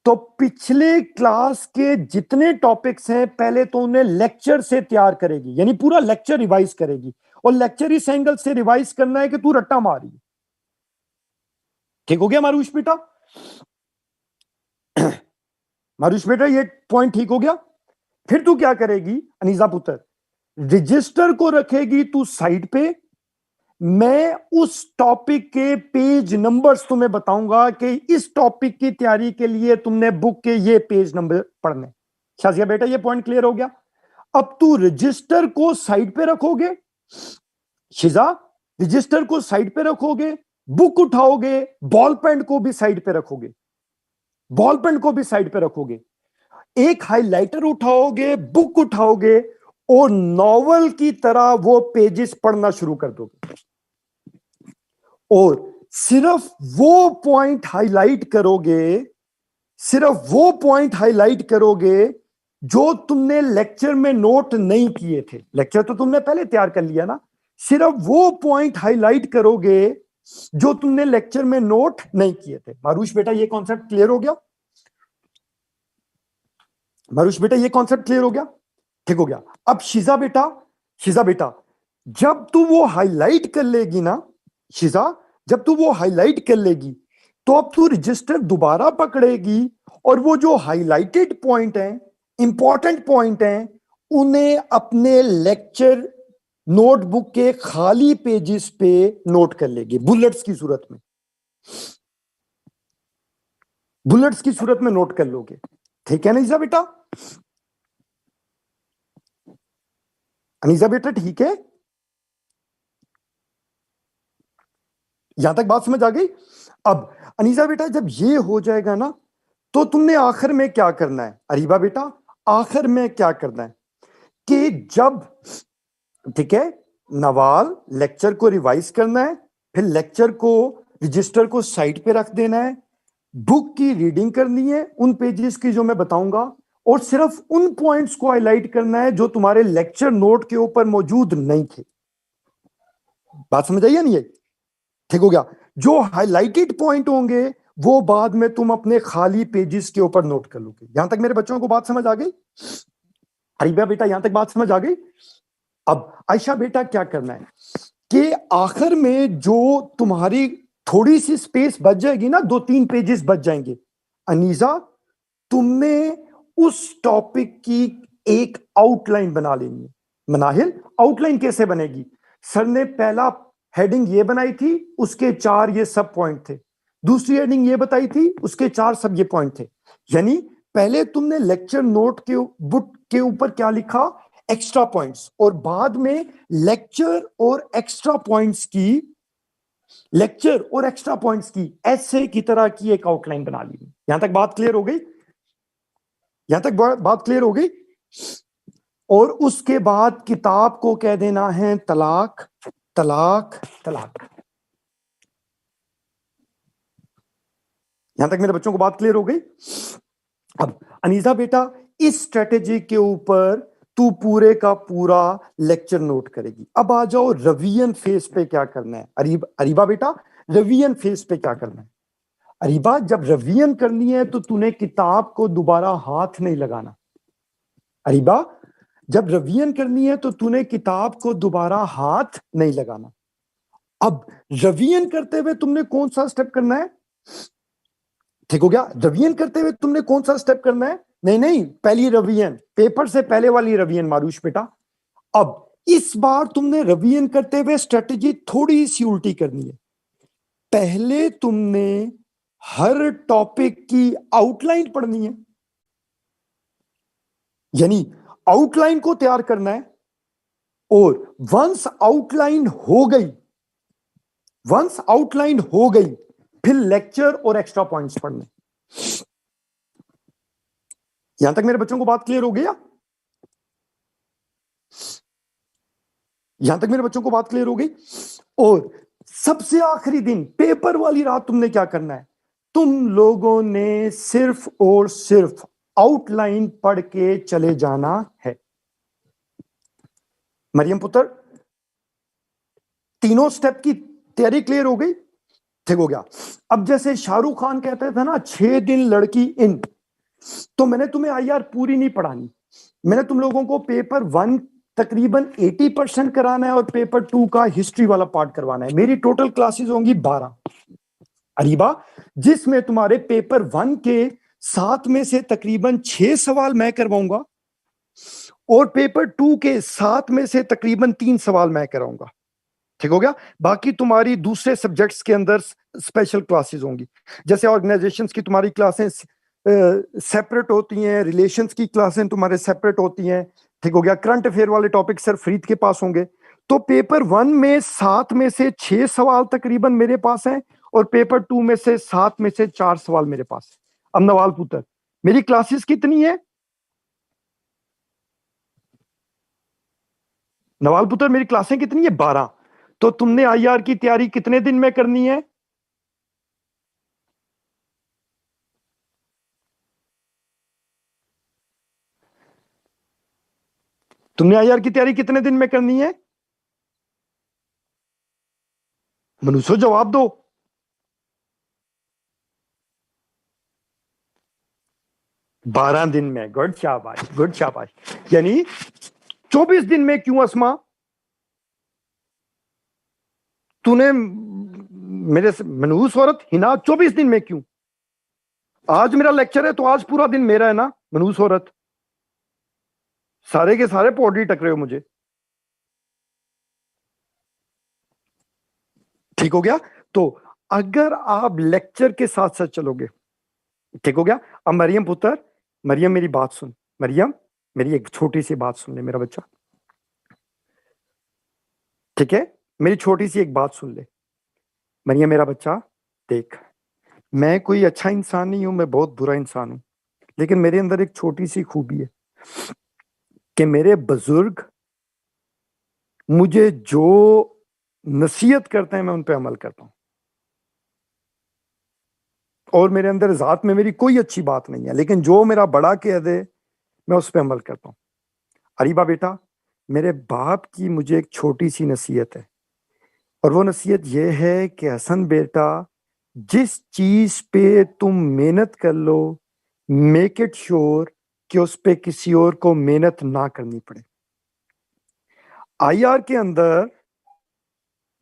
तो पिछले क्लास के जितने टॉपिक्स हैं पहले तो उन्हें लेक्चर से तैयार करेगी, यानी पूरा लेक्चर रिवाइज करेगी। और लेक्चर इस एंगल से रिवाइज करना है कि तू रट्टा मारी। ठीक हो गया मारूश बेटा? मारूश बेटा, ये पॉइंट ठीक हो गया? फिर तू क्या करेगी अनीसा पुत्र, रजिस्टर को रखेगी तू साइड पे। मैं उस टॉपिक के पेज नंबर्स तुम्हें बताऊंगा कि इस टॉपिक की तैयारी के लिए तुमने बुक के ये पेज नंबर पढ़ने। शाजिया बेटा, ये पॉइंट क्लियर हो गया? अब तू रजिस्टर को साइड पे रखोगे, शिजा रजिस्टर को साइड पे रखोगे, बुक उठाओगे, बॉल पेन को भी साइड पे रखोगे, बॉल पेन को भी साइड पे रखोगे, एक हाइलाइटर उठाओगे, बुक उठाओगे और नॉवल की तरह वो पेजेस पढ़ना शुरू कर दोगे। और सिर्फ वो पॉइंट हाईलाइट करोगे, सिर्फ वो पॉइंट हाईलाइट करोगे जो तुमने लेक्चर में नोट नहीं किए थे। लेक्चर तो तुमने पहले तैयार कर लिया ना, सिर्फ वो पॉइंट हाईलाइट करोगे जो तुमने लेक्चर में नोट नहीं किए थे। मारूश बेटा, ये कॉन्सेप्ट क्लियर हो गया? मारूश बेटा, ये कॉन्सेप्ट क्लियर हो गया? ठीक हो गया। अब शिजा बेटा, शिजा बेटा, जब तू वो हाईलाइट कर लेगी ना, शिजा जब तू वो हाईलाइट कर लेगी, तो अब तू रजिस्टर दोबारा पकड़ेगी और वो जो हाईलाइटेड पॉइंट हैं, इंपॉर्टेंट पॉइंट हैं, उन्हें अपने लेक्चर नोटबुक के खाली पेजेस पे नोट कर लेगी, बुलेट्स की सूरत में, बुलेट्स की सूरत में नोट कर लोगे। ठीक है अनीसा बेटा? अनीसा बेटा ठीक है? यहां तक बात समझ आ गई? अब अनीसा बेटा, जब ये हो जाएगा ना, तो तुमने आखिर में क्या करना है? अरीबा बेटा, आखिर में क्या करना है कि जब, ठीक है, नवाल लेक्चर को रिवाइज करना है, फिर लेक्चर को, रजिस्टर को साइड पे रख देना है, बुक की रीडिंग करनी है उन पेजेस की जो मैं बताऊंगा, और सिर्फ उन पॉइंट्स को हाईलाइट करना है जो तुम्हारे लेक्चर नोट के ऊपर मौजूद नहीं थे। बात समझ आई या नहीं आई? ठीक हो गया? जो हाईलाइटेड पॉइंट होंगे वो बाद में तुम अपने खाली पेजेस के ऊपर नोट कर लोगे। यहां तक मेरे बच्चों को बात समझ आ गई? अरीबा बेटा, यहां तक बात समझ आ गई? अब आयशा बेटा, क्या करना है कि आखिर में जो तुम्हारी थोड़ी सी स्पेस बच जाएगी ना, 2-3 पेजेस बच जाएंगे, अनीसा तुमने उस टॉपिक की एक आउटलाइन बना लेनी है। मनाहिल, आउटलाइन कैसे बनेगी? सर ने पहला हेडिंग ये बनाई थी, उसके 4 ये सब पॉइंट थे, दूसरी हेडिंग ये बताई थी, उसके 4 सब ये पॉइंट थे, यानी पहले तुमने लेक्चर नोट के बुक के ऊपर क्या लिखा, एक्स्ट्रा पॉइंट्स, और बाद में लेक्चर और एक्स्ट्रा पॉइंट्स की ऐसे की तरह की एक आउटलाइन बना ली। यहां तक बात क्लियर हो गई? यहां तक बात क्लियर हो गई? और उसके बाद किताब को कह देना है तलाक तलाक तलाक। यहां तक मेरे बच्चों को बात क्लियर हो गई? अब अनीसा बेटा, इस स्ट्रेटेजी के ऊपर तू पूरे का पूरा लेक्चर नोट करेगी। अब आ जाओ रिवीजन फेज पे क्या करना है। अरीबा बेटा, रिवीजन फेज पे क्या करना है? अरीबा, जब रिवीजन करनी है तो तूने किताब को दोबारा हाथ नहीं लगाना। अरीबा, जब रिवीजन करनी है तो तूने किताब को दोबारा हाथ नहीं लगाना। अब रिवीजन करते हुए तुमने कौन सा स्टेप करना है? ठीक हो गया? रिवीजन करते हुए तुमने कौन सा स्टेप करना है? नहीं, पहली रिवीजन, पेपर से पहले वाली रिवीजन मारूश बेटा। अब इस बार तुमने रिवीजन करते हुए स्ट्रेटेजी थोड़ी सी उल्टी करनी है। पहले तुमने हर टॉपिक की आउटलाइन पढ़नी है, यानी आउटलाइन को तैयार करना है, और वंस आउटलाइन हो गई फिर लेक्चर और एक्स्ट्रा पॉइंट्स पढ़ने। यहां तक मेरे बच्चों को बात क्लियर हो गया? यहां तक मेरे बच्चों को बात क्लियर हो गई? और सबसे आखिरी दिन, पेपर वाली रात, तुमने क्या करना है? तुम लोगों ने सिर्फ और सिर्फ आउटलाइन पढ़ के चले जाना है। मरियम पुत्र, तीनों स्टेप की तैयारी क्लियर हो गई? ठीक हो गया। अब जैसे शाहरुख खान कहते थे ना, 6 दिन लड़की इन, तो मैंने तुम्हें आईआर पूरी नहीं पढ़ानी। मैंने तुम लोगों को पेपर 1 तकरीबन 80% कराना है और पेपर 2 का हिस्ट्री वाला पार्ट करवाना है। मेरी टोटल क्लासेस होंगी 12 अरीबा, जिसमें तुम्हारे पेपर 1 के 7 में से तकरीबन 6 सवाल मैं करवाऊंगा और पेपर 2 के 7 में से तकरीबन 3 सवाल मैं कराऊंगा। ठीक हो गया? बाकी तुम्हारी दूसरे सब्जेक्ट्स के अंदर स्पेशल क्लासेस होंगी। जैसे ऑर्गेनाइजेशंस की तुम्हारी क्लासें सेपरेट होती हैं, रिलेशंस की क्लासें तुम्हारे सेपरेट होती हैं। ठीक हो गया? करंट अफेयर वाले टॉपिक सिर्फ फरीद के पास होंगे। तो पेपर 1 में 7 में से 6 सवाल तकरीबन मेरे पास हैं और पेपर 2 में से 7 में से 4 सवाल मेरे पास है। अब नवाल पुत्र, मेरी क्लासेस कितनी है? नवाल पुत्र, मेरी क्लासें कितनी है? 12। तो तुमने आईआर की तैयारी कितने दिन में करनी है? तुमने आईआर की तैयारी कितने दिन में करनी है? मनुष्य जवाब दो। बारह दिन में। गुड शाबाश, गुड शाबाश। यानी 24 दिन में। क्यों असमा? तूने मेरे से मनहूस औरत हिना 24 दिन में क्यों? आज मेरा लेक्चर है तो आज पूरा दिन मेरा है ना मनहूस औरत। सारे के सारे पौड़ी टकरे हो मुझे। ठीक हो गया? तो अगर आप लेक्चर के साथ साथ चलोगे, ठीक हो गया? अब मरियम पुत्र, मरियम मेरी बात सुन। मरियम, मेरी एक छोटी सी बात सुन ले मेरा बच्चा, ठीक है? मेरी छोटी सी एक बात सुन ले मरियम मेरा बच्चा। देख, मैं कोई अच्छा इंसान नहीं हूं, मैं बहुत बुरा इंसान हूं, लेकिन मेरे अंदर एक छोटी सी खूबी है कि मेरे बुजुर्ग मुझे जो नसीहत करते हैं मैं उन पे अमल करता हूं। और मेरे अंदर जात में मेरी कोई अच्छी बात नहीं है, लेकिन जो मेरा बड़ा कह दे मैं उस पर अमल करता हूं। अरीबा बेटा, मेरे बाप की मुझे एक छोटी सी नसीहत है, और वो नसीहत ये है कि हसन बेटा, जिस चीज पे तुम मेहनत कर लो, मेक इट श्योर कि उस पे किसी और को मेहनत ना करनी पड़े। आईआर के अंदर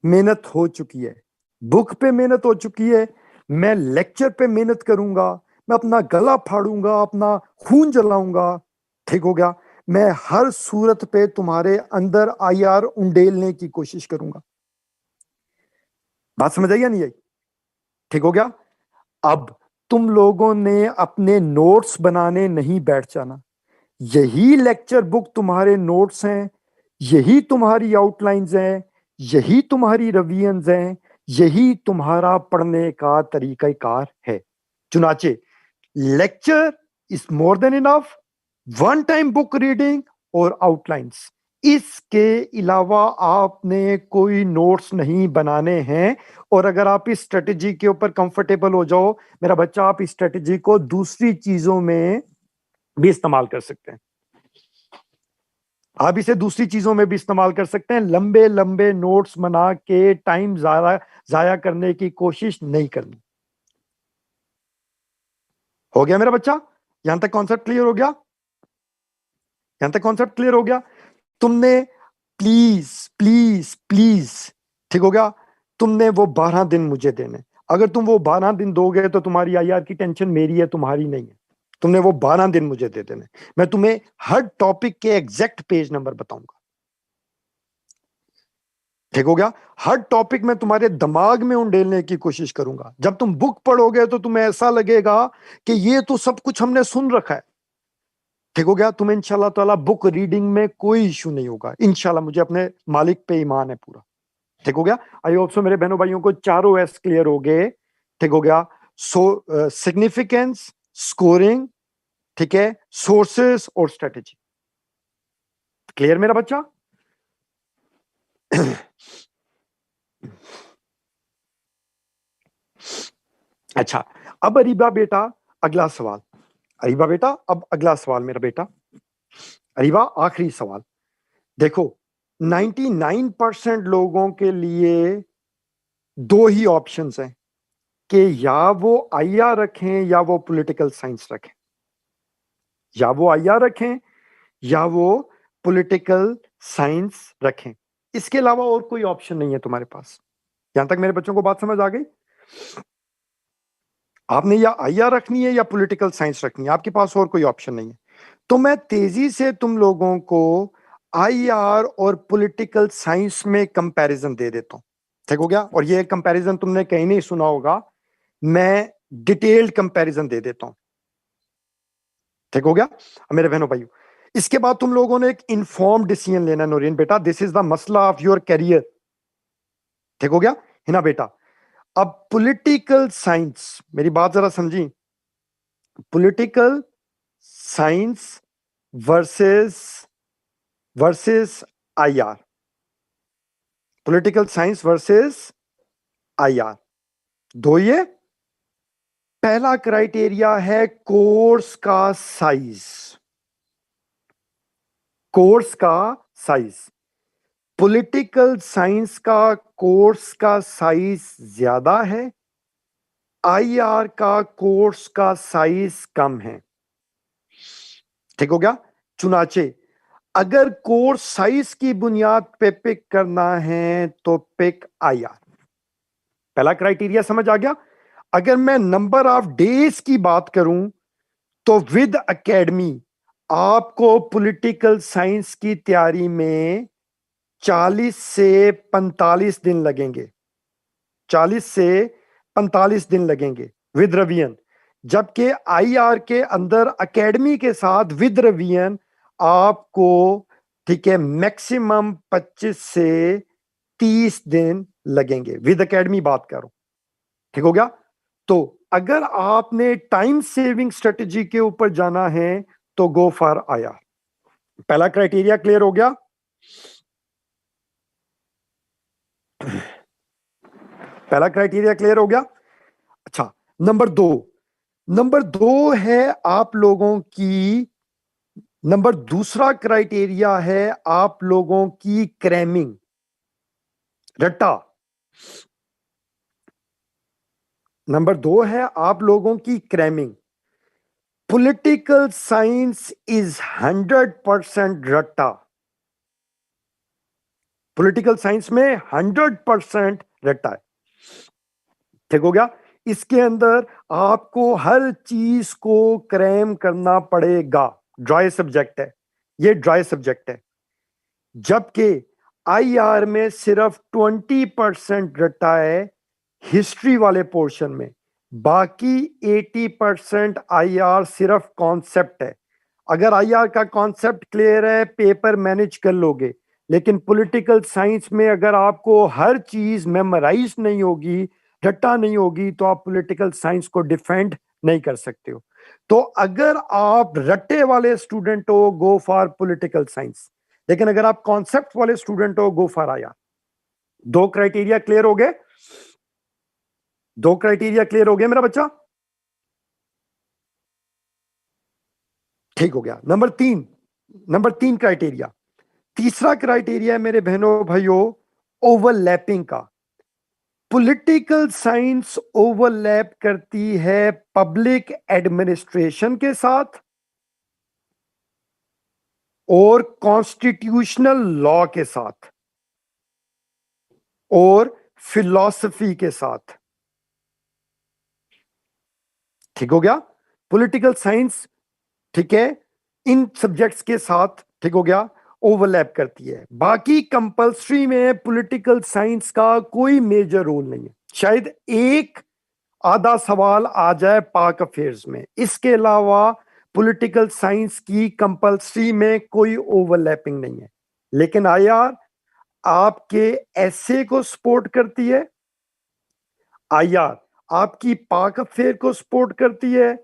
मेहनत हो चुकी है, बुक पे मेहनत हो चुकी है, मैं लेक्चर पे मेहनत करूंगा, मैं अपना गला फाड़ूंगा, अपना खून जलाऊंगा। ठीक हो गया? मैं हर सूरत पे तुम्हारे अंदर आईआर उंडेलने की कोशिश करूंगा। बात समझ आई या नहीं आई? ठीक हो गया? अब तुम लोगों ने अपने नोट्स बनाने नहीं बैठ जाना। यही लेक्चर बुक तुम्हारे नोट्स हैं, यही तुम्हारी आउटलाइंस हैं, यही तुम्हारी रिवीजन्स हैं, यही तुम्हारा पढ़ने का तरीकाकार है। चुनाचे lecture is more than enough, one time book reading और आउटलाइंस। इसके अलावा आपने कोई नोट्स नहीं बनाने हैं। और अगर आप इस स्ट्रेटेजी के ऊपर कंफर्टेबल हो जाओ मेरा बच्चा, आप इस स्ट्रेटेजी को दूसरी चीजों में भी इस्तेमाल कर सकते हैं। आप इसे दूसरी चीजों में भी इस्तेमाल कर सकते हैं। लंबे लंबे नोट्स बना के टाइम जाया करने की कोशिश नहीं करनी। हो गया मेरा बच्चा? यहां तक कॉन्सेप्ट क्लियर हो गया? यहां तक कॉन्सेप्ट क्लियर हो गया? तुमने प्लीज प्लीज प्लीज, ठीक हो गया, तुमने वो 12 दिन मुझे देने। अगर तुम वो 12 दिन दोगे तो तुम्हारी आईआर की टेंशन मेरी है, तुम्हारी नहीं है। तुमने वो 12 दिन मुझे दे देने, मैं तुम्हें हर टॉपिक के एग्जैक्ट पेज नंबर बताऊंगा। ठीक हो गया? हर टॉपिक में तुम्हारे दिमाग में उंडेलने की कोशिश करूंगा। जब तुम बुक पढ़ोगे तो तुम्हें ऐसा लगेगा कि ये तो सब कुछ हमने सुन रखा है। ठीक हो गया? तुम्हें इंशाल्लाह ताला बुक रीडिंग में कोई इशू नहीं होगा इंशाल्लाह। मुझे अपने मालिक पे ईमान है पूरा। ठीक हो गया? आई होप सो मेरे बहनों भाइयों को चारों एस क्लियर हो गए। ठीक हो गया? सिग्निफिकेंस, स्कोरिंग, ठीक है, सोर्सेस और स्ट्रेटेजी। क्लियर मेरा बच्चा? अच्छा, अब अरीबा बेटा अगला सवाल। अरीबा बेटा अब अगला सवाल मेरा बेटा। अरीबा आखिरी सवाल। देखो 99% लोगों के लिए दो ही ऑप्शंस हैं कि या वो आईआर रखें या वो पॉलिटिकल साइंस रखें। या वो आईआर रखें या वो पॉलिटिकल साइंस रखें। इसके अलावा और कोई ऑप्शन नहीं है तुम्हारे पास। यहां तक मेरे बच्चों को बात समझ आ गई? आपने या आईआर रखनी है या पॉलिटिकल साइंस रखनी है, आपके पास और कोई ऑप्शन नहीं है। तो मैं तेजी से तुम लोगों को आईआर और पॉलिटिकल साइंस में कंपैरिजन दे देता हूं। ठीक हो गया? और ये कंपैरिजन तुमने कहीं नहीं सुना होगा, मैं डिटेल्ड कंपैरिजन दे देता हूं। ठीक हो गया मेरे बहनों भाइयों? इसके बाद तुम लोगों ने एक इन्फॉर्म डिसीजन लेना है नौरीन बेटा। दिस इज द मसला ऑफ योर कैरियर। ठीक हो गया हिना बेटा? अब पॉलिटिकल साइंस, मेरी बात जरा समझी, political science versus IR, political science versus IR, दो ये। पहला क्राइटेरिया है कोर्स का साइज। कोर्स का साइज, पॉलिटिकल साइंस का कोर्स का साइज ज्यादा है, आईआर का कोर्स का साइज कम है। ठीक हो गया? चुनाचे अगर कोर्स साइज की बुनियाद पे पिक करना है तो पिक आईआर। पहला क्राइटेरिया समझ आ गया? अगर मैं नंबर ऑफ डेज की बात करूं तो विद एकेडमी आपको पॉलिटिकल साइंस की तैयारी में 40 से 45 दिन लगेंगे। 40 से 45 दिन लगेंगे विद रिवीजन। जबकि आईआर के अंदर एकेडमी के साथ विद रिवीजन आपको, ठीक है, मैक्सिमम 25 से 30 दिन लगेंगे। विद एकेडमी बात करो। ठीक हो गया? तो अगर आपने टाइम सेविंग स्ट्रेटेजी के ऊपर जाना है तो गो फॉर आईआर। पहला क्राइटेरिया क्लियर हो गया? पहला क्राइटेरिया क्लियर हो गया? अच्छा, नंबर दो है आप लोगों की, दूसरा क्राइटेरिया है आप लोगों की क्रैमिंग, रट्टा। नंबर दो है आप लोगों की क्रैमिंग। पॉलिटिकल साइंस इज 100% रट्टा। पॉलिटिकल साइंस में 100% रट्टा है। ठीक हो गया? इसके अंदर आपको हर चीज को क्रैम करना पड़ेगा। ड्राई सब्जेक्ट है, ये ड्राई सब्जेक्ट है। जबकि आईआर में सिर्फ 20% रट्टा है हिस्ट्री वाले पोर्शन में, बाकी 80% आईआर सिर्फ कॉन्सेप्ट है। अगर आईआर का कॉन्सेप्ट क्लियर है, पेपर मैनेज कर लोगे। लेकिन पॉलिटिकल साइंस में अगर आपको हर चीज मेमोराइज नहीं होगी, रट्टा नहीं होगी, तो आप पॉलिटिकल साइंस को डिफेंड नहीं कर सकते हो। तो अगर आप रट्टे वाले स्टूडेंट हो, गो फॉर पॉलिटिकल साइंस। लेकिन अगर आप कॉन्सेप्ट वाले स्टूडेंट हो, गो फॉर आईआर। दो क्राइटेरिया क्लियर हो गए? दो क्राइटेरिया क्लियर हो गया मेरा बच्चा? ठीक हो गया। नंबर तीन क्राइटेरिया, तीसरा क्राइटेरिया है मेरे बहनों भाइयों, ओवरलैपिंग का। पॉलिटिकल साइंस ओवरलैप करती है पब्लिक एडमिनिस्ट्रेशन के साथ और कॉन्स्टिट्यूशनल लॉ के साथ और फिलॉसफी के साथ। ठीक हो गया? पॉलिटिकल साइंस, ठीक है, इन सब्जेक्ट्स के साथ, ठीक हो गया, ओवरलैप करती है। बाकी कंपलसरी में पॉलिटिकल साइंस का कोई मेजर रोल नहीं है। शायद एक आधा सवाल आ जाए पाक अफेयर्स में, इसके अलावा पॉलिटिकल साइंस की कंपलसरी में कोई ओवरलैपिंग नहीं है। लेकिन आईआर आपके एसे को सपोर्ट करती है, आईआर आपकी पाक अफेयर को सपोर्ट करती है,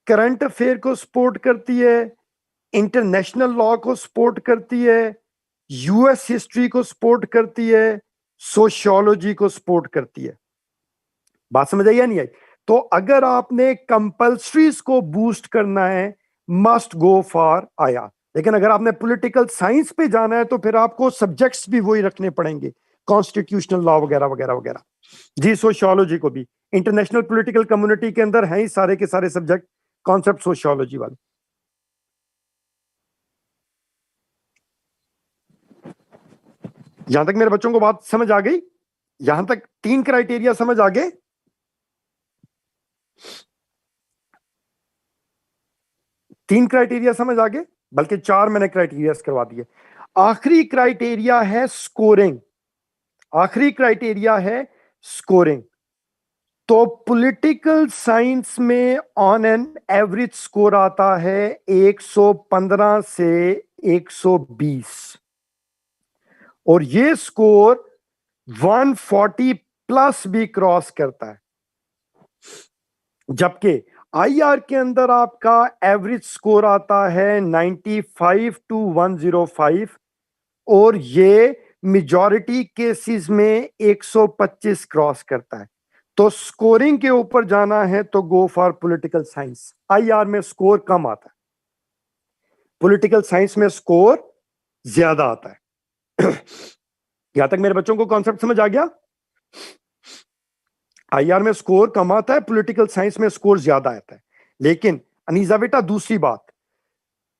करंट अफेयर को सपोर्ट करती है, इंटरनेशनल लॉ को सपोर्ट करती है, यूएस हिस्ट्री को सपोर्ट करती है, सोशियोलॉजी को सपोर्ट करती है। बात समझ आई या नहीं आई? तो अगर आपने कंपल्सरीज को बूस्ट करना है, मस्ट गो फॉर आईआर। लेकिन अगर आपने पॉलिटिकल साइंस पे जाना है तो फिर आपको सब्जेक्ट्स भी वही रखने पड़ेंगे, कॉन्स्टिट्यूशनल लॉ वगैरह वगैरह वगैरह। जी, सोशियोलॉजी को भी इंटरनेशनल पॉलिटिकल कम्युनिटी के अंदर है ही सारे के सारे सब्जेक्ट कॉन्सेप्ट सोशियोलॉजी वाले। यहां तक मेरे बच्चों को बात समझ आ गई? यहां तक तीन क्राइटेरिया समझ आ गए? तीन क्राइटेरिया समझ आ गए, बल्कि चार मैंने क्राइटेरिया करवा दिए। आखिरी क्राइटेरिया है स्कोरिंग। आखिरी क्राइटेरिया है स्कोरिंग। तो पॉलिटिकल साइंस में ऑन एन एवरेज स्कोर आता है 115 से 120 और ये स्कोर 140 प्लस भी क्रॉस करता है। जबकि आईआर के अंदर आपका एवरेज स्कोर आता है 95 टू 105 और ये मेजॉरिटी केसेस में 125 क्रॉस करता है। तो स्कोरिंग के ऊपर जाना है तो go for political science. IR में स्कोर कम आता है, पॉलिटिकल साइंस में स्कोर ज्यादा आता है। यहां तक मेरे बच्चों को कॉन्सेप्ट समझ आ गया? आईआर में स्कोर कम आता है, पॉलिटिकल साइंस में स्कोर ज्यादा आता है। लेकिन अनीजा बेटा दूसरी बात,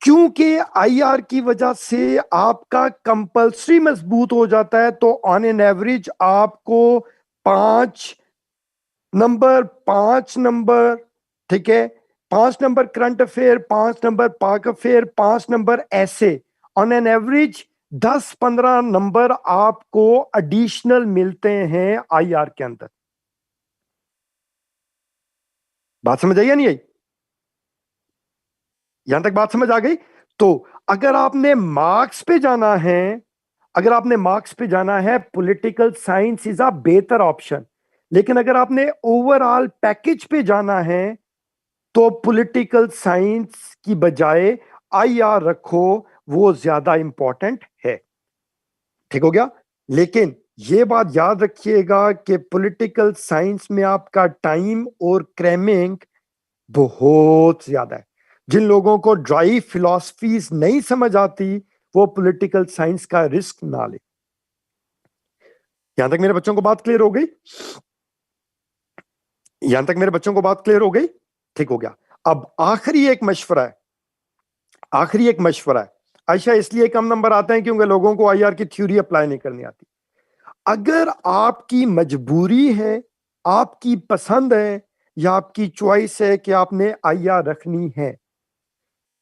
क्योंकि आईआर की वजह से आपका कंपल्सरी मजबूत हो जाता है, तो ऑन एन एवरेज आपको 5 नंबर, ठीक है, 5 नंबर करंट अफेयर, 5 नंबर पाक अफेयर, 5 नंबर ऐसे, ऑन एन एवरेज 10-15 नंबर आपको एडिशनल मिलते हैं आईआर के अंदर। बात समझ आई या नहीं आई? यहां तक बात समझ आ गई? तो अगर आपने मार्क्स पे जाना है, अगर आपने मार्क्स पे जाना है, पॉलिटिकल साइंस इज अ बेहतर ऑप्शन। लेकिन अगर आपने ओवरऑल पैकेज पे जाना है तो पॉलिटिकल साइंस की बजाय आईआर रखो, वो ज्यादा इंपॉर्टेंट है। ठीक हो गया? लेकिन ये बात याद रखिएगा कि पॉलिटिकल साइंस में आपका टाइम और क्रैमिंग बहुत ज्यादा है। जिन लोगों को ड्राई फिलॉसफीज नहीं समझ आती वो पॉलिटिकल साइंस का रिस्क ना ले। यहां तक मेरे बच्चों को बात क्लियर हो गई? यहां तक मेरे बच्चों को बात क्लियर हो गई? ठीक हो गया। अब आखिरी एक मशवरा है, आखिरी एक मशवरा है। आयशा, इसलिए कम नंबर आते हैं क्योंकि लोगों को आईआर की थ्योरी अप्लाई नहीं करनी आती। अगर आपकी मजबूरी है, आपकी पसंद है या आपकी चॉइस है कि आपने आईआर रखनी है,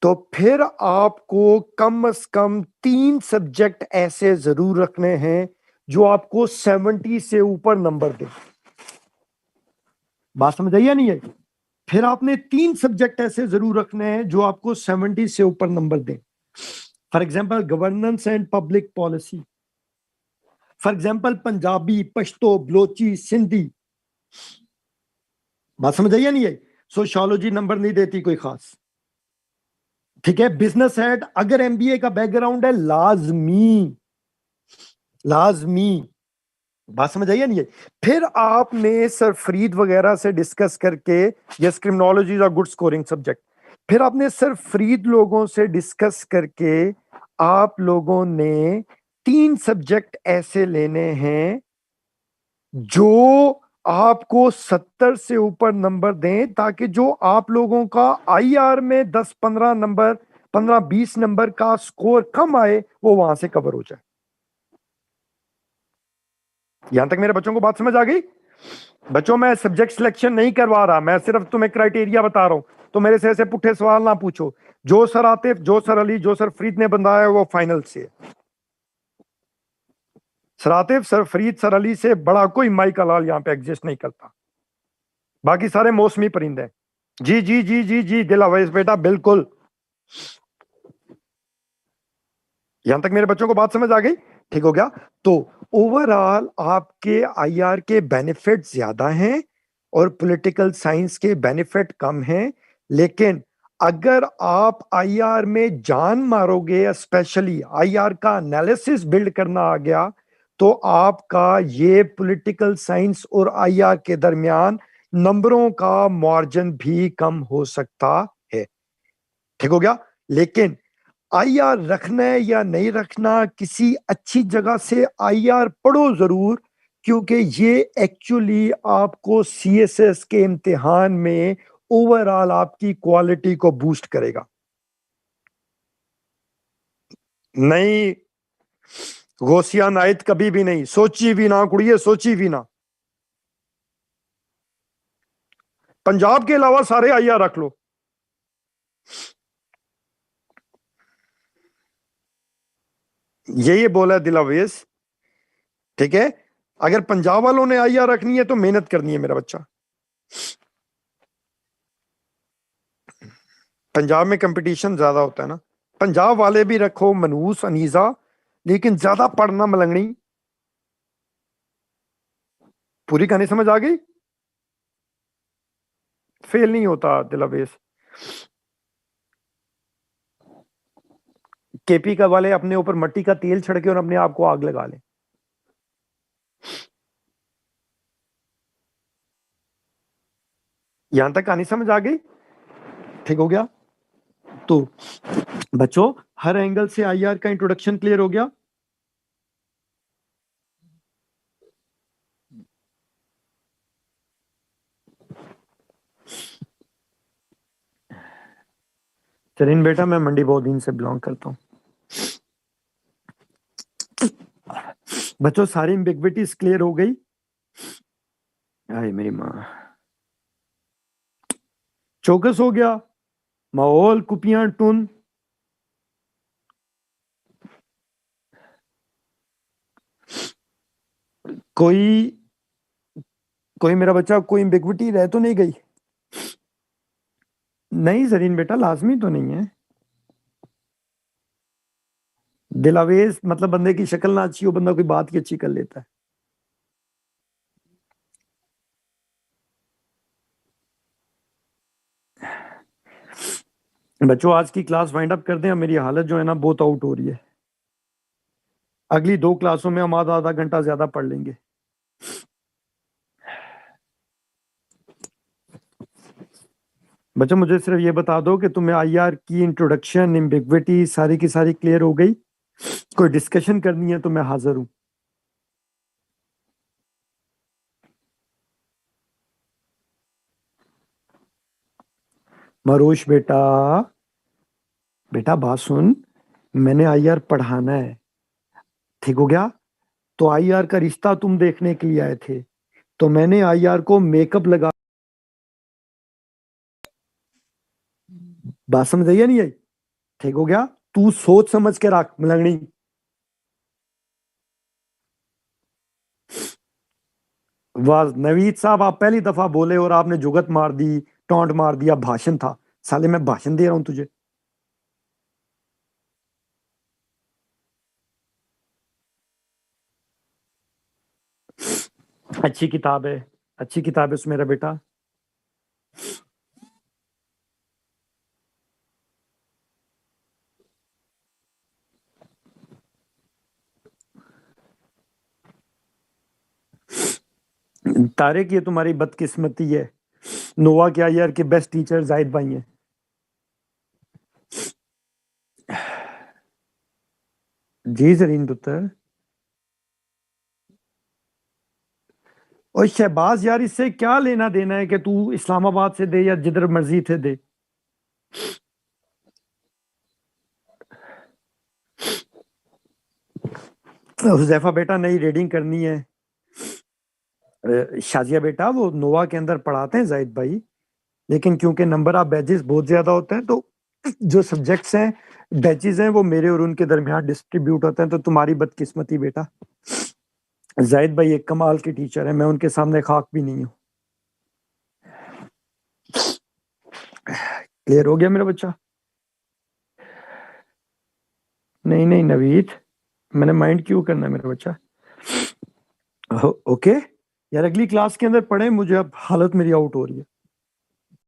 तो फिर आपको कम से कम 3 सब्जेक्ट ऐसे जरूर रखने हैं जो आपको 70 से ऊपर नंबर दे। बात समझ आई या नहीं आई? फिर आपने 3 सब्जेक्ट ऐसे जरूर रखने हैं जो आपको 70 से ऊपर नंबर दें। For example governance and public policy, for example Punjabi, Pashto, Balochi, Sindhi. बात समझ आई या नहीं आई? सोशियोलॉजी नंबर नहीं देती कोई खास, ठीक है। बिजनेस हेड अगर एमबीए का बैकग्राउंड है लाजमी, लाजमी। बात समझ आई या नहीं है? फिर आपने सर फरीद वगैरह से डिस्कस करके, yes criminology is good scoring subject, फिर आपने सर फरीद लोगों से डिस्कस करके आप लोगों ने 3 सब्जेक्ट ऐसे लेने हैं जो आपको 70 से ऊपर नंबर दें, ताकि जो आप लोगों का आईआर में 10-15 नंबर, 15-20 नंबर का स्कोर कम आए, वो वहां से कवर हो जाए। यहां तक मेरे बच्चों को बात समझ आ गई? बच्चों मैं सब्जेक्ट सिलेक्शन नहीं करवा रहा, मैं सिर्फ तुम्हें क्राइटेरिया बता रहा हूं, तो मेरे से ऐसे पुट्ठे सवाल ना पूछो। जो सर आतिफ, जो सर अली, जो सर फरीद ने बनाया है वो फाइनल से है। Sir Atif, sir Farid, sir Ali से बड़ा कोई माइक लाल यहां पे एग्जिस्ट नहीं करता, बाकी सारे मौसमी परिंदे हैं। जी जी जी जी जी दिलावेज बेटा, बिल्कुल। यहां तक मेरे बच्चों को बात समझ आ गई? ठीक हो गया। तो ओवरऑल आपके आईआर के बेनिफिट ज्यादा हैं और पॉलिटिकल साइंस के बेनिफिट कम हैं, लेकिन अगर आप आईआर में जान मारोगे, स्पेशली आईआर का एनालिसिस बिल्ड करना आ गया, तो आपका ये पॉलिटिकल साइंस और आईआर के दरमियान नंबरों का मार्जिन भी कम हो सकता है। ठीक हो गया। लेकिन आईआर रखना है या नहीं रखना, किसी अच्छी जगह से आईआर पढ़ो जरूर, क्योंकि ये एक्चुअली आपको सीएसएस के इम्तिहान में ओवरऑल आपकी क्वालिटी को बूस्ट करेगा। नहीं, गौसिया नायत कभी भी नहीं, सोची भी ना कुड़िए, सोची भी ना। पंजाब के अलावा सारे आईआर रख लो। यही बोला दिलावेज, ठीक है। अगर पंजाब वालों ने आईआर रखनी है तो मेहनत करनी है मेरा बच्चा। पंजाब में कंपटीशन ज्यादा होता है ना, पंजाब वाले भी रखो, मनूस, अनीजा, लेकिन ज्यादा पढ़ना मलंगनी। पूरी कहानी समझ आ गई? फेल नहीं होता दिलावेश। केपी का वाले अपने ऊपर मट्टी का तेल छिड़के और अपने आप को आग लगा ले। यहां तक कहानी समझ आ गई? ठीक हो गया। तो बच्चों हर एंगल से आईआर का इंट्रोडक्शन क्लियर हो गया। चरीन बेटा, मैं मंडी बहुत दिन से बिलोंग करता हूं। बच्चों सारी एम्बिग्विटीज क्लियर हो गई? अरे मेरी माँ, चौकस हो गया माहौल, कुपियां टून। कोई कोई मेरा बच्चा कोई एम्बिग्विटी रह तो नहीं गई? नहीं जरीन बेटा, लाजमी तो नहीं है। दिलावेज मतलब बंदे की शक्ल ना अच्छी हो, बंदा कोई बात की अच्छी कर लेता है। बच्चों आज की क्लास वाइंड अप कर दें, मेरी हालत जो है ना बहुत आउट हो रही है। अगली 2 क्लासों में हम आधा आधा घंटा ज्यादा पढ़ लेंगे। बच्चों मुझे सिर्फ ये बता दो कि तुम्हें आईआर की इंट्रोडक्शन, एम्बिग्विटी सारी की सारी क्लियर हो गई? कोई डिस्कशन करनी है तो मैं हाजिर हूं। मरोश बेटा, बेटा बात सुन, मैंने आईआर पढ़ाना है, ठीक हो गया। तो आईआर का रिश्ता तुम देखने के लिए आए थे, तो मैंने आईआर को मेकअप लगा। बात समझ आई या नहीं आई? ठीक हो गया। तू सोच समझ के रख मलंगनी। वाह नवीद साहब, आप पहली दफा बोले और आपने जुगत मार दी, टॉन्ट मार दिया, भाषण था। साले मैं भाषण दे रहा हूं तुझे। अच्छी किताब है, अच्छी किताब है उसमें मेरा बेटा। तारिक ये तुम्हारी बदकिस्मती है, नोवा क्या यार के बेस्ट टीचर जाहिद भाई हैं। जी जरीन पुत्र। और शहबाज यार इससे क्या लेना देना है कि तू इस्लामाबाद से दे या जिधर मर्जी थे दे। हुजैफा बेटा नई रीडिंग करनी है। शाजिया बेटा वो नोवा के अंदर पढ़ाते हैं जाहिद भाई, लेकिन क्योंकि नंबर ऑफ बैचेस बहुत ज्यादा होते हैं तो जो सब्जेक्ट्स हैं, बैचेस हैं, वो मेरे और उनके दरमियान डिस्ट्रीब्यूट होते हैं। तो तुम्हारी बदकिस्मती बेटा, जाहिद भाई एक कमाल के टीचर है, मैं उनके सामने खाक भी नहीं हूँ। क्लियर हो गया मेरा बच्चा? नहीं नहीं नवीद, मैंने माइंड क्यों करना है मेरा बच्चा। ओके यार, अगली क्लास के अंदर पढ़े, मुझे अब हालत मेरी आउट हो रही है।